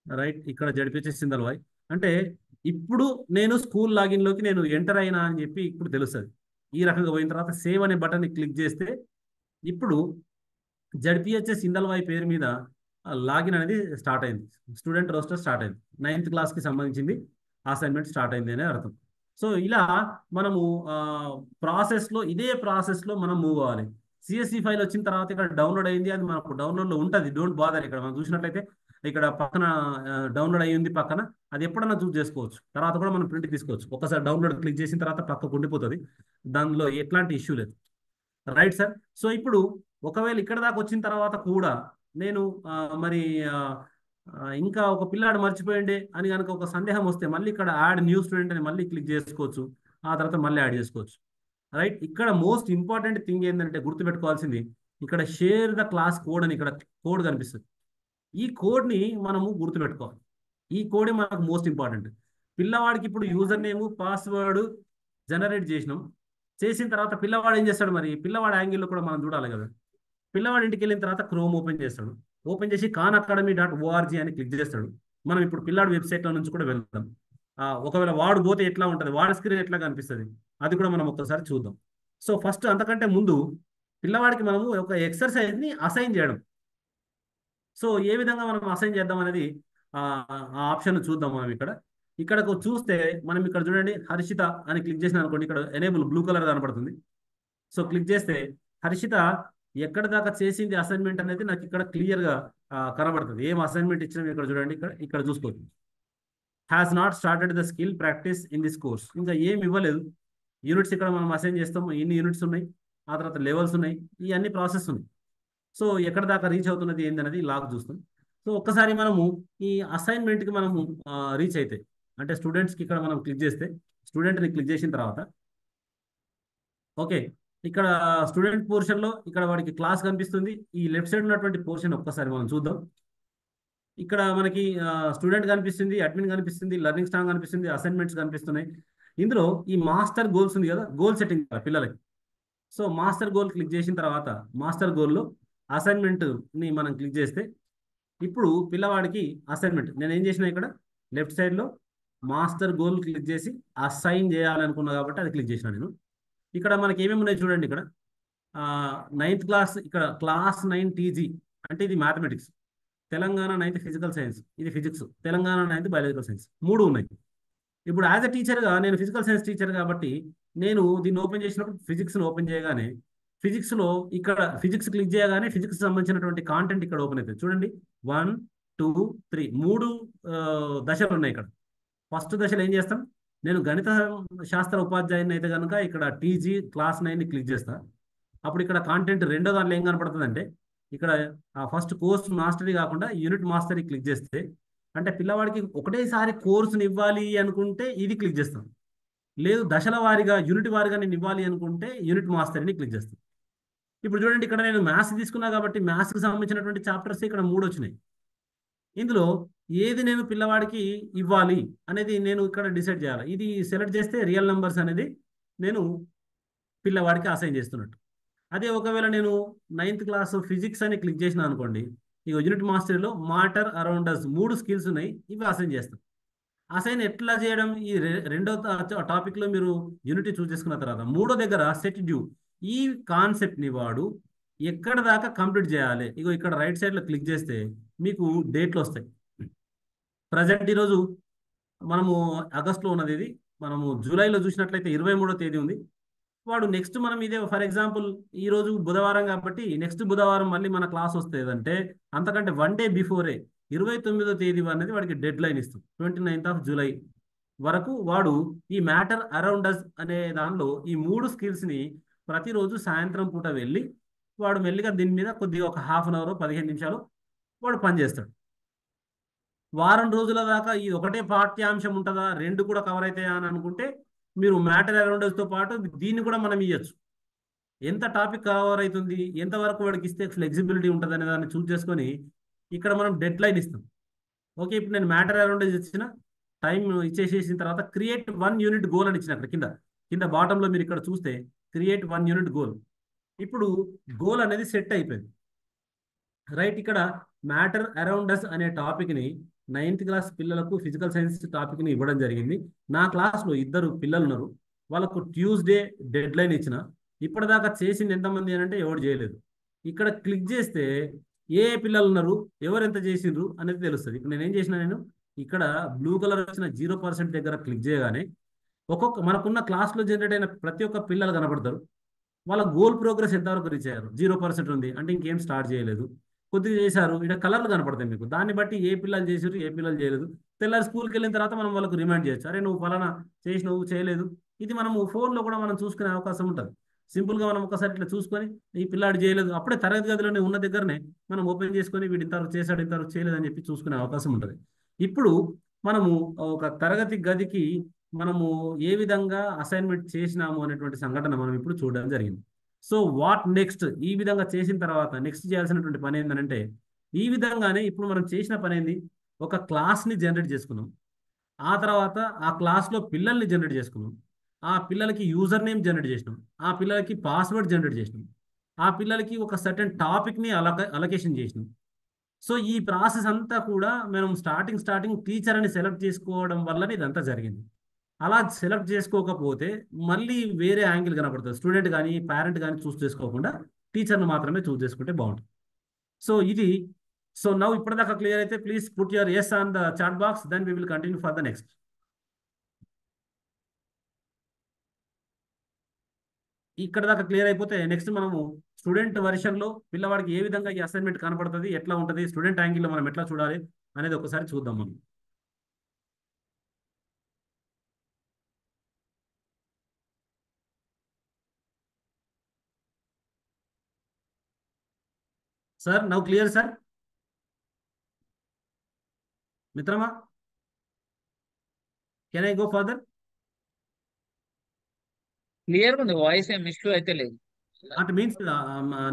[SPEAKER 2] రైట్ ఇక్కడ ZPHS ఇందల్వాయి అంటే ఇప్పుడు నేను స్కూల్ లాగిన్లోకి నేను ఎంటర్ అయినా అని చెప్పి ఇప్పుడు తెలుస్తుంది. ఈ రకంగా పోయిన తర్వాత సేవ్ అనే బటన్ని క్లిక్ చేస్తే ఇప్పుడు ZPHS ఇందల్వాయి పేరు మీద లాగిన్ అనేది స్టార్ట్ అయింది. స్టూడెంట్ రోస్టర్ స్టార్ట్ అయింది. 9th క్లాస్కి సంబంధించింది అసైన్మెంట్ స్టార్ట్ అయింది అనే అర్థం. సో ఇలా మనము ప్రాసెస్లో ఇదే ప్రాసెస్లో మనం మూవ్ అవ్వాలి. CSV ఫైల్ వచ్చిన తర్వాత ఇక్కడ డౌన్లోడ్ అయింది, అది మనకు డౌన్లోడ్లో ఉంటుంది. Don't bother. ఇక్కడ మనం చూసినట్లయితే ఇక్కడ పక్కన డౌన్లోడ్ అయ్యింది పక్కన, అది ఎప్పుడన్నా చూస్ చేసుకోవచ్చు. తర్వాత కూడా మనం ప్రింట్ తీసుకోవచ్చు. ఒకసారి డౌన్లోడ్ క్లిక్ చేసిన తర్వాత పక్కకు ఉండిపోతుంది, దానిలో ఎట్లాంటి ఇష్యూ లేదు. Right sir. సో ఇప్పుడు ఒకవేళ ఇక్కడ దాకా వచ్చిన తర్వాత కూడా నేను మరి ఇంకా ఒక పిల్లాడు మర్చిపోయిండే అని కనుక ఒక సందేహం వస్తే మళ్ళీ ఇక్కడ యాడ్ న్యూ స్టూడెంట్ అని మళ్ళీ క్లిక్ చేసుకోవచ్చు. ఆ తర్వాత మళ్ళీ యాడ్ చేసుకోవచ్చు. రైట్, ఇక్కడ మోస్ట్ ఇంపార్టెంట్ థింగ్ ఏంటంటే గుర్తుపెట్టుకోవాల్సింది, ఇక్కడ షేర్ ద క్లాస్ కోడ్ అని ఇక్కడ కోడ్ కనిపిస్తుంది. ఈ కోడ్ని మనము గుర్తుపెట్టుకోవాలి. ఈ కోడే మనకు మోస్ట్ ఇంపార్టెంట్. పిల్లవాడికి ఇప్పుడు యూజర్ నేమ్ పాస్వర్డ్ జనరేట్ చేసిన తర్వాత పిల్లవాడు ఏం చేస్తాడు, మరి పిల్లవాడి యాంగిల్లో కూడా మనం చూడాలి కదా. పిల్లవాడి ఇంటికి వెళ్ళిన తర్వాత క్రోమ్ ఓపెన్ చేస్తాడు. ఓపెన్ చేసి khanacademy.org అని క్లిక్ చేస్తాడు. మనం ఇప్పుడు పిల్లాడి వెబ్సైట్లో నుంచి కూడా వెళ్దాం. ఒకవేళ వాడు పోతే ఎట్లా ఉంటుంది, వాడి స్క్రీన్ ఎట్లా కనిపిస్తుంది, అది కూడా మనం ఒక్కసారి చూద్దాం. సో ఫస్ట్ అంతకంటే ముందు పిల్లవాడికి మనము ఒక ఎక్సర్సైజ్ని అసైన్ చేయడం. సో ఏ విధంగా మనం అసైన్ చేద్దాం అనేది ఆ ఆప్షన్ చూద్దాం. మనం ఇక్కడ చూస్తే మనం ఇక్కడ చూడండి, హర్షిత అని క్లిక్ చేసిన అనుకోండి, ఇక్కడ ఎనేబుల్ బ్లూ కలర్ కనపడుతుంది. సో క్లిక్ చేస్తే హర్షిత ఎక్కడ దాకా చేసింది అసైన్మెంట్ అనేది నాకు ఇక్కడ క్లియర్గా కనబడుతుంది. ఏం అసైన్మెంట్ ఇచ్చినా ఇక్కడ చూడండి, ఇక్కడ చూసుకోవచ్చు. Has not started the skill practice in this course. ఇంకా ఏమి ఇవ్వలేదు. యూనిట్స్ ఇక్కడ మనం అసైన్ చేస్తాము, ఎన్ని యూనిట్స్ ఉన్నాయి, ఆ తర్వాత లెవెల్స్ ఉన్నాయి, ఇవన్నీ ప్రాసెస్ ఉన్నాయి. సో ఎక్కడ దాకా రీచ్ అవుతున్నది ఏందనేది లాగ్ చూస్తాం. సో ఒక్కసారి మనము ఈ అసైన్మెంట్కి మనము రీచ్ అయితే, అంటే స్టూడెంట్స్కి ఇక్కడ మనం క్లిక్ చేస్తే, స్టూడెంట్ని క్లిక్ చేసిన తర్వాత ఓకే, ఇక్కడ స్టూడెంట్ పోర్షన్లో ఇక్కడ వాడికి క్లాస్ కనిపిస్తుంది. ఈ లెఫ్ట్ సైడ్ ఉన్నటువంటి పోర్షన్ ఒక్కసారి మనం చూద్దాం. ఇక్కడ మనకి స్టూడెంట్ కనిపిస్తుంది, అడ్మిన్ కనిపిస్తుంది, లెర్నింగ్ స్టాంగ్ కనిపిస్తుంది, అసైన్మెంట్స్ కనిపిస్తున్నాయి. ఇందులో ఈ మాస్టర్ గోల్స్ ఉంది కదా, గోల్ సెట్టింగ్ పిల్లలకి. సో మాస్టర్ గోల్ క్లిక్ చేసిన తర్వాత మాస్టర్ గోల్లో అసైన్మెంట్ని మనం క్లిక్ చేస్తే ఇప్పుడు పిల్లవాడికి అసైన్మెంట్ నేను ఏం చేసిన ఇక్కడ లెఫ్ట్ సైడ్లో మాస్టర్ గోల్ క్లిక్ చేసి అసైన్ చేయాలనుకున్నా కాబట్టి అది క్లిక్ చేసిన నేను. ఇక్కడ మనకి ఏమేమి ఉన్నాయి చూడండి. ఇక్కడ 9th క్లాస్, ఇక్కడ క్లాస్ 9 టీజీ అంటే ఇది mathematics, Telangana 9th physical science, ఇది physics, Telangana 9th biological science, 3 ఉన్నాయి. ఇప్పుడు యాజ్ ఎ టీచర్గా నేను ఫిజికల్ సైన్స్ టీచర్ కాబట్టి నేను దీన్ని ఓపెన్ చేసినప్పుడు ఫిజిక్స్ని ఓపెన్ చేయగానే ఫిజిక్స్లో ఇక్కడ ఫిజిక్స్ క్లిక్ చేయగానే ఫిజిక్స్ సంబంధించినటువంటి కాంటెంట్ ఇక్కడ ఓపెన్ అవుతుంది. చూడండి 1, 2, 3 3 దశలు ఉన్నాయి ఇక్కడ. ఫస్ట్ దశలో ఏం చేస్తాం, నేను గణిత శాస్త్ర ఉపాధ్యాయుని అయితే కనుక ఇక్కడ టీజీ క్లాస్ 9ని క్లిక్ చేస్తా. అప్పుడు ఇక్కడ కాంటెంట్ రెండో దాంట్లో ఏం కనపడుతుంది అంటే ఇక్కడ ఫస్ట్ కోర్స్ మాస్టరీ కాకుండా యూనిట్ మాస్టరీ క్లిక్ చేస్తే, అంటే పిల్లవాడికి ఒకటేసారి కోర్సుని ఇవ్వాలి అనుకుంటే ఇది క్లిక్ చేస్తాం, లేదు దశల వారీగా యూనిట్ వారీగా నేను ఇవ్వాలి అనుకుంటే యూనిట్ మాస్టరీని క్లిక్ చేస్తాం. ఇప్పుడు చూడండి, ఇక్కడ నేను మ్యాథ్స్ తీసుకున్నా కాబట్టి మ్యాథ్స్కి సంబంధించినటువంటి చాప్టర్స్ ఇక్కడ 3 వచ్చినాయి. ఇందులో ఏది నేను పిల్లవాడికి ఇవ్వాలి అనేది నేను ఇక్కడ డిసైడ్ చేయాలి. ఇది సెలెక్ట్ చేస్తే రియల్ నెంబర్స్ అనేది నేను పిల్లవాడికి అసైన్ చేస్తున్నట్టు. అదే ఒకవేళ నేను 9th క్లాస్ ఫిజిక్స్ అని క్లిక్ చేసిన అనుకోండి, ఇక యూనిట్ మాస్టరీలో మాటర్ అరౌండ్ అస్ 3 స్కిల్స్ ఉన్నాయి, ఇవి అసైన్ చేస్తాం. అసైన్ ఎట్లా చేయడం, ఈ రెండో టాపిక్లో మీరు యూనిట్ చూస్ చేసుకున్న తర్వాత మూడో దగ్గర సెట్ డ్యూ, ఈ కాన్సెప్ట్ని వాడు ఎక్కడ దాకా కంప్లీట్ చేయాలి. ఇగో ఇక్కడ రైట్ సైడ్లో క్లిక్ చేస్తే మీకు డేట్లు వస్తాయి. ప్రజెంట్ ఈరోజు మనము ఆగస్టులో ఉన్నది, ఇది మనము జూలైలో చూసినట్లయితే 23వ తేదీ ఉంది. వాడు నెక్స్ట్ మనం ఇదే ఫర్ ఎగ్జాంపుల్ ఈరోజు బుధవారం కాబట్టి నెక్స్ట్ బుధవారం మళ్ళీ మన క్లాస్ వస్తుందంటే అంతకంటే 1 డే బిఫోరే 29వ తేదీ అనేది వాడికి డెడ్ లైన్ ఇస్తాం. 29th జూలై వరకు వాడు ఈ మ్యాటర్ అరౌండ్ అస్ అనే దానిలో ఈ 3 స్కిల్స్ని ప్రతిరోజు సాయంత్రం పూట వెళ్ళి వాడు మెల్లిగా దీని మీద కొద్దిగా ఒక హాఫ్ అన్ అవర్ 15 నిమిషాలు వాడు పనిచేస్తాడు. వారం రోజుల దాకా ఈ ఒకటే పాఠ్యాంశం ఉంటుందా, 2 కూడా కవర్ అవుతాయా అని అనుకుంటే మీరు మ్యాటర్ అరౌండర్స్తో పాటు దీన్ని కూడా మనం ఇవ్వచ్చు. ఎంత టాపిక్ కవర్ అవుతుంది, ఎంతవరకు వాడికి ఇస్తే ఫ్లెక్సిబిలిటీ ఉంటుంది అనే దాన్ని చూస్ చేసుకొని ఇక్కడ మనం డెడ్ లైన్ ఇస్తాం. ఓకే, ఇప్పుడు నేను మ్యాటర్ అరౌండర్స్ ఇచ్చిన టైం ఇచ్చేసేసిన తర్వాత క్రియేట్ 1 యూనిట్ గోల్ అని ఇచ్చిన అక్కడ కింద బాటంలో మీరు ఇక్కడ చూస్తే క్రియేట్ 1 యూనిట్ గోల్. ఇప్పుడు గోల్ అనేది సెట్ అయిపోయింది. రైట్, ఇక్కడ మ్యాటర్ అరౌండర్స్ అనే టాపిక్ని 9th క్లాస్ పిల్లలకు ఫిజికల్ సైన్స్ టాపిక్ని ఇవ్వడం జరిగింది. నా క్లాస్లో 2 పిల్లలు ఉన్నారు, వాళ్ళకు ట్యూస్డే డెడ్ లైన్ ఇచ్చిన. ఇప్పటిదాకా చేసింది ఎంతమంది అని అంటే ఎవరు చేయలేదు. ఇక్కడ క్లిక్ చేస్తే ఏ పిల్లలు ఉన్నారు, ఎవరు ఎంత చేసిండ్రు అనేది తెలుస్తుంది. ఇప్పుడు నేనేం చేసిన, నేను ఇక్కడ బ్లూ కలర్ వచ్చిన 0% దగ్గర క్లిక్ చేయగానే మనకున్న క్లాస్లో జనరేట్ అయిన ప్రతి ఒక్క పిల్లలు కనపడతారు. వాళ్ళ గోల్ ప్రోగ్రెస్ ఎంతవరకు రీచ్ అయ్యారు, 0% ఉంది అంటే ఇంకేం స్టార్ట్ చేయలేదు, కొద్దిగా చేశారు, ఇక్కడ కలర్లు కనపడతాయి మీకు. దాన్ని బట్టి ఏ పిల్లలు చేసారు ఏ పిల్లలు చేయలేదు. తెల్లారి స్కూల్కి వెళ్ళిన తర్వాత మనం వాళ్ళకు రిమైండ్ చేయొచ్చు, అరే నువ్వు ఫలానా చేసినావు చేయలేదు. ఇది మనము ఫోన్లో కూడా మనం చూసుకునే అవకాశం ఉంటుంది. సింపుల్గా మనం ఒకసారి ఇట్లా చూసుకొని ఈ పిల్లాడు చేయలేదు, అప్పుడే తరగతి గదిలోనే ఉన్న దగ్గరనే మనం ఓపెన్ చేసుకొని వీడు ఇంతవరకు చేశాడు ఇంతవరకు చేయలేదు అని చెప్పి చూసుకునే అవకాశం ఉంటుంది. ఇప్పుడు మనము ఒక తరగతి గదికి మనము ఏ విధంగా అసైన్మెంట్ చేసినాము అనేటువంటి సంఘటన మనం ఇప్పుడు చూడడం జరిగింది. సో వాట్ నెక్స్ట్, ఈ విధంగా చేసిన తర్వాత నెక్స్ట్ చేయాల్సినటువంటి పని ఏంటంటే, ఈ విధంగానే ఇప్పుడు మనం చేసిన పని ఏంది, ఒక క్లాస్ని జనరేట్ చేసుకున్నాం. ఆ తర్వాత ఆ క్లాస్లో పిల్లల్ని జనరేట్ చేసుకున్నాం. ఆ పిల్లలకి యూజర్ నేమ్ జనరేట్ చేసినాం. ఆ పిల్లలకి పాస్వర్డ్ జనరేట్ చేసినాం. ఆ పిల్లలకి ఒక సర్టెన్ టాపిక్ని అలొకేషన్ చేసినాం. సో ఈ ప్రాసెస్ అంతా కూడా మనం స్టార్టింగ్ టీచర్ అని సెలెక్ట్ చేసుకోవడం వల్లనే ఇదంతా జరిగింది. అలా సెలెక్ట్ చేసుకోకపోతే మళ్ళీ వేరే యాంగిల్ కనపడుతుంది. స్టూడెంట్ కానీ పేరెంట్ కానీ చూస్ చేసుకోకుండా టీచర్ను మాత్రమే చూస్ చేసుకుంటే బాగుంటుంది. సో ఇది నౌ ఇప్పటిదాకా క్లియర్ అయితే please put your yes on the chat box, then we will continue for the next. ఇక్కడ దాకా క్లియర్ అయిపోతే నెక్స్ట్ మనము స్టూడెంట్ వెర్షన్లో పిల్లవాడికి ఏ విధంగా ఈ అసైన్మెంట్ కనపడుతుంది, ఎట్లా ఉంటుంది, స్టూడెంట్ యాంగిల్లో మనం ఎట్లా చూడాలి అనేది ఒకసారి చూద్దాం మనం. సార్ నౌ క్లియర్ సార్ మిత్రమా, can I go further?
[SPEAKER 3] Clear ఉంది, వాయిస్ ఏం ఇష్యూ అయితే లేదు.
[SPEAKER 2] అంటే మీన్స్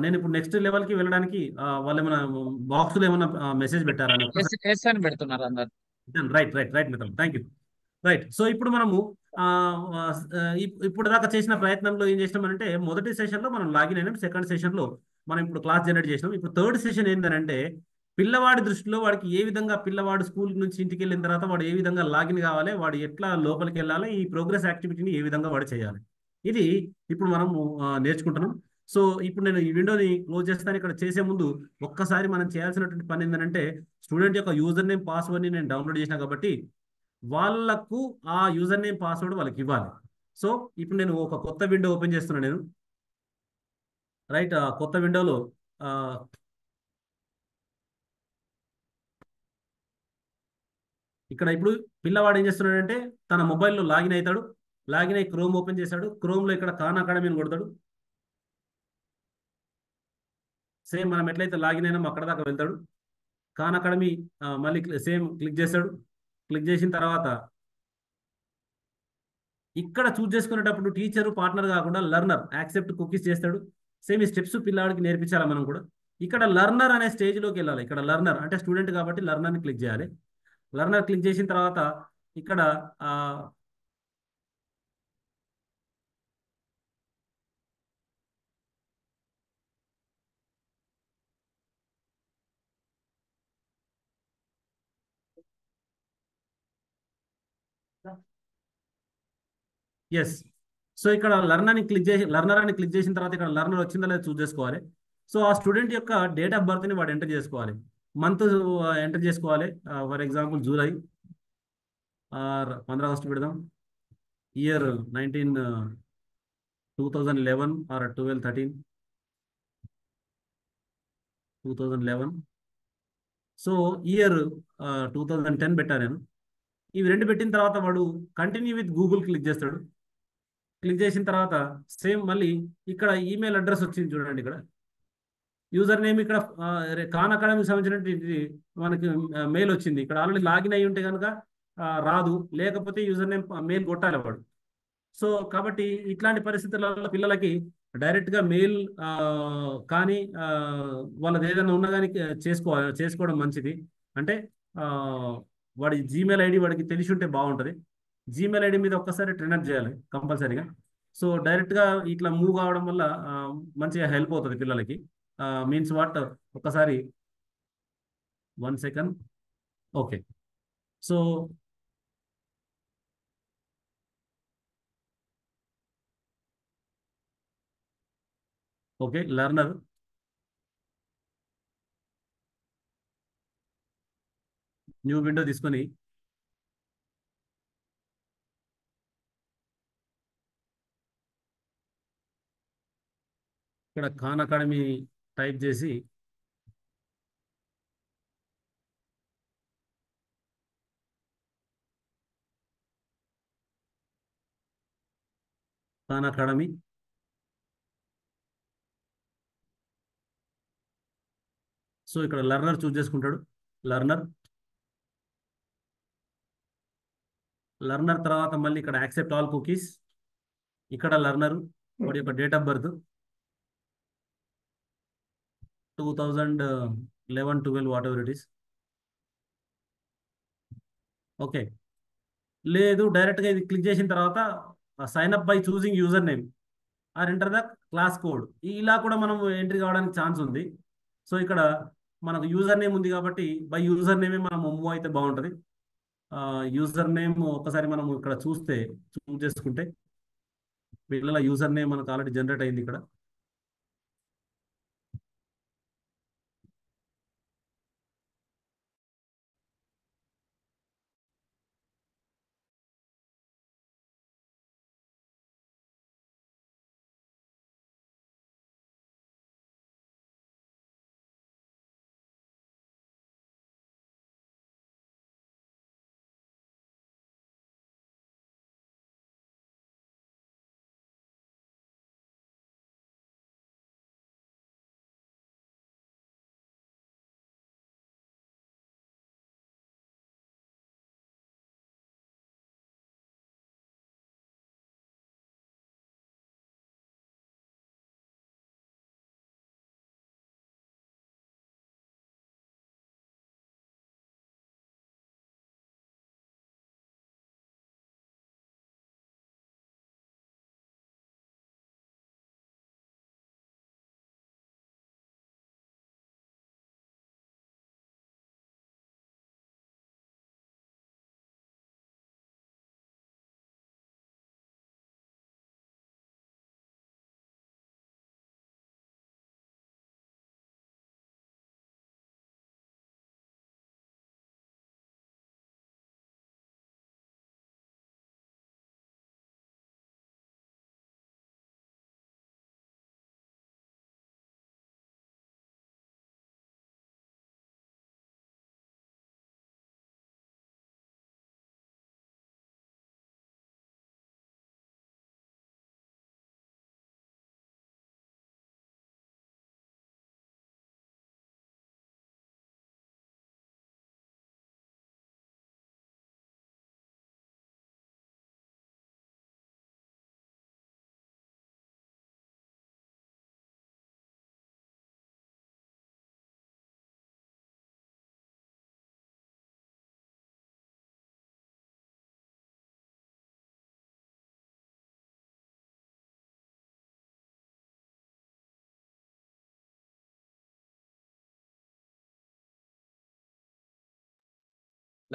[SPEAKER 2] నేను ఇప్పుడు నెక్స్ట్ లెవెల్కి వెళ్ళడానికి వాళ్ళు ఏమైనా బాక్స్లో ఏమైనా మెసేజ్ పెట్టారా అని
[SPEAKER 3] ఎస్ ఎస్ అని పెడుతున్నారు అందరు.
[SPEAKER 2] రైట్ రైట్ రైట్ మిత్రం, థ్యాంక్ యూ. రైట్. సో ఇప్పుడు మనము ఆ, ఆ, ఇప్పుడు దాకా చేసిన ప్రయత్నంలో ఏం చేసినామంటే మొదటి సెషన్లో మనం లాగిన్ అయినాం, సెకండ్ సెషన్లో మనం ఇప్పుడు క్లాస్ జనరేట్ చేసినాం. ఇప్పుడు థర్డ్ సెషన్ ఏంటంటే పిల్లవాడి దృష్టిలో వాడికి ఏ విధంగా, పిల్లవాడు స్కూల్ నుంచి ఇంటికి వెళ్ళిన తర్వాత వాడు ఏ విధంగా లాగిన్ కావాలి, వాడు ఎట్లా లోపలికి వెళ్ళాలి, ఈ ప్రోగ్రెస్ యాక్టివిటీని ఏ విధంగా వాడు చేయాలి, ఇది ఇప్పుడు మనము నేర్చుకుంటున్నాం. సో ఇప్పుడు నేను ఈ విండోని క్లోజ్ చేస్తాను. ఇక్కడ చేసే ముందు ఒక్కసారి మనం చేయాల్సినటువంటి పని ఏంటంటే స్టూడెంట్ యొక్క యూజర్ నేమ్ పాస్వర్డ్ని నేను డౌన్లోడ్ చేసిన కాబట్టి వాళ్ళకు ఆ యూజర్ నేమ్ పాస్వర్డ్ వాళ్ళకి ఇవ్వాలి. సో ఇప్పుడు నేను ఒక కొత్త విండో ఓపెన్ చేస్తున్నాను నేను. రైట్, కొత్త విండోలో ఇక్కడ ఇప్పుడు పిల్లవాడు ఏం చేస్తున్నాడంటే తన మొబైల్లో లాగిన్ అవుతాడు. లాగిన్ అయ్యి క్రోమ్ ఓపెన్ చేశాడు. క్రోమ్లో ఇక్కడ ఖాన్ అకాడమీ అని కొడతాడు. సేమ్ మనం ఎట్లయితే లాగిన్ అయినామో అక్కడ దాకా వెళ్తాడు. ఖాన్ అకాడమీ మళ్ళీ సేమ్ క్లిక్ చేస్తాడు. క్లిక్ చేసిన తర్వాత ఇక్కడ చూస్ చేసుకునేటప్పుడు టీచర్ పార్ట్నర్ కాకుండా లర్నర్ యాక్సెప్ట్ కుకీస్ చేస్తాడు. సేమ్ ఈ స్టెప్స్ పిల్లాడికి నేర్పించాలి మనం కూడా. ఇక్కడ లర్నర్ అనే స్టేజ్లోకి వెళ్ళాలి. ఇక్కడ లర్నర్ అంటే స్టూడెంట్ కాబట్టి లర్నర్ని క్లిక్ చేయాలి. లర్నర్ క్లిక్ చేసిన తర్వాత ఇక్కడ ఎస్. సో ఇక్కడ లర్నర్ అని క్లిక్ చేసిన తర్వాత ఇక్కడ లర్నర్ వచ్చిందా లేదా చూస్ చేసుకోవాలి. సో ఆ స్టూడెంట్ యొక్క డేట్ ఆఫ్ బర్త్ని వాడు ఎంటర్ చేసుకోవాలి. మంత్ ఎంటర్ చేసుకోవాలి. ఫర్ ఎగ్జాంపుల్ జూలై, 15 ఆగస్టు పెడదాం. Year 2011 or 12-13 2011. సో ఇయర్ 2010 పెట్టాను నేను. ఇవి రెండు పెట్టిన తర్వాత వాడు కంటిన్యూ విత్ గూగుల్ క్లిక్ చేస్తాడు. క్లిక్ చేసిన తర్వాత సేమ్ మళ్ళీ ఇక్కడ ఈమెయిల్ అడ్రస్ వచ్చింది చూడండి. ఇక్కడ యూజర్ నేమ్ ఇక్కడ ఖాన్ అకాడమీకి సంబంధించినటువంటి మనకి మెయిల్ వచ్చింది. ఇక్కడ ఆల్రెడీ లాగిన్ అయ్యి ఉంటే కనుక రాదు, లేకపోతే యూజర్ నేమ్ మెయిల్ కొట్టాలి వాడు. సో కాబట్టి ఇట్లాంటి పరిస్థితులలో పిల్లలకి డైరెక్ట్గా మెయిల్ కానీ వాళ్ళది ఏదైనా ఉన్నా కానీ చేసుకోవడం మంచిది. అంటే వాడి జీమెయిల్ ఐడి వాడికి తెలిసి ఉంటే బాగుంటుంది. జీమెయిల్ ఐడి మీద ఒక్కసారి ట్రైనప్ చేయాలి కంపల్సరీగా. సో డైరెక్ట్గా ఇట్లా మూవ్ కావడం వల్ల మంచిగా హెల్ప్ అవుతుంది పిల్లలకి. మీన్స్ వాట్, ఒక్కసారి 1 second. Okay. So okay, learner new window తీసుకొని ఇక్కడ ఖాన్ అకాడమీ టైప్ చేసి ఖాన్ అకాడమీ సో ఇక్కడ లర్నర్ చూస్ చేసుకుంటాడు. లర్నర్ తర్వాత మళ్ళీ ఇక్కడ యాక్సెప్ట్ ఆల్ కుకీస్. ఇక్కడ లర్నర్ వాడి యొక్క date of birth 2011, 12 whatever it is. Okay. లేదు, డైరెక్ట్గా ఇది క్లిక్ చేసిన తర్వాత sign up by choosing user name or enter the class code, ఇలా కూడా మనం ఎంట్రీ కావడానికి ఛాన్స్ ఉంది. సో ఇక్కడ మనకు యూజర్ నేమ్ ఉంది కాబట్టి బై యూజర్ నేమే మనం మూవ్ అయితే బాగుంటుంది. యూజర్ నేమ్ ఒకసారి మనం ఇక్కడ చూస్ చేసుకుంటే పిల్లల యూజర్ నేమ్ మనకు ఆల్రెడీ జనరేట్ అయింది ఇక్కడ.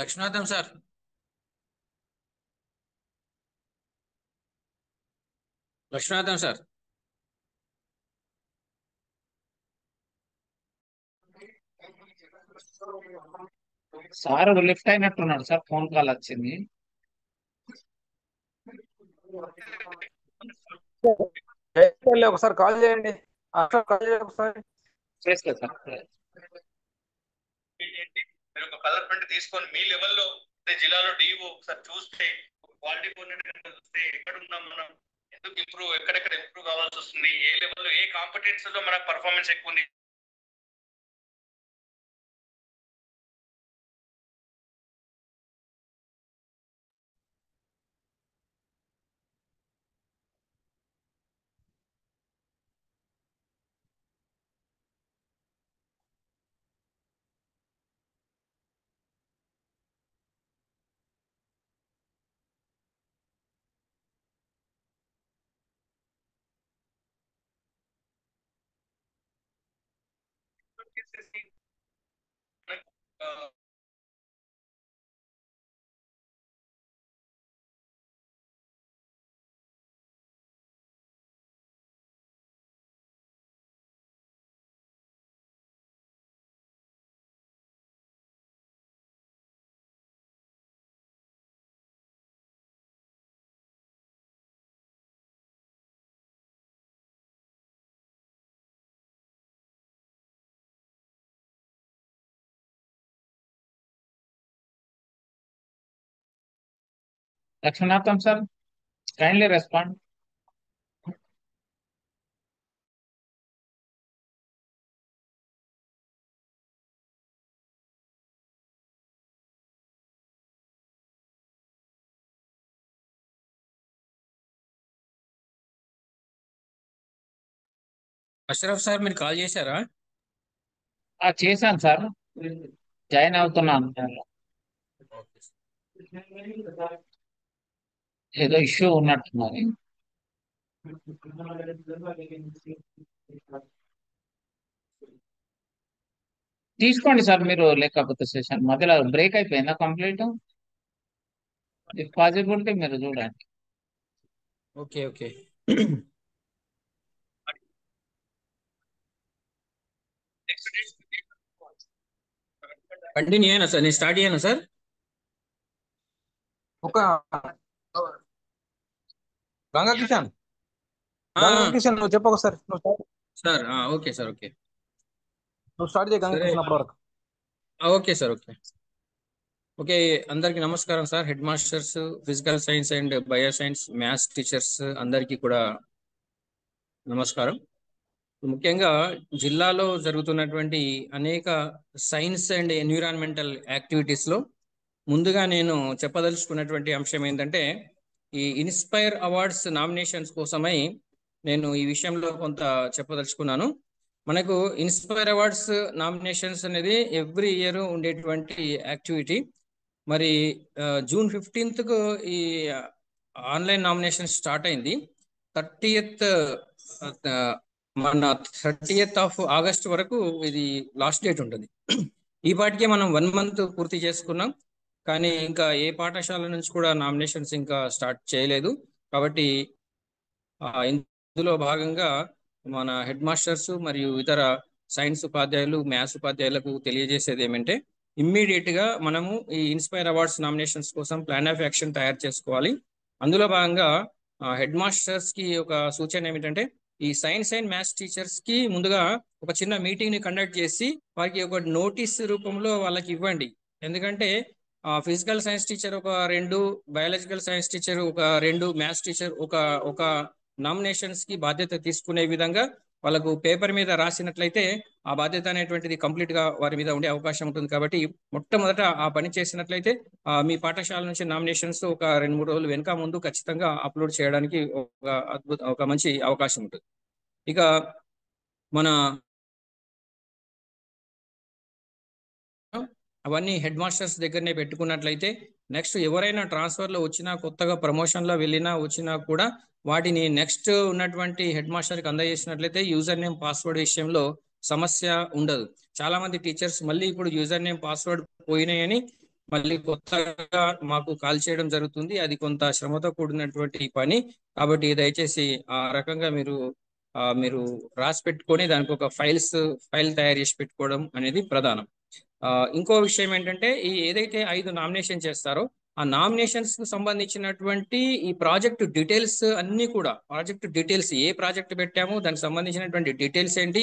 [SPEAKER 9] Lakshminatham sir. Lakshminatham sir.
[SPEAKER 3] Sir lift అయినట్టున్నాడు సార్, ఫోన్ కాల్ వచ్చింది.
[SPEAKER 1] ఒకసారి కాల్ చేయండి, కాల్ చేయండి ఒకసారి.
[SPEAKER 3] చేస్తా సార్.
[SPEAKER 10] మీరు ఒక కలర్ ప్రింట్ తీసుకొని మీ లెవెల్లో జిల్లాలో డిఓ ఒకసారి చూస్తే క్వాలిటీ కోఆర్డినేటర్ చూస్తే ఎక్కడ ఉన్నాం మనం, ఎందుకు ఇంప్రూవ్, ఎక్కడెక్కడ ఇంప్రూవ్ కావాల్సి వస్తుంది, ఏ లెవెల్లో ఏ కాంపిటెన్స్ లో మనకు పర్ఫార్మెన్స్ ఎక్కువ ఉంది.
[SPEAKER 3] Lakshminatham sir, kindly respond.
[SPEAKER 9] Ashraf sir మీరు కాల్ చేశారా?
[SPEAKER 3] చేశాను సార్, జాయిన్ అవుతున్నాను. ఏదో ఇష్యూ ఉన్నట్టున్నది. తీసుకోండి సార్ మీరు, లేకపోతే సెషన్ మధ్యలో బ్రేక్ అయిపోయిందా కంప్లీట్? ఇఫ్ పాసిబిలిటీ మీరు చూడండి.
[SPEAKER 9] Okay okay. కంటిన్యూ అయినా సార్, నేను స్టార్ట్ చేయనా సార్?
[SPEAKER 1] ఒక గంగా కిషన్, నువ్వు చెప్పు ఒకసారి.
[SPEAKER 9] సార్ ఓకే సార్, ఓకే
[SPEAKER 1] నువ్వు స్టార్ట్ చేయ గంగా కిషన్ అప్పటి వరకు.
[SPEAKER 9] Okay sir, okay okay. అందరికీ నమస్కారం sir. Head masters, physical science and bio science, maths teachers అందరికీ కూడా నమస్కారం. ముఖ్యంగా జిల్లాలో జరుగుతున్నటువంటి అనేక సైన్స్ అండ్ ఎన్విరాన్మెంటల్ యాక్టివిటీస్లో ముందుగా నేను చెప్పదలుచుకున్నటువంటి అంశం ఏంటంటే, ఈ ఇన్స్పైర్ అవార్డ్స్ నామినేషన్స్ కోసమై నేను ఈ విషయంలో కొంత చెప్పదలుచుకున్నాను. మనకు ఇన్స్పైర్ అవార్డ్స్ నామినేషన్స్ అనేది ఎవ్రీ ఇయర్ ఉండేటువంటి యాక్టివిటీ. మరి జూన్ 15కు ఈ ఆన్లైన్ నామినేషన్ స్టార్ట్ అయింది. 30th మన 30th ఆఫ్ ఆగస్ట్ వరకు ఇది లాస్ట్ డేట్ ఉంటుంది. ఈ పాటికే మనం 1 month పూర్తి చేసుకున్నాం, కానీ ఇంకా ఏ పాఠశాల నుంచి కూడా నామినేషన్స్ ఇంకా స్టార్ట్ చేయలేదు. కాబట్టి ఇందులో భాగంగా మన హెడ్ మాస్టర్స్ మరియు ఇతర సైన్స్ ఉపాధ్యాయులు, మ్యాథ్స్ ఉపాధ్యాయులకు తెలియజేసేది ఏమంటే, ఇమ్మీడియట్ గా మనము ఈ ఇన్స్పైర్ అవార్డ్స్ నామినేషన్స్ కోసం ప్లాన్ ఆఫ్ యాక్షన్ తయారు చేసుకోవాలి. అందులో భాగంగా హెడ్ మాస్టర్స్ కి ఒక సూచన ఏమిటంటే, ఈ సైన్స్ అండ్ మ్యాథ్స్ టీచర్స్ కి ముందుగా ఒక చిన్న మీటింగ్ ని కండక్ట్ చేసి వారికి ఒక నోటీస్ రూపంలో వాళ్ళకి ఇవ్వండి. ఎందుకంటే ఫిజికల్ సైన్స్ టీచర్ ఒక 2, బయాలజికల్ సైన్స్ టీచర్ ఒక 2, మ్యాథ్స్ టీచర్ ఒక నామినేషన్స్ కి బాధ్యత తీసుకునే విధంగా వాళ్ళకు పేపర్ మీద రాసినట్లయితే ఆ బాధ్యత అనేటువంటిది కంప్లీట్ గా వారి మీద ఉండే అవకాశం ఉంటుంది. కాబట్టి మొట్టమొదట ఆ పని చేసినట్లయితే మీ పాఠశాల నుంచి నామినేషన్స్ ఒక 2-3 రోజులు వెనుక ముందు ఖచ్చితంగా అప్లోడ్ చేయడానికి ఒక మంచి అవకాశం ఉంటుంది. ఇక మన అవన్నీ హెడ్ మాస్టర్స్ దగ్గరనే పెట్టుకున్నట్లయితే నెక్స్ట్ ఎవరైనా ట్రాన్స్ఫర్లో వచ్చినా, కొత్తగా ప్రమోషన్లో వెళ్ళినా వచ్చినా కూడా వాటిని నెక్స్ట్ ఉన్నటువంటి హెడ్ మాస్టర్కి అందజేసినట్లయితే యూజర్ నేమ్ పాస్వర్డ్ విషయంలో సమస్య ఉండదు. చాలా మంది టీచర్స్ మళ్ళీ ఇప్పుడు యూజర్ నేమ్ పాస్వర్డ్ పోయినాయని మళ్ళీ కొత్తగా మాకు కాల్ చేయడం జరుగుతుంది. అది కొంత శ్రమతో కూడినటువంటి పని. కాబట్టి దయచేసి ఆ రకంగా మీరు రాసి పెట్టుకొని దానికి ఒక ఫైల్ తయారు చేసి పెట్టుకోవడం అనేది ప్రధానం. ఇంకో విషయం ఏంటంటే ఏదైతే 5 నామినేషన్ చేస్తారో ఆ నామినేషన్స్ కు సంబంధించినటువంటి ఈ ప్రాజెక్ట్ డీటెయిల్స్ అన్ని కూడా ప్రాజెక్ట్ డీటెయిల్స్ ఏ ప్రాజెక్ట్ పెట్టామో దానికి సంబంధించినటువంటి డీటెయిల్స్ ఏంటి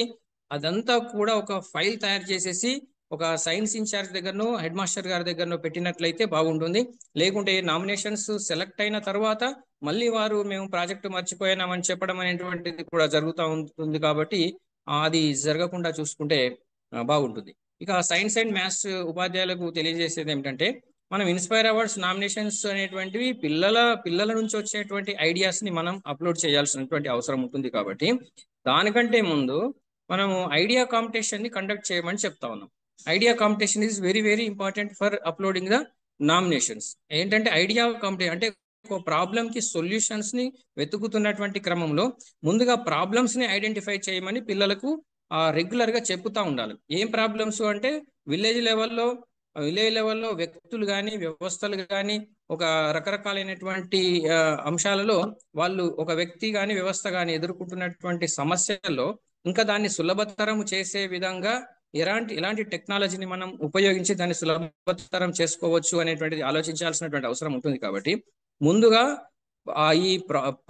[SPEAKER 9] అదంతా కూడా ఒక ఫైల్ తయారు చేసేసి ఒక సైన్స్ ఇన్ఛార్జ్ దగ్గరనో హెడ్ మాస్టర్ గారి దగ్గరనో పెట్టినట్లయితే బాగుంటుంది. లేకుంటే నామినేషన్స్ సెలెక్ట్ అయిన తర్వాత మళ్ళీ వారు మేము ప్రాజెక్టు మర్చిపోయినామని చెప్పడం అనేటువంటిది కూడా జరుగుతూ ఉంటుంది. కాబట్టి అది జరగకుండా చూసుకుంటే బాగుంటుంది. ఇక సైన్స్ అండ్ మ్యాథ్స్ ఉపాధ్యాయులకు తెలియజేసేది ఏమిటంటే మనం ఇన్స్పైర్ అవార్డ్స్ నామినేషన్స్ అనేటువంటివి పిల్లల నుంచి వచ్చేటువంటి ఐడియాస్ ని మనం అప్లోడ్ చేయాల్సినటువంటి అవసరం ఉంటుంది. కాబట్టి దానికంటే ముందు మనము ఐడియా కాంపిటీషన్ ని కండక్ట్ చేయమని చెప్తా ఉన్నాం. Idea competition is very very important for uploading the nominations. ఏంటంటే ఐడియా కాంపిటీషన్ అంటే ఒక ప్రాబ్లం కి సొల్యూషన్స్ ని వెతుకుతున్నటువంటి క్రమంలో ముందుగా ప్రాబ్లమ్స్ ని ఐడెంటిఫై చేయమని పిల్లలకు రెగ్యులర్ గా చెప్పుతా ఉండాలి. ఏం ప్రాబ్లమ్స్ అంటే విలేజ్ లెవెల్లో వ్యక్తులు కానీ వ్యవస్థలు కానీ ఒక రకరకాలైనటువంటి అంశాలలో వాళ్ళు ఒక వ్యక్తి కానీ వ్యవస్థ కానీ ఎదుర్కొంటున్నటువంటి సమస్యల్లో ఇంకా దాన్ని సులభతరం చేసే విధంగా ఎలాంటి టెక్నాలజీని మనం ఉపయోగించి దాన్ని సులభతరం చేసుకోవచ్చు అనేటువంటిది ఆలోచించాల్సినటువంటి అవసరం ఉంటుంది. కాబట్టి ముందుగా ఈ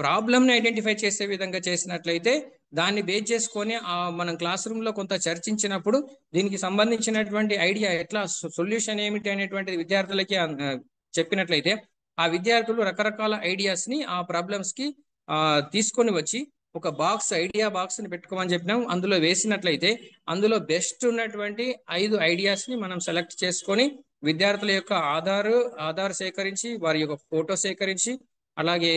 [SPEAKER 9] ప్రాబ్లమ్ని ఐడెంటిఫై చేసే విధంగా చేసినట్లయితే దాన్ని బేస్ చేసుకొని మనం క్లాస్ రూమ్ లో కొంత చర్చించినప్పుడు దీనికి సంబంధించినటువంటి ఐడియా ఎట్లా సొల్యూషన్ ఏమిటి అనేటువంటి విద్యార్థులకి చెప్పినట్లయితే ఆ విద్యార్థులు రకరకాల ఐడియాస్ ని ఆ ప్రాబ్లమ్స్ కి తీసుకొని వచ్చి ఒక ఐడియా బాక్స్ ని పెట్టుకోమని చెప్పినాం. అందులో వేసినట్లయితే అందులో బెస్ట్ ఉన్నటువంటి 5 ఐడియాస్ ని మనం సెలెక్ట్ చేసుకొని విద్యార్థుల యొక్క ఆధార్ సేకరించి వారి యొక్క ఫోటో సేకరించి అలాగే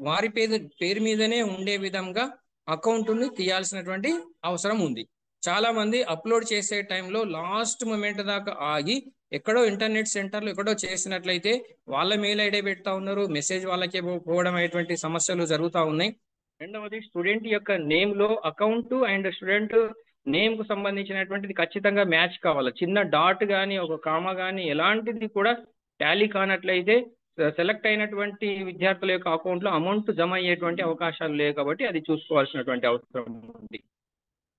[SPEAKER 9] వారి పేరు మీదనే ఉండే విధంగా అకౌంట్ని తీయాల్సినటువంటి అవసరం ఉంది. చాలా మంది అప్లోడ్ చేసే టైంలో లాస్ట్ మూమెంట్ దాకా ఆగి ఎక్కడో ఇంటర్నెట్ సెంటర్లో ఎక్కడో చేసినట్లయితే వాళ్ళ మెయిల్ ఐడి పెడతా ఉన్నారు, మెసేజ్ వాళ్ళకే పోవడం అనేటువంటి సమస్యలు జరుగుతూ ఉన్నాయి. రెండవది స్టూడెంట్ యొక్క నేమ్ లో అకౌంట్ అండ్ స్టూడెంట్ నేమ్ కు సంబంధించినటువంటిది ఖచ్చితంగా మ్యాచ్ కావాలి. చిన్న డాట్ కానీ ఒక కామా కానీ ఎలాంటిది కూడా టాలీ కానట్లయితే సెలెక్ట్ అయినటువంటి విద్యార్థుల యొక్క అకౌంట్ లో అమౌంట్ జమ అయ్యేటువంటి అవకాశాలు లేవు. కాబట్టి అది చూసుకోవాల్సినటువంటి అవసరం ఉంది.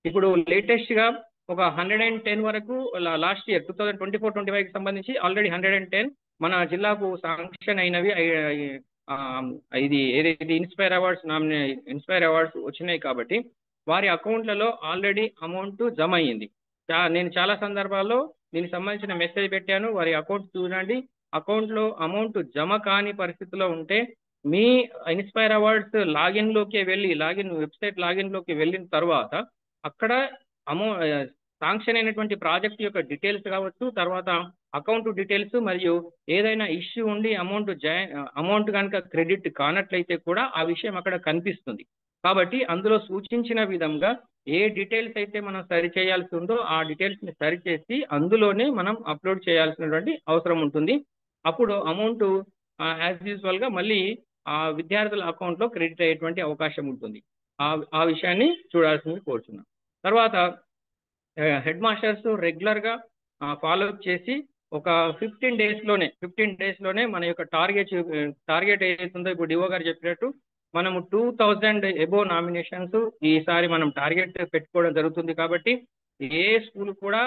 [SPEAKER 9] ఇప్పుడు లేటెస్ట్ గా ఒక 110 వరకు లాస్ట్ ఇయర్ 2024-25 కి సంబంధించి ఆల్రెడీ 110 మన జిల్లాకు శాంక్షన్ అయినవి ఇది ఏదైతే ఇన్స్పైర్ అవార్డ్స్ వచ్చినాయి. కాబట్టి వారి అకౌంట్లలో ఆల్రెడీ అమౌంట్ జమ అయ్యింది. నేను చాలా సందర్భాల్లో దీనికి సంబంధించిన మెసేజ్ పెట్టాను. వారి అకౌంట్ చూడండి, అకౌంట్ లో అమౌంట్ జమ కాని పరిస్థితిలో ఉంటే మీ ఇన్స్పైర్ అవార్డ్స్ వెబ్సైట్ లాగిన్ లోకి వెళ్ళిన తర్వాత అక్కడ శాంక్షన్ అయినటువంటి ప్రాజెక్ట్ యొక్క డీటెయిల్స్ కావచ్చు, తర్వాత అకౌంట్ డీటెయిల్స్ మరియు ఏదైనా ఇష్యూ ఉండి అమౌంట్ కనుక క్రెడిట్ కానట్లయితే కూడా ఆ విషయం అక్కడ కనిపిస్తుంది. కాబట్టి అందులో సూచించిన విధంగా ఏ డీటెయిల్స్ అయితే మనం సరి చేయాల్సి ఉందో ఆ డీటెయిల్స్ ని సరిచేసి అందులోనే మనం అప్లోడ్ చేయాల్సినటువంటి అవసరం ఉంటుంది. అప్పుడు అమౌంట్ యాజ్ యూజువల్ గా మళ్ళీ ఆ విద్యార్థుల అకౌంట్ లో క్రెడిట్ అయ్యేటువంటి అవకాశం ఉంటుంది. ఆ విషయాన్ని చూడాల్సింది కోరుతున్నాం. తర్వాత హెడ్ మాస్టర్స్ రెగ్యులర్ గా ఫాలో అప్ చేసి ఒక 15 days లోనే మన యొక్క టార్గెట్ ఏదైతుందో ఇప్పుడు డిఓ గారు చెప్పినట్టు మనము 2000 అబోవ్ నామినేషన్స్ ఈసారి మనం టార్గెట్ పెట్టుకోవడం జరుగుతుంది. కాబట్టి ఏ స్కూల్ కూడా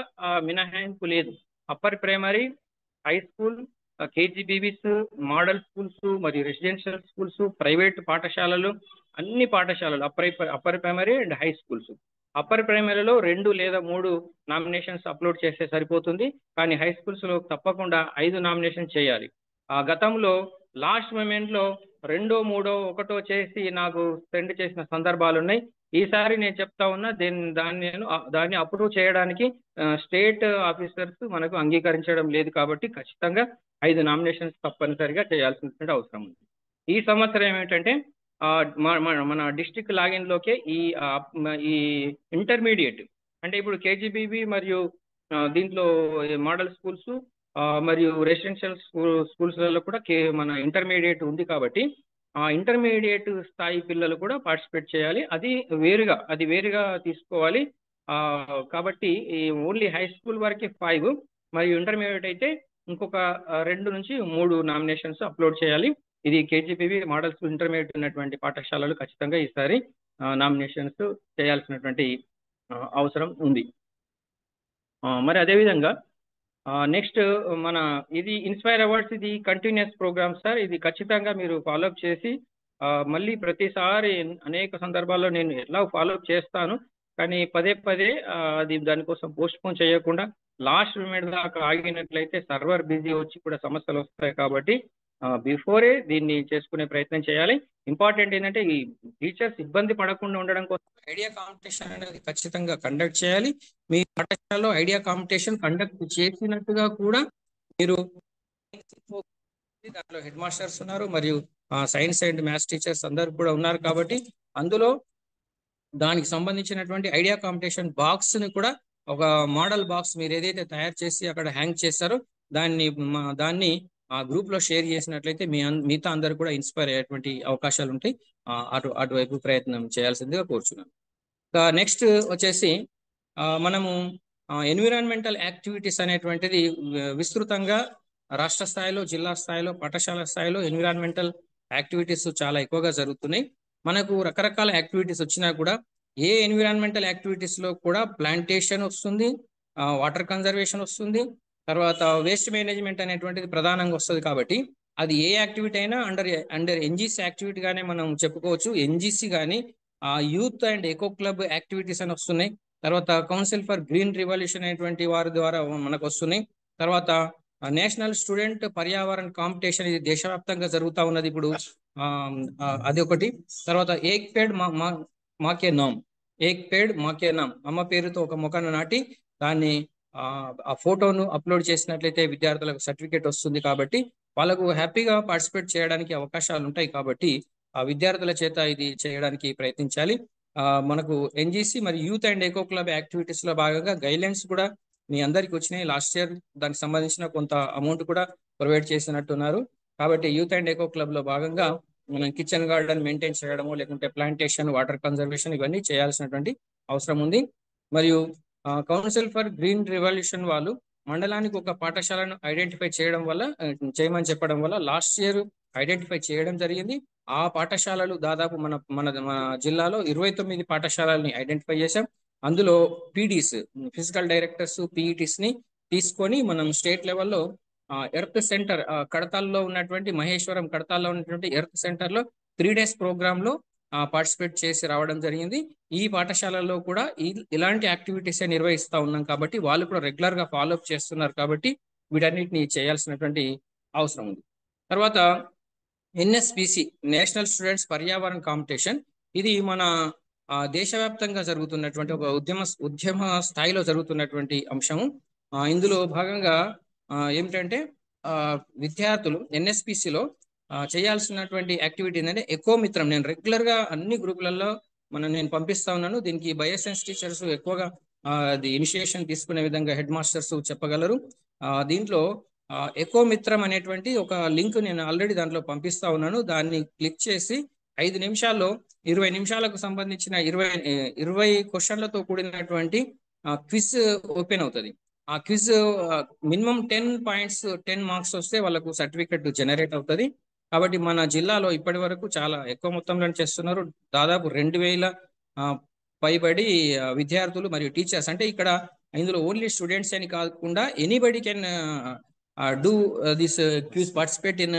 [SPEAKER 9] మినహాయింపు లేదు. Upper primary, high school, KGBVs, model schools మరియు రెసిడెన్షియల్ స్కూల్స్, ప్రైవేట్ పాఠశాలలు, అన్ని పాఠశాలలు upper primary and high schools. అప్పర్ ప్రైమరీలో 2 లేదా 3 నామినేషన్స్ అప్లోడ్ చేస్తే సరిపోతుంది. కానీ హై స్కూల్స్ లో తప్పకుండా 5 నామినేషన్ చేయాలి. గతంలో లాస్ట్ మూమెంట్ లో 2, 3, 1 చేసి నాకు సెండ్ చేసిన సందర్భాలు ఉన్నాయి. ఈసారి నేను చెప్తా ఉన్నా దాన్ని అప్రూవ్ చేయడానికి స్టేట్ ఆఫీసర్స్ మనకు అంగీకరించడం లేదు. కాబట్టి ఖచ్చితంగా 5 నామినేషన్స్ తప్పనిసరిగా చేయాల్సిన అవసరం ఉంది. ఈ సంవత్సరం ఏమిటంటే మన డిస్ట్రిక్ట్ లాగిన్ లోకే ఈ ఇంటర్మీడియట్ అంటే ఇప్పుడు కేజీబీబీ మరియు దీంట్లో మోడల్ స్కూల్స్ మరియు రెసిడెన్షియల్ స్కూల్స్లలో కూడా మన ఇంటర్మీడియట్ ఉంది. కాబట్టి ఆ ఇంటర్మీడియట్ స్థాయి పిల్లలు కూడా పార్టిసిపేట్ చేయాలి. అది వేరుగా తీసుకోవాలి. కాబట్టి ఓన్లీ హై స్కూల్ వరకు 5 మరియు ఇంటర్మీడియట్ అయితే ఇంకొక 2 నుంచి 3 నామినేషన్స్ అప్లోడ్ చేయాలి. ఇది కేజీపీవి మోడల్ స్కూల్ ఇంటర్మీడియట్ ఉన్నటువంటి పాఠశాలలు ఖచ్చితంగా ఈసారి నామినేషన్స్ చేయాల్సినటువంటి అవసరం ఉంది. మరి అదేవిధంగా నెక్స్ట్ మన ఇది ఇన్స్పైర్ అవార్డ్స్ ఇది కంటిన్యూస్ ప్రోగ్రామ్ సార్. ఇది ఖచ్చితంగా మీరు ఫాలోఅప్ చేసి మళ్ళీ ప్రతిసారి అనేక సందర్భాల్లో నేను ఎలా ఫాలోఅప్ చేస్తాను, కానీ పదే పదే అది దానికోసం పోస్ట్ పోన్ చేయకుండా లాస్ట్ మినిట్ దాకా ఆగినట్లయితే సర్వర్ బిజీ వచ్చి కూడా సమస్యలు వస్తాయి. కాబట్టి బిఫోరే దీన్ని చేసుకునే ప్రయత్నం చేయాలి. ఇంపార్టెంట్ ఏంటంటే ఈ టీచర్స్ ఇబ్బంది పడకుండా ఉండడం కోసం ఐడియా కాంపిటీషన్ అనేది ఖచ్చితంగా కండక్ట్ చేయాలి. మీ పాఠశాలలో ఐడియా కాంపిటీషన్ కండక్ట్ చేసినట్టుగా కూడా మీరు దాంట్లో హెడ్ మాస్టర్స్ ఉన్నారు, మరియు సైన్స్ అండ్ మ్యాథ్స్ టీచర్స్ అందరు కూడా ఉన్నారు. కాబట్టి అందులో దానికి సంబంధించినటువంటి ఐడియా కాంపిటీషన్ బాక్స్ ని కూడా ఒక మోడల్ బాక్స్ మీరు ఏదైతే తయారు చేసి అక్కడ హ్యాంగ్ చేస్తారో దాన్ని ఆ గ్రూప్ లో షేర్ చేసినట్లయితే మిగతా అందరు కూడా ఇన్స్పైర్ అయ్యేటువంటి అవకాశాలు ఉంటాయి. అటువైపు ప్రయత్నం చేయాల్సిందిగా కోరుచున్నాను. నెక్స్ట్ వచ్చేసి మనము ఎన్విరాన్మెంటల్ యాక్టివిటీస్ అనేటువంటిది విస్తృతంగా రాష్ట్ర స్థాయిలో, జిల్లా స్థాయిలో, పాఠశాల స్థాయిలో ఎన్విరాన్మెంటల్ యాక్టివిటీస్ చాలా ఎక్కువగా జరుగుతున్నాయి. మనకు రకరకాల యాక్టివిటీస్ వచ్చినా కూడా ఏ ఎన్విరాన్మెంటల్ యాక్టివిటీస్ లో కూడా ప్లాంటేషన్ వస్తుంది, వాటర్ కన్జర్వేషన్ వస్తుంది, తర్వాత వేస్ట్ మేనేజ్మెంట్ అనేటువంటిది ప్రధానంగా వస్తుంది. కాబట్టి అది ఏ యాక్టివిటీ అయినా అండర్ ఎన్జీసీ యాక్టివిటీ గానే మనం చెప్పుకోవచ్చు. ఎన్జీసీ కానీ youth and echo club activities అని వస్తున్నాయి. తర్వాత కౌన్సిల్ ఫర్ గ్రీన్ రివల్యూషన్ అనేటువంటి వారి ద్వారా మనకు వస్తున్నాయి. తర్వాత నేషనల్ స్టూడెంట్ పర్యావరణ కాంపిటీషన్ ఇది దేశవ్యాప్తంగా జరుగుతూ ఉన్నది ఇప్పుడు, అది ఒకటి. తర్వాత ఏక్ పేడ్ మాకే నామ్, ఏక్ పేడ్ మాకే నామ్, అమ్మ పేరుతో ఒక మొక్కను నాటి దాన్ని ఆ ఫోటోను అప్లోడ్ చేసినట్లయితే విద్యార్థులకు సర్టిఫికేట్ వస్తుంది. కాబట్టి వాళ్ళకు హ్యాపీగా పార్టిసిపేట్ చేయడానికి అవకాశాలు ఉంటాయి. కాబట్టి ఆ విద్యార్థుల చేత ఇది చేయడానికి ప్రయత్నించాలి. మనకు ఎన్జీసీ మరియు youth and echo club activities లో భాగంగా గైడ్లైన్స్ కూడా మీ అందరికి వచ్చినాయి. లాస్ట్ ఇయర్ దానికి సంబంధించిన కొంత అమౌంట్ కూడా ప్రొవైడ్ చేసినట్టున్నారు. కాబట్టి యూత్ అండ్ ఎకో క్లబ్ లో భాగంగా మనం కిచెన్ గార్డెన్ మెయింటైన్ చేయడము, లేకుంటే ప్లాంటేషన్, వాటర్ కన్జర్వేషన్ ఇవన్నీ చేయాల్సినటువంటి అవసరం ఉంది. మరియు కౌన్సిల్ ఫర్ గ్రీన్ రివల్యూషన్ వాళ్ళు మండలానికి ఒక పాఠశాలను ఐడెంటిఫై చేయమని చెప్పడం వల్ల లాస్ట్ ఇయర్ ఐడెంటిఫై చేయడం జరిగింది. ఆ పాఠశాలలు దాదాపు మన జిల్లాలో 29 పాఠశాలల్ని ఐడెంటిఫై చేశాం. అందులో పీడీస్, ఫిజికల్ డైరెక్టర్స్, పీఈటీస్ ని తీసుకొని మనం స్టేట్ లెవెల్లో ఎర్త్ సెంటర్ కడతాల్లో ఉన్నటువంటి మహేశ్వరం కడతాల్లో ఉన్నటువంటి ఎర్త్ సెంటర్ లో 3 days ప్రోగ్రామ్ లో పార్టిసిపేట్ చేసి రావడం జరిగింది. ఈ పాఠశాలల్లో కూడా ఇలాంటి యాక్టివిటీస్ నిర్వహిస్తూ ఉన్నాం. కాబట్టి వాళ్ళు కూడా రెగ్యులర్ గా ఫాలోఅప్ చేస్తున్నారు. కాబట్టి వీటన్నిటిని చేయాల్సినటువంటి అవసరం ఉంది. తర్వాత ఎన్ఎస్పిసి, నేషనల్ స్టూడెంట్స్ పర్యావరణ కాంపిటీషన్, ఇది మన దేశవ్యాప్తంగా జరుగుతున్నటువంటి ఒక ఉద్యమ స్థాయిలో జరుగుతున్నటువంటి అంశము. ఇందులో భాగంగా ఏమిటంటే విద్యార్థులు ఎన్ఎస్పిసిలో చేయాల్సినటువంటి యాక్టివిటీ ఏంటంటే ఎకోమిత్రం. నేను రెగ్యులర్ గా అన్ని గ్రూపులలో నేను పంపిస్తా ఉన్నాను. దీనికి బయోసైన్స్ టీచర్స్ ఎక్కువగా అది ఇనిషియేషన్ తీసుకునే విధంగా హెడ్ మాస్టర్స్ చెప్పగలరు. దీంట్లో ఎకోమిత్రం అనేటువంటి ఒక లింక్ నేను ఆల్రెడీ దాంట్లో పంపిస్తా ఉన్నాను. దాన్ని క్లిక్ చేసి 5 నిమిషాల్లో 20 నిమిషాలకు సంబంధించిన 20 క్వశ్చన్లతో కూడినటువంటి క్విజ్ ఓపెన్ అవుతుంది. ఆ క్విజ్ మినిమం 10 points 10 marks వస్తే వాళ్ళకు సర్టిఫికెట్ జనరేట్ అవుతుంది. కాబట్టి మన జిల్లాలో ఇప్పటి వరకు చాలా ఎక్కువ మొత్తంలో చేస్తున్నారు. దాదాపు 2000 పైబడి విద్యార్థులు మరియు టీచర్స్, అంటే ఇక్కడ ఇందులో ఓన్లీ స్టూడెంట్స్ అని కాకుండా anybody can do this quiz, participate in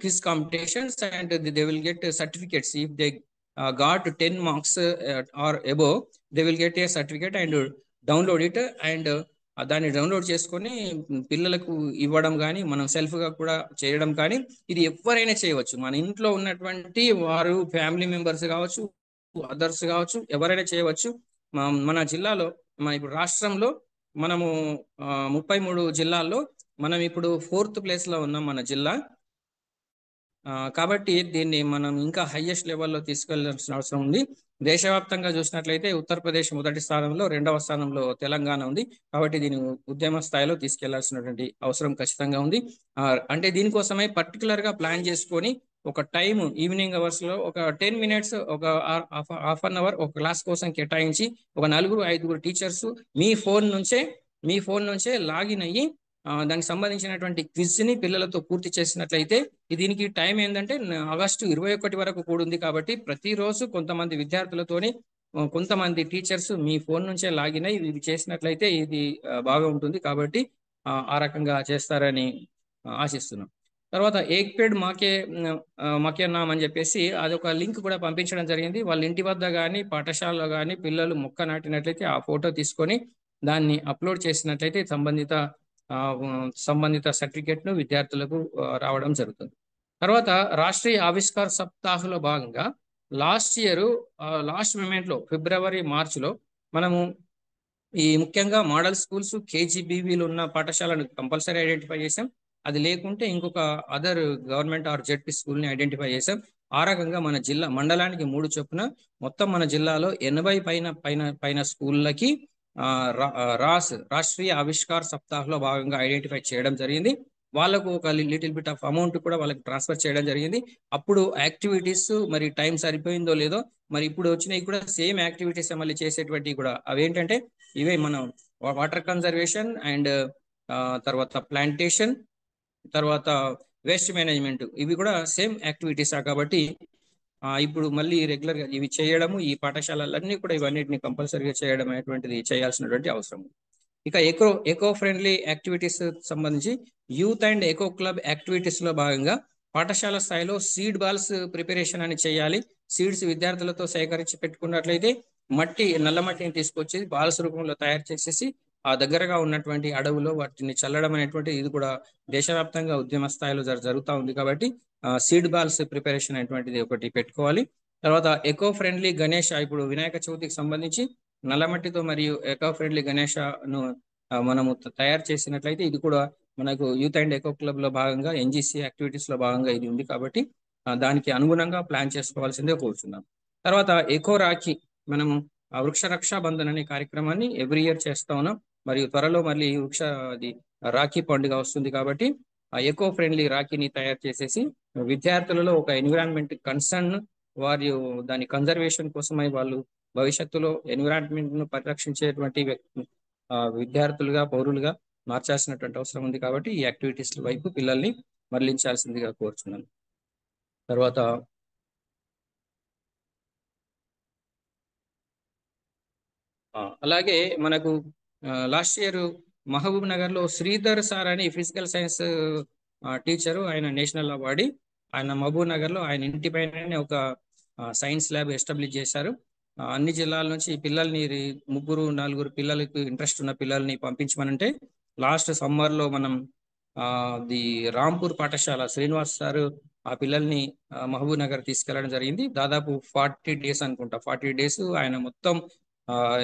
[SPEAKER 9] quiz competitions, and they will get certificates. If they got 10 marks or above, they will get a certificate and download it, and దాన్ని download చేసుకొని పిల్లలకు ఇవ్వడం కానీ మనం self గా కూడా చేయడం కానీ ఇది ఎవరైనా చేయవచ్చు. మన ఇంట్లో ఉన్నటువంటి వారు ఫ్యామిలీ మెంబర్స్ కావచ్చు, అదర్స్ కావచ్చు, ఎవరైనా చేయవచ్చు. మన జిల్లాలో ఇప్పుడు రాష్ట్రంలో మనము 33 జిల్లాల్లో మనం ఇప్పుడు 4th place లో ఉన్నాం మన జిల్లా. కాబట్టి దీన్ని మనం ఇంకా హైయెస్ట్ లెవెల్లో తీసుకెళ్లాల్సిన అవసరం ఉంది. దేశవ్యాప్తంగా చూసినట్లయితే ఉత్తరప్రదేశ్ మొదటి స్థానంలో, 2వ స్థానంలో తెలంగాణ ఉంది. కాబట్టి దీన్ని ఉద్యమ స్థాయిలో తీసుకెళ్లాల్సినటువంటి అవసరం ఖచ్చితంగా ఉంది. అంటే దీనికోసమే పర్టికులర్ గా ప్లాన్ చేసుకొని ఒక టైం ఈవినింగ్ అవర్స్ లో ఒక 10 minutes, ఒక హాఫ్ అన్ అవర్ ఒక క్లాస్ కోసం కేటాయించి ఒక 4-5 టీచర్స్ మీ ఫోన్ నుంచే లాగిన్ అయ్యి దానికి సంబంధించినటువంటి క్విజ్ని పిల్లలతో పూర్తి చేసినట్లయితే దీనికి టైం ఏంటంటే ఆగస్టు 21 వరకు కూడా ఉంది. కాబట్టి ప్రతిరోజు కొంతమంది విద్యార్థులతోని కొంతమంది టీచర్స్ మీ ఫోన్ నుంచే లాగిన్ అయ్యి ఇది చేసినట్లయితే ఇది బాగా ఉంటుంది. కాబట్టి ఆ రకంగా చేస్తారని ఆశిస్తున్నాం. తర్వాత ఏక్ పేడ్ మాకే నామ్ అని చెప్పేసి అదొక లింక్ కూడా పంపించడం జరిగింది. వాళ్ళ ఇంటి వద్ద కానీ పాఠశాలలో కానీ పిల్లలు మొక్క నాటినట్లయితే ఆ ఫోటో తీసుకొని దాన్ని అప్లోడ్ చేసినట్లయితే సంబంధిత సర్టిఫికేట్ను విద్యార్థులకు రావడం జరుగుతుంది. తర్వాత రాష్ట్రీయ ఆవిష్కార సప్తాహలో భాగంగా లాస్ట్ మూమెంట్లో ఫిబ్రవరి మార్చిలో మనము ఈ ముఖ్యంగా మోడల్ స్కూల్స్ కేజీబీవీలు ఉన్న పాఠశాలను కంపల్సరీ ఐడెంటిఫై చేసాం. అది లేకుంటే ఇంకొక అదర్ గవర్నమెంట్ ఆర్ జెడ్పీ స్కూల్ని ఐడెంటిఫై చేసాం. ఆ రకంగా మన జిల్లా మండలానికి 3 చొప్పున మొత్తం మన జిల్లాలో 80 పైన స్కూళ్ళకి రాష్ట్రీయ ఆవిష్కార సప్తాహలో భాగంగా ఐడెంటిఫై చేయడం జరిగింది. వాళ్ళకు ఒక లిటిల్ బిట్ ఆఫ్ అమౌంట్ కూడా వాళ్ళకి ట్రాన్స్ఫర్ చేయడం జరిగింది. అప్పుడు యాక్టివిటీస్ మరి టైం సరిపోయిందో లేదో మరి ఇప్పుడు వచ్చినవి కూడా సేమ్ యాక్టివిటీస్ మళ్ళీ చేసేటువంటి కూడా అవేంటంటే ఇవే మనం వాటర్ కన్జర్వేషన్ అండ్ తర్వాత ప్లాంటేషన్, తర్వాత వేస్ట్ మేనేజ్మెంట్, ఇవి కూడా సేమ్ యాక్టివిటీస్. కాబట్టి ఇప్పుడు మళ్ళీ రెగ్యులర్గా ఇవి చేయడము ఈ పాఠశాలలన్నీ కూడా ఇవన్నిటిని కంపల్సరీగా చేయడం అనేటువంటిది చేయాల్సినటువంటి అవసరం. ఇక ఎకో ఫ్రెండ్లీ యాక్టివిటీస్ సంబంధించి యూత్ అండ్ ఎకో క్లబ్ యాక్టివిటీస్లో భాగంగా పాఠశాల స్థాయిలో సీడ్ బాల్స్ ప్రిపరేషన్ అని చేయాలి. సీడ్స్ విద్యార్థులతో సేకరించి పెట్టుకున్నట్లయితే నల్ల మట్టిని తీసుకొచ్చి బాల్స్ రూపంలో తయారు చేసేసి ఆ దగ్గరగా ఉన్నటువంటి అడవులో వాటిని చల్లడం అనేటువంటి ఇది కూడా దేశవ్యాప్తంగా ఉద్యమ స్థాయిలో జరుగుతూ ఉంది. కాబట్టి సీడ్ బాల్స్ ప్రిపరేషన్ అనేటువంటిది ఒకటి పెట్టుకోవాలి. తర్వాత ఎకో ఫ్రెండ్లీ గణేష, ఇప్పుడు వినాయక చవితికి సంబంధించి నల్లమట్టితో మరియు ఎకో ఫ్రెండ్లీ గణేషను మనము తయారు చేసినట్లయితే ఇది కూడా మనకు యూత్ అండ్ ఎకో క్లబ్ లో భాగంగా ఎన్జిసి యాక్టివిటీస్ లో భాగంగా ఇది ఉంది. కాబట్టి దానికి అనుగుణంగా ప్లాన్ చేసుకోవాల్సిందే కోరుచున్నాం. తర్వాత ఎకో రాఖీ, మనం వృక్ష రక్షాబంధన్ అనే కార్యక్రమాన్ని ఎవ్రీ ఇయర్ చేస్తా ఉన్నాం. మరియు త్వరలో మళ్ళీ రాఖీ పండుగ వస్తుంది. కాబట్టి ఆ ఎకో ఫ్రెండ్లీ రాఖీని తయారు చేసేసి విద్యార్థులలో ఒక ఎన్విరాన్మెంట్ కన్సర్న్, వారి దాని కన్జర్వేషన్ కోసమై వాళ్ళు భవిష్యత్తులో ఎన్విరాన్మెంట్ ను పరిరక్షించేటువంటి విద్యార్థులుగా పౌరులుగా మార్చాల్సినటువంటి అవసరం ఉంది. కాబట్టి ఈ యాక్టివిటీస్ వైపు పిల్లల్ని మరలించాల్సిందిగా కోరుచున్నాను. తర్వాత అలాగే మనకు లాస్ట్ ఇయర్ మహబూబ్ నగర్ లో శ్రీధర్ సార్ అని ఫిజికల్ సైన్స్ టీచరు, ఆయన నేషనల్ అవార్డు. ఆయన మహబూబ్ నగర్ లో ఆయన ఇంటి పైన ఒక సైన్స్ ల్యాబ్ ఎస్టాబ్లిష్ చేశారు. అన్ని జిల్లాల నుంచి పిల్లల్ని 3-4 పిల్లలకు ఇంట్రెస్ట్ ఉన్న పిల్లల్ని పంపించమనంటే లాస్ట్ సమ్మర్ లో మనం రాంపూర్ పాఠశాల శ్రీనివాస్ సార్ ఆ పిల్లల్ని మహబూబ్ నగర్ తీసుకెళ్లడం జరిగింది. దాదాపు 40 days అనుకుంటా, 40 days ఆయన మొత్తం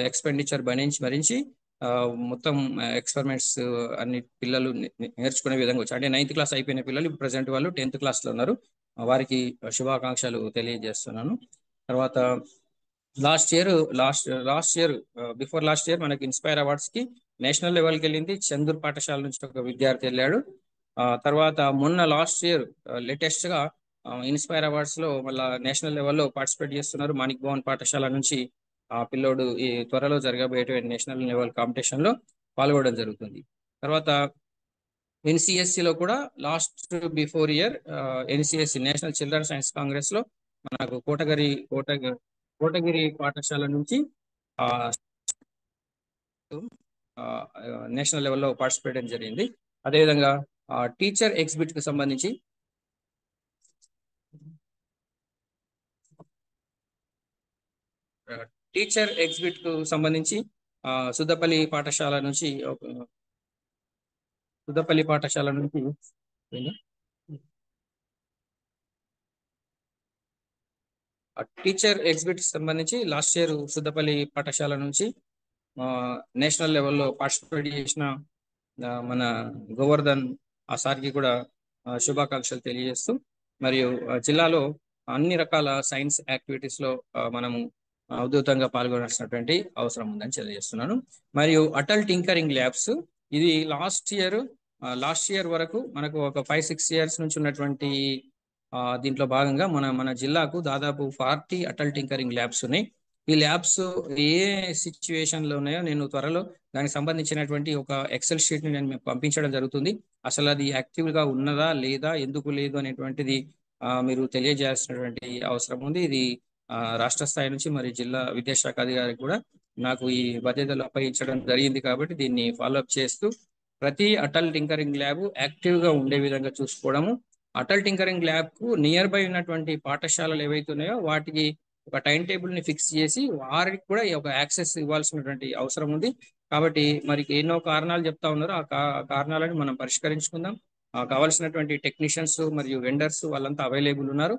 [SPEAKER 9] ఎక్స్పెండిచర్ భరించి మొత్తం ఎక్స్పెరిమెంట్స్ అన్ని పిల్లలు నేర్చుకునే విధంగా వచ్చి, అంటే 9th క్లాస్ అయిపోయిన పిల్లలు ఇప్పుడు ప్రజెంట్ వాళ్ళు 10th క్లాస్ లో ఉన్నారు. వారికి శుభాకాంక్షలు తెలియజేస్తున్నాను. తర్వాత లాస్ట్ ఇయర్ మనకి ఇన్స్పైర్ అవార్డ్స్ కి నేషనల్ లెవెల్కి వెళ్ళింది. చందూర్ పాఠశాల నుంచి ఒక విద్యార్థి వెళ్ళాడు. తర్వాత మొన్న లాస్ట్ ఇయర్ లేటెస్ట్ గా ఇన్స్పైర్ అవార్డ్స్ లో మళ్ళా నేషనల్ లెవెల్లో పార్టిసిపేట్ చేస్తున్నారు. మాణిక్ భవన్ పాఠశాల నుంచి ఆ పిల్లోడు ఈ త్వరలో జరగబోయే నేషనల్ లెవెల్ కాంపిటీషన్ లో పాల్గొనడం జరుగుతుంది. తర్వాత ఎన్సిఎస్సిలో కూడా last before year NCSC national children science Congress లో మనకు కోటగిరి పాఠశాల నుంచి నేషనల్ లెవెల్లో పార్టిసిపేట్ చేయడం జరిగింది. అదేవిధంగా టీచర్ ఎగ్జిబిట్ కి సంబంధించి సుద్దపల్లి పాఠశాల నుంచి టీచర్ ఎగ్జిబిట్ సంబంధించి లాస్ట్ ఇయర్ సుద్దపల్లి పాఠశాల నుంచి నేషనల్ లెవెల్లో పార్టిసిపేట్ చేసిన మన గోవర్ధన్ ఆ సార్కి కూడా శుభాకాంక్షలు తెలియజేస్తూ, మరియు జిల్లాలో అన్ని రకాల సైన్స్ యాక్టివిటీస్ లో మనము ఉధృతంగా పాల్గొనాల్సినటువంటి అవసరం ఉందని తెలియజేస్తున్నాను. మరియు అటల్ టింకరింగ్ ల్యాబ్స్, ఇది లాస్ట్ ఇయర్ వరకు మనకు ఒక 5-6 years నుంచి ఉన్నటువంటి దీంట్లో భాగంగా మన జిల్లాకు దాదాపు 40 అటల్ టింకరింగ్ ల్యాబ్స్ ఉన్నాయి. ఈ ల్యాబ్స్ ఏ సిచ్యువేషన్ లో ఉన్నాయో నేను త్వరలో దానికి సంబంధించినటువంటి ఒక ఎక్సెల్ షీట్ ని నేను మీకు పంపించడం జరుగుతుంది. అసలు అది యాక్టివ్ గా ఉన్నదా లేదా, ఎందుకు లేదు అనేటువంటిది మీరు తెలియజేయాల్సినటువంటి అవసరం ఉంది. ఇది రాష్ట్ర స్థాయి నుంచి మరి జిల్లా విద్యాశాఖ అధికారికి కూడా నాకు ఈ బాధ్యతలు అప్పగించడం జరిగింది. కాబట్టి దీన్ని ఫాలోఅప్ చేస్తూ ప్రతి అటల్ టింకరింగ్ ల్యాబ్ యాక్టివ్ గా ఉండే విధంగా చూసుకోవడము, అటల్ టింకరింగ్ ల్యాబ్ కు నియర్ బై ఉన్నటువంటి పాఠశాలలు ఏవైతే ఉన్నాయో వాటికి ఒక టైం టేబుల్ ని ఫిక్స్ చేసి వారికి కూడా ఒక యాక్సెస్ ఇవ్వాల్సినటువంటి అవసరం ఉంది. కాబట్టి మరి ఎన్నో కారణాలు చెప్తా ఉన్నారు, ఆ కారణాలను మనం పరిష్కరించుకుందాం. కావాల్సినటువంటి టెక్నీషియన్స్ మరియు వెండర్స్ వాళ్ళంతా అవైలబుల్ ఉన్నారు.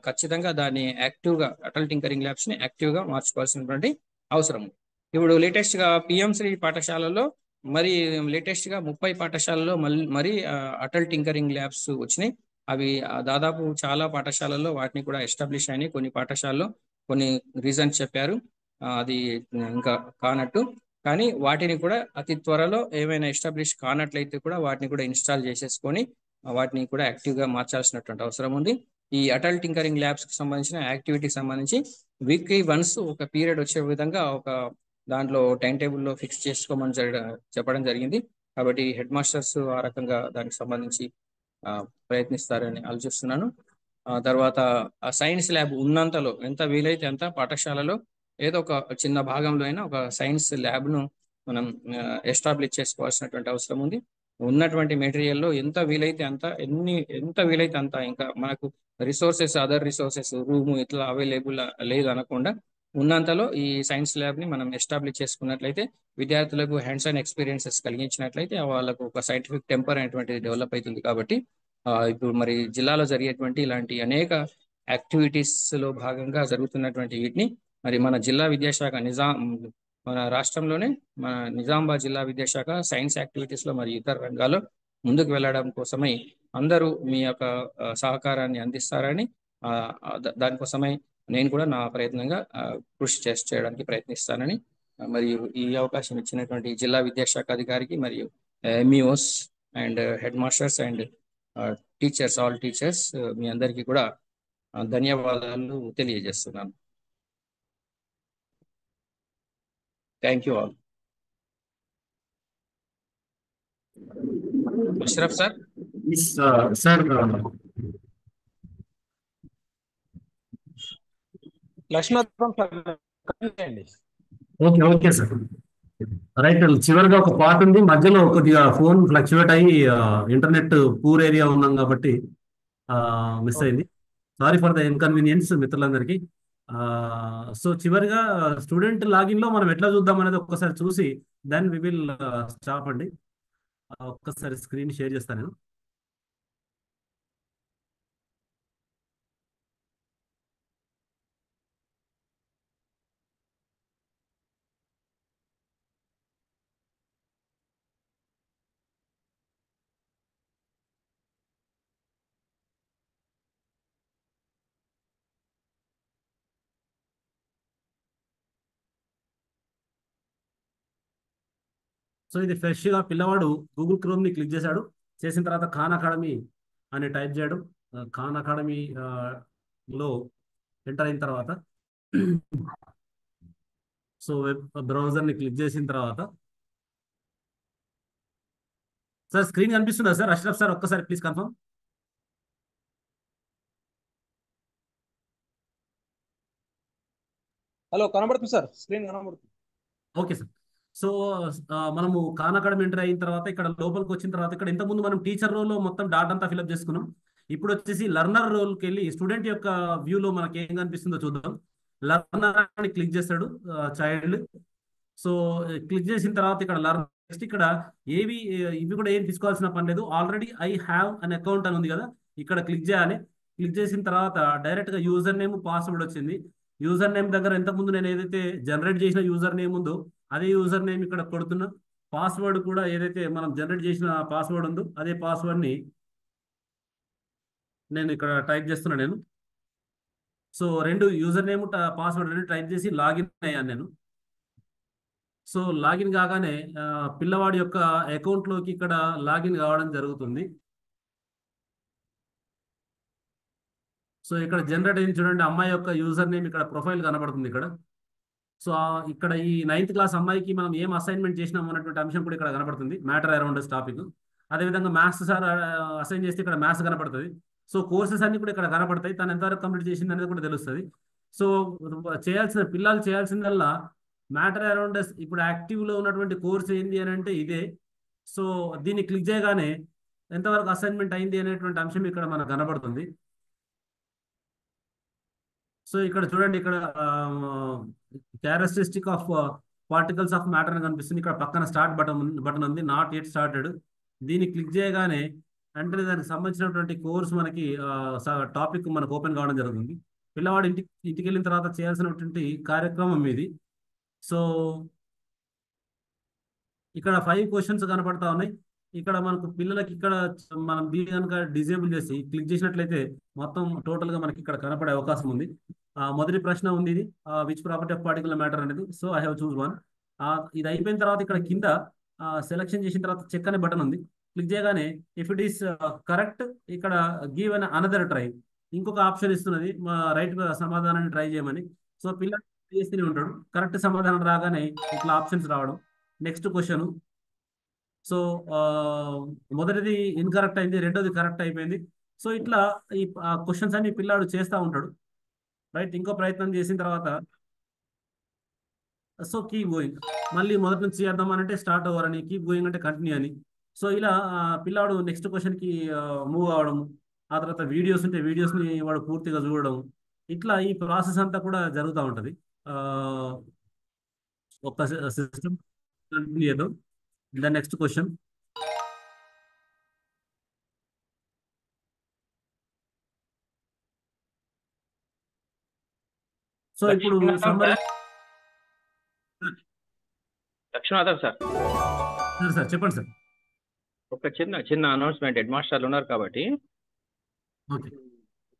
[SPEAKER 9] ఖచ్చితంగా దాన్ని యాక్టివ్ గా అటల్ టింకరింగ్ ల్యాబ్స్ ని యాక్టివ్ గా మార్చుకోవాల్సినటువంటి అవసరం. ఇప్పుడు లేటెస్ట్ గా పిఎంశ్రీ పాఠశాలలో మరి లేటెస్ట్ గా 30 పాఠశాలలో మరి అటల్ టింకరింగ్ ల్యాబ్స్ వచ్చినాయి. అవి దాదాపు చాలా పాఠశాలల్లో వాటిని కూడా ఎస్టాబ్లిష్ అయినాయి. కొన్ని పాఠశాలలో కొన్ని రీజన్స్ చెప్పారు అది ఇంకా కానట్టు, కానీ వాటిని కూడా అతి త్వరలో ఏమైనా ఎస్టాబ్లిష్ కానట్లయితే కూడా వాటిని కూడా ఇన్స్టాల్ చేసేసుకొని వాటిని కూడా యాక్టివ్ గా మార్చాల్సినటువంటి అవసరం ఉంది. ఈ అటల్ టింకరింగ్ ల్యాబ్స్ కి సంబంధించిన యాక్టివిటీకి సంబంధించి వీక్లీ వన్స్ ఒక పీరియడ్ వచ్చే విధంగా ఒక దాంట్లో టైం టేబుల్లో ఫిక్స్ చేసుకోమని చెప్పడం జరిగింది. కాబట్టి హెడ్ మాస్టర్స్ ఆ రకంగా దానికి సంబంధించి ప్రయత్నిస్తారని ఆలోచిస్తున్నాను. తర్వాత సైన్స్ ల్యాబ్ ఉన్నంతలో ఎంత వీలైతే అంత పాఠశాలలో ఏదో ఒక చిన్న భాగంలో అయినా ఒక సైన్స్ ల్యాబ్ను మనం ఎస్టాబ్లిష్ చేసుకోవాల్సినటువంటి అవసరం ఉంది. ఉన్నటువంటి మెటీరియల్లో ఎంత వీలైతే అంత ఇంకా మనకు రిసోర్సెస్, అదర్ రిసోర్సెస్, రూము ఇట్లా అవైలబుల్ లేదు అనకుండా ఉన్నంతలో ఈ సైన్స్ ల్యాబ్ ని మనం ఎస్టాబ్లిష్ చేసుకున్నట్లయితే విద్యార్థులకు హ్యాండ్స్ ఆన్ ఎక్స్పీరియన్సెస్ కలిగించినట్లయితే వాళ్ళకు ఒక సైంటిఫిక్ టెంపర్ అనేటువంటిది డెవలప్ అవుతుంది. కాబట్టి ఇప్పుడు మరి జిల్లాలో జరిగేటువంటి ఇలాంటి అనేక యాక్టివిటీస్ లో భాగంగా జరుగుతున్నటువంటి వీటిని మరి మన జిల్లా విద్యాశాఖ మన రాష్ట్రంలోనే మన నిజామాబాద్ జిల్లా విద్యాశాఖ సైన్స్ యాక్టివిటీస్ లో మరి ఇతర రంగాల్లో ముందుకు వెళ్ళడం కోసమై అందరూ మీ యొక్క సహకారాన్ని అందిస్తారని, దానికోసమై నేను కూడా నా ప్రయత్నంగా కృషి చేయడానికి ప్రయత్నిస్తానని మరియు ఈ అవకాశం ఇచ్చినటువంటి జిల్లా విద్యాశాఖ అధికారికి మరియు MEOs and head masters and teachers, all teachers మీ అందరికీ కూడా ధన్యవాదాలు తెలియజేస్తున్నాను. Thank you all. Ashraf sir.
[SPEAKER 2] Sir okay sir, right. చివరిగా ఒక పార్ట్ ఉంది, మధ్యలో కొద్దిగా ఫోన్ ఫ్లక్చువేట్ అయ్యి ఇంటర్నెట్ పూర్ ఏరియా ఉన్నాం కాబట్టి మిస్ అయింది. సారీ ఫర్ ద ఇన్కన్వీనియన్స్ మిత్రులందరికీ. సో చివరిగా స్టూడెంట్ లాగిన్ లో మనం ఎట్లా చూద్దాం అనేది ఒక్కసారి చూసి దెన్ వి విల్ స్టాప్ అండి. ఒక్కసారి స్క్రీన్ షేర్ చేస్తాను నేను. సో ఇది ఫ్రెష్గా పిల్లవాడు గూగుల్ క్రోమ్ని క్లిక్ చేశాడు. చేసిన తర్వాత ఖాన్ అకాడమీ అని టైప్ చేయడం. ఖాన్ అకాడమీ లో ఎంటర్ అయిన తర్వాత సో వెబ్ బ్రౌజర్ని క్లిక్ చేసిన తర్వాత సార్ స్క్రీన్ కనిపిస్తుందా సార్? అష్రఫ్ సార్ ఒక్కసారి ప్లీజ్ కన్ఫర్మ్.
[SPEAKER 1] హలో, కనబడుతుంది సార్, స్క్రీన్ కనబడుతుంది.
[SPEAKER 2] Okay sir. సో మనము ఖాన్ అకాడమీ ఎంటర్ అయిన తర్వాత ఇక్కడ లోపలికి వచ్చిన తర్వాత ఇక్కడ ఇంతకుముందు మనం టీచర్ రోల్లో మొత్తం డాటా అంతా ఫిల్అప్ చేసుకున్నాం. ఇప్పుడు వచ్చేసి లర్నర్ రోల్కి వెళ్ళి స్టూడెంట్ యొక్క వ్యూలో మనకి ఏం కనిపిస్తుందో చూద్దాం. లర్నర్ అని క్లిక్ చేస్తాడు చైల్డ్. సో క్లిక్ చేసిన తర్వాత ఇక్కడ లర్నర్ నెక్స్ట్ ఇక్కడ ఇవి కూడా ఏం తీసుకోవాల్సిన పని లేదు. Already I have an account అని ఉంది కదా, ఇక్కడ క్లిక్ చేయాలి. క్లిక్ చేసిన తర్వాత డైరెక్ట్గా యూజర్ నేమ్, పాస్వర్డ్ వచ్చింది. యూజర్ నేమ్ దగ్గర ఇంతకుముందు నేను ఏదైతే జనరేట్ చేసిన యూజర్ నేమ్ ఉందో అదే యూజర్ నేమ్ ఇక్కడ కొడుతున్నా. పాస్వర్డ్ కూడా ఏదైతే మనం జనరేట్ చేసిన పాస్వర్డ్ ఉందో అదే పాస్వర్డ్ని నేను ఇక్కడ టైప్ చేస్తున్నా నేను. సో రెండు యూజర్ నేమ్ పాస్వర్డ్ రెండు టైప్ చేసి లాగిన్ అయ్యాను నేను. సో లాగిన్ కాగానే పిల్లవాడి యొక్క అకౌంట్లోకి ఇక్కడ లాగిన్ కావడం జరుగుతుంది. సో ఇక్కడ జనరేట్ అయింది చూడండి, అమ్మాయి యొక్క యూజర్ నేమ్ ఇక్కడ ప్రొఫైల్ కనబడుతుంది ఇక్కడ. సో ఇక్కడ ఈ 9th క్లాస్ అమ్మాయికి మనం ఏం అసైన్మెంట్ చేసినాం అన్నటువంటి అంశం కూడా ఇక్కడ కనపడుతుంది, మ్యాటర్ అరౌండ్ దిస్ టాపిక్. అదేవిధంగా మ్యాథ్స్ సార్ అసైన్ చేస్తే ఇక్కడ మ్యాథ్స్ కనపడుతుంది. సో కోర్సెస్ అన్ని కూడా ఇక్కడ కనపడతాయి, తను ఎంతవరకు కంప్లీట్ చేసింది అనేది కూడా తెలుస్తుంది. సో పిల్లలు చేయాల్సిందల్లా మ్యాటర్ అరౌండ్ ఇప్పుడు యాక్టివ్లో ఉన్నటువంటి కోర్స్ ఏంది అని అంటే ఇదే. సో దీన్ని క్లిక్ చేయగానే ఎంతవరకు అసైన్మెంట్ అయింది అనేటువంటి అంశం ఇక్కడ మనకు కనబడుతుంది. సో ఇక్కడ చూడండి, ఇక్కడ characteristic of particles of matter అని కనిపిస్తుంది. ఇక్కడ పక్కన స్టార్ట్ బటన్ ఉంది, నాట్ ఎట్ స్టార్టెడ్. దీన్ని క్లిక్ చేయగానే అంటే దానికి సంబంధించినటువంటి కోర్స్ మనకి టాపిక్ మనకు ఓపెన్ కావడం జరుగుతుంది. పిల్లవాడు ఇంటికి వెళ్ళిన తర్వాత చేయాల్సినటువంటి కార్యక్రమం ఇది. సో ఇక్కడ 5 క్వశ్చన్స్ కనపడతా ఉన్నాయి. ఇక్కడ మనకు పిల్లలకి ఇక్కడ మనం దీని కనుక డిజేబుల్ చేసి క్లిక్ చేసినట్లయితే మొత్తం టోటల్గా మనకి ఇక్కడ కనపడే అవకాశం ఉంది. మొదటి ప్రశ్న ఉంది ఇది, which property of particular matter అనేది. So I have choose one. ఇది అయిపోయిన తర్వాత ఇక్కడ కింద సెలెక్షన్ చేసిన తర్వాత చెక్ అనే బటన్ ఉంది. క్లిక్ చేయగానే ఇఫ్ ఇట్ ఈస్ కరెక్ట్ ఇక్కడ గివ్ అన్ అనదర్ ట్రై, ఇంకొక ఆప్షన్ ఇస్తున్నది రైట్ సమాధానాన్ని ట్రై చేయమని. సో పిల్లలు చేస్తూనే ఉంటాడు, కరెక్ట్ సమాధానం రాగానే ఇట్లా ఆప్షన్స్ రావడం. Next question. సో మొదటిది ఇన్కరెక్ట్ అయింది, రెండోది కరెక్ట్ అయిపోయింది. సో ఇట్లా ఈ క్వశ్చన్స్ అన్ని పిల్లాడు చేస్తూ ఉంటాడు. రైట్, ఇంకో ప్రయత్నం చేసిన తర్వాత సో కీప్ గోయింగ్, మళ్ళీ మొదటి నుంచి చేద్దాం అంటే స్టార్ట్ ఓవర్ అని, కీప్ గోయింగ్ అంటే కంటిన్యూ అని. సో ఇలా పిల్లాడు నెక్స్ట్ క్వశ్చన్కి మూవ్ అవ్వడం, ఆ తర్వాత వీడియోస్ ఉంటే వీడియోస్ని వాడు పూర్తిగా చూడడం, ఇట్లా ఈ ప్రాసెస్ అంతా కూడా జరుగుతూ ఉంటుంది. ఒక సిస్టమ్ కంటిన్యూ చేద్దాం. The next question. సో ఇప్పుడు సమ్మరీ.
[SPEAKER 9] లక్ష్మీనాథన్ సార్,
[SPEAKER 2] సార్ చెప్పండి సార్.
[SPEAKER 9] ఒక చిన్న అనౌన్స్మెంట్. హెడ్ మాస్టర్లు ఉన్నారు కాబట్టి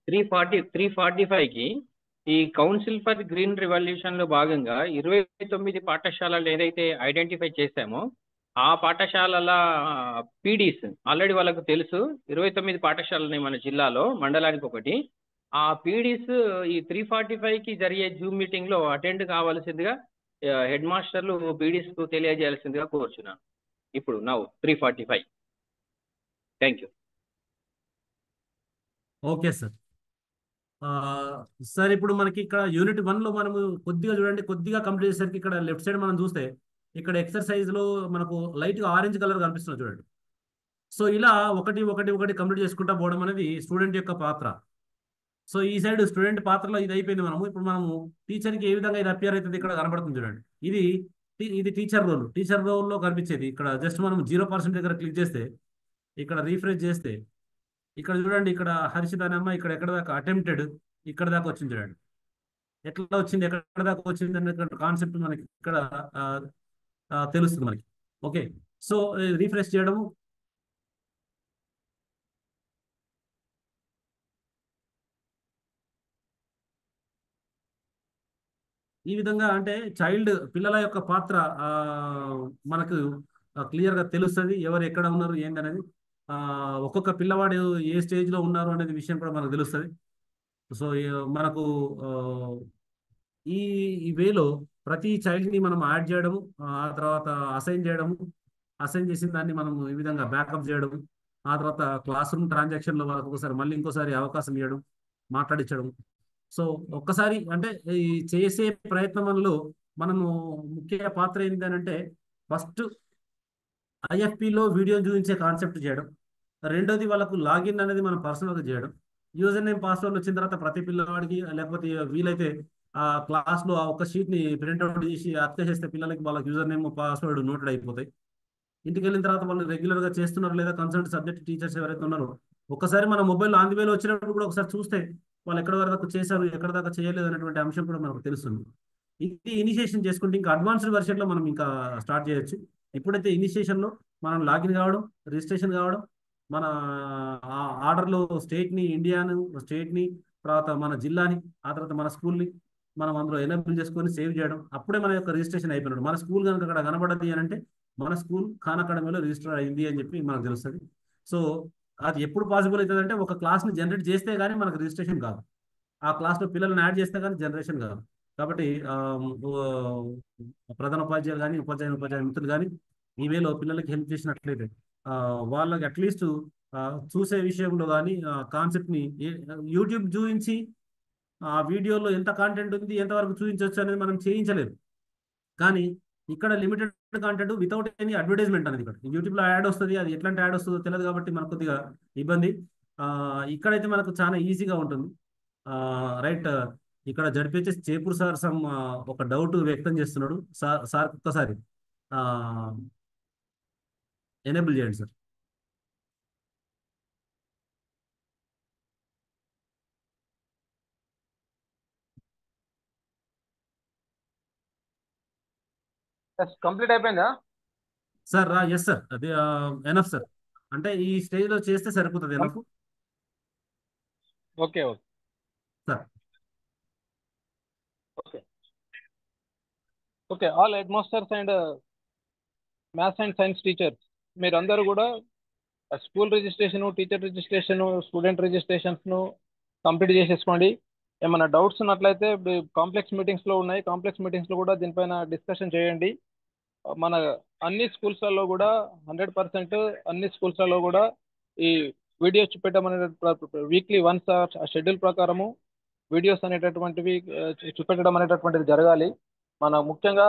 [SPEAKER 9] 345కి ఈ కౌన్సిల్ ఫర్ గ్రీన్ రివల్యూషన్ లో భాగంగా 29 పాఠశాలలు ఏదైతే ఐడెంటిఫై చేశామో ఆ పాఠశాలల పీడీస్ ఆల్రెడీ వాళ్ళకు తెలుసు. 29 పాఠశాలని మన జిల్లాలో, మండలానికి ఒకటి. ఆ పీడీస్ ఈ 345కి జరిగే జూమ్ మీటింగ్ లో అటెండ్ కావాల్సిందిగా హెడ్ మాస్టర్లు పీడీస్ కు తెలియజేయాల్సిందిగా కోరుచున్నాను. ఇప్పుడు now 345. Thank you.
[SPEAKER 2] Okay sir. Sir ఇప్పుడు మనకి ఇక్కడ యూనిట్ 1లో మనము కొద్దిగా చూడండి, కొద్దిగా కంప్లీట్ చేసేసరికి ఇక్కడ లెఫ్ట్ సైడ్ మనం చూస్తే ఇక్కడ ఎక్సర్సైజ్ లో మనకు లైట్గా ఆరెంజ్ కలర్ కనిపిస్తుంది చూడండి. సో ఇలా ఒకటి కంప్లీట్ చేసుకుంటా పోవడం అనేది స్టూడెంట్ యొక్క పాత్ర. సో ఈ సైడ్ స్టూడెంట్ పాత్రలో ఇది అయిపోయింది. ఇప్పుడు మనము టీచర్కి ఏ విధంగా ఇది అపియర్ అవుతుంది ఇక్కడ కనబడుతుంది చూడండి. ఇది టీచర్ రోల్. టీచర్ రోల్లో కనిపించేది ఇక్కడ జస్ట్ మనం 0% దగ్గర క్లిక్ చేస్తే, ఇక్కడ రీఫ్రెష్ చేస్తే ఇక్కడ చూడండి, ఇక్కడ హర్షిత అనే అమ్మాయి ఇక్కడ ఎక్కడ దాకా అటెంప్టెడ్ ఇక్కడ దాకా వచ్చింది చూడండి. ఎట్లా వచ్చింది, ఎక్కడ దాకా వచ్చింది అనే కాన్సెప్ట్ మనకి ఇక్కడ తెలుస్తుంది మనకి. ఓకే, సో రీఫ్రెష్ చేయడము, ఈ విధంగా అంటే పిల్లల యొక్క పాత్ర మనకు క్లియర్గా తెలుస్తుంది, ఎవరు ఎక్కడ ఉన్నారు ఏంది అనేది. ఒక్కొక్క పిల్లవాడు ఏ స్టేజ్లో ఉన్నారు అనేది విషయం కూడా మనకు తెలుస్తుంది. సో మనకు ఈ వేలో ప్రతి చైల్డ్ని మనం యాడ్ చేయడము, ఆ తర్వాత అసైన్ చేయడము, అసైన్ చేసిన దాన్ని మనం ఈ విధంగా బ్యాకప్ చేయడం, ఆ తర్వాత క్లాస్ రూమ్ ట్రాన్సాక్షన్లో వాళ్ళకు ఒకసారి మళ్ళీ ఇంకోసారి అవకాశం ఇవ్వడం, మాట్లాడించడం. సో ఒక్కసారి అంటే ఈ చేసే ప్రయత్నంలో మనము ముఖ్య పాత్ర ఏంటంటే ఫస్ట్ ఐఎఫ్పిలో వీడియో చూపించే కాన్సెప్ట్ చేయడం, రెండోది వాళ్ళకు లాగిన్ అనేది మనం పర్సనల్గా చేయడం, యూజర్ నేమ్ పాస్వర్డ్ వచ్చిన తర్వాత ప్రతి పిల్లవాడికి లేకపోతే వీలైతే ఆ క్లాస్లో ఆ ఒక్క షీట్ని ప్రింట్అవుట్ చేసి అప్లై చేస్తే పిల్లలకి వాళ్ళకి యూజర్ నేమ్ పాస్వర్డ్ నోటెడ్ అయిపోతాయి. ఇంటికి వెళ్ళిన తర్వాత వాళ్ళు రెగ్యులర్గా చేస్తున్నారు లేదా కన్సల్ట్ సబ్జెక్ట్ టీచర్స్ ఎవరైతే ఉన్నారో ఒకసారి మన మొబైల్ ఆన్ ది వేలో వచ్చినప్పుడు కూడా ఒకసారి చూస్తే వాళ్ళు ఎక్కడ వరకు చేశారు, ఎక్కడ దాకా చేయలేదు అనేటువంటి అంశం కూడా మనకు తెలుస్తుంది. ఇది ఇనిషియేషన్ చేసుకుంటే ఇంకా అడ్వాన్స్డ్ వెర్షన్లో మనం ఇంకా స్టార్ట్ చేయొచ్చు. ఎప్పుడైతే ఇనిషియేషన్లో మనం లాగిన్ కావడం, రిజిస్ట్రేషన్ కావడం, మన ఆర్డర్లో స్టేట్ని, ఇండియాను స్టేట్ని, తర్వాత మన జిల్లాని, ఆ తర్వాత మన స్కూల్ని మనం అందులో ఎనేబుల్ చేసుకొని సేవ్ చేయడం, అప్పుడే మన యొక్క రిజిస్ట్రేషన్ అయిపోయినాడు. మన స్కూల్ కనుక అక్కడ కనబడద్ది అని అంటే మన స్కూల్ ఖాన్ అకాడమీలో రిజిస్టర్ అయింది అని చెప్పి మనకు తెలుస్తుంది. సో అది ఎప్పుడు పాసిబుల్ అవుతుంది అంటే ఒక క్లాస్ని జనరేట్ చేస్తే కానీ మనకు రిజిస్ట్రేషన్ కాదు, ఆ క్లాస్లో పిల్లల్ని యాడ్ చేస్తే కానీ జనరేషన్ కాదు. కాబట్టి ప్రధాన ఉపాధ్యాయులు కానీ ఉపాధ్యాయ మిత్రులు కానీ ఈ వేలో పిల్లలకి హెల్ప్ చేసినట్లయితే వాళ్ళకి అట్లీస్ట్ చూసే విషయంలో కానీ కాన్సెప్ట్ని యూట్యూబ్ చూపించి ఆ వీడియోలో ఎంత కాంటెంట్ ఉంది ఎంతవరకు చూపించవచ్చు అనేది మనం చేయించలేదు. కానీ ఇక్కడ limited content without any advertisement అనేది ఇక్కడ యూట్యూబ్లో యాడ్ వస్తుంది. అది ఎట్లాంటి యాడ్ వస్తుందో తెలియదు కాబట్టి మనకు కొద్దిగా ఇబ్బంది. ఇక్కడైతే మనకు చాలా ఈజీగా ఉంటుంది. రైట్, ఇక్కడ జడ్పిహెచ్ఎస్ చేపూర్ సార్ ఒక డౌట్ వ్యక్తం చేస్తున్నాడు. సార్ ఒక్కసారి ఎనేబుల్ చేయండి సార్.
[SPEAKER 1] కంప్లీట్ అయిపోయిందా
[SPEAKER 2] సార్? ఎస్ సార్, అది ఎనఫ్ సార్. అంటే ఈ స్టేజ్ లో చేస్తే సరిపోతుంది enough.
[SPEAKER 1] Okay okay
[SPEAKER 2] sir.
[SPEAKER 1] Okay okay all head masters and maths and science teachers మీరందరూ కూడా school registration, teacher registration, student రిజిస్ట్రేషన్స్ను కంప్లీట్ చేసేసుకోండి. ఏమైనా డౌట్స్ ఉన్నట్లయితే కాంప్లెక్స్ మీటింగ్స్లో ఉన్నాయి, కాంప్లెక్స్ మీటింగ్స్లో కూడా దీనిపైన డిస్కషన్ చేయండి. మన అన్ని స్కూల్స్లలో కూడా 100% అన్ని స్కూల్స్లలో కూడా ఈ వీడియోస్ చూపెట్టమనే వీక్లీ వన్స్ షెడ్యూల్ ప్రకారము వీడియోస్ అనేటటువంటివి చూపెట్టడం అనేటటువంటిది జరగాలి. మన ముఖ్యంగా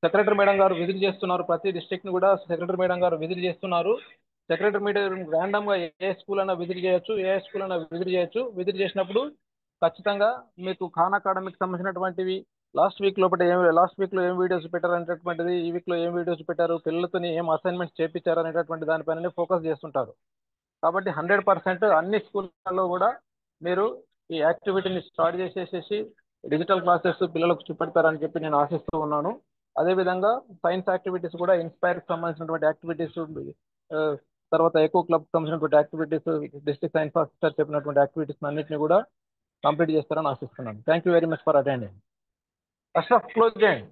[SPEAKER 1] సెక్రటరీ మేడం గారు విజిట్ చేస్తున్నారు, ప్రతి డిస్ట్రిక్ట్ని కూడా సెక్రటరీ మేడం గారు విజిట్ చేస్తున్నారు. సెక్రటరీ మేడం ర్యాండమ్గా ఏ స్కూల్ అయినా విజిట్ చేయొచ్చు, ఏ స్కూల్ అయినా విజిట్ చేయొచ్చు. విజిట్ చేసినప్పుడు ఖచ్చితంగా మీకు ఖాన్ అకాడమీకి సంబంధించినటువంటివి లాస్ట్ వీక్లో ఏం వీడియోస్ పెట్టారు అనేటటువంటిది, ఈ వీక్లో ఏం వీడియోస్ పెట్టారు, పిల్లలతో ఏం అసైన్మెంట్స్ చేయించారు అనేటటువంటి దానిపైన ఫోకస్ చేస్తుంటారు. కాబట్టి 100% అన్ని స్కూళ్ళలో కూడా మీరు ఈ యాక్టివిటీని స్టార్ట్ చేసేసేసి డిజిటల్ క్లాసెస్ పిల్లలకు చూపెడతారని చెప్పి నేను ఆశిస్తూ ఉన్నాను. అదేవిధంగా సైన్స్ యాక్టివిటీస్ కూడా ఇన్స్పైర్కి సంబంధించినటువంటి యాక్టివిటీస్, తర్వాత ఎకో క్లబ్కి సంబంధించినటువంటి యాక్టివిటీస్, డిస్ట్రిక్ట్ సైన్స్ ఆఫీసర్ చెప్పినటువంటి యాక్టివిటీస్ అన్నింటినీ కూడా కంప్లీట్ చేస్తారని ఆశిస్తున్నాను. Thank you very much for attending. Ashraf close చేయండి.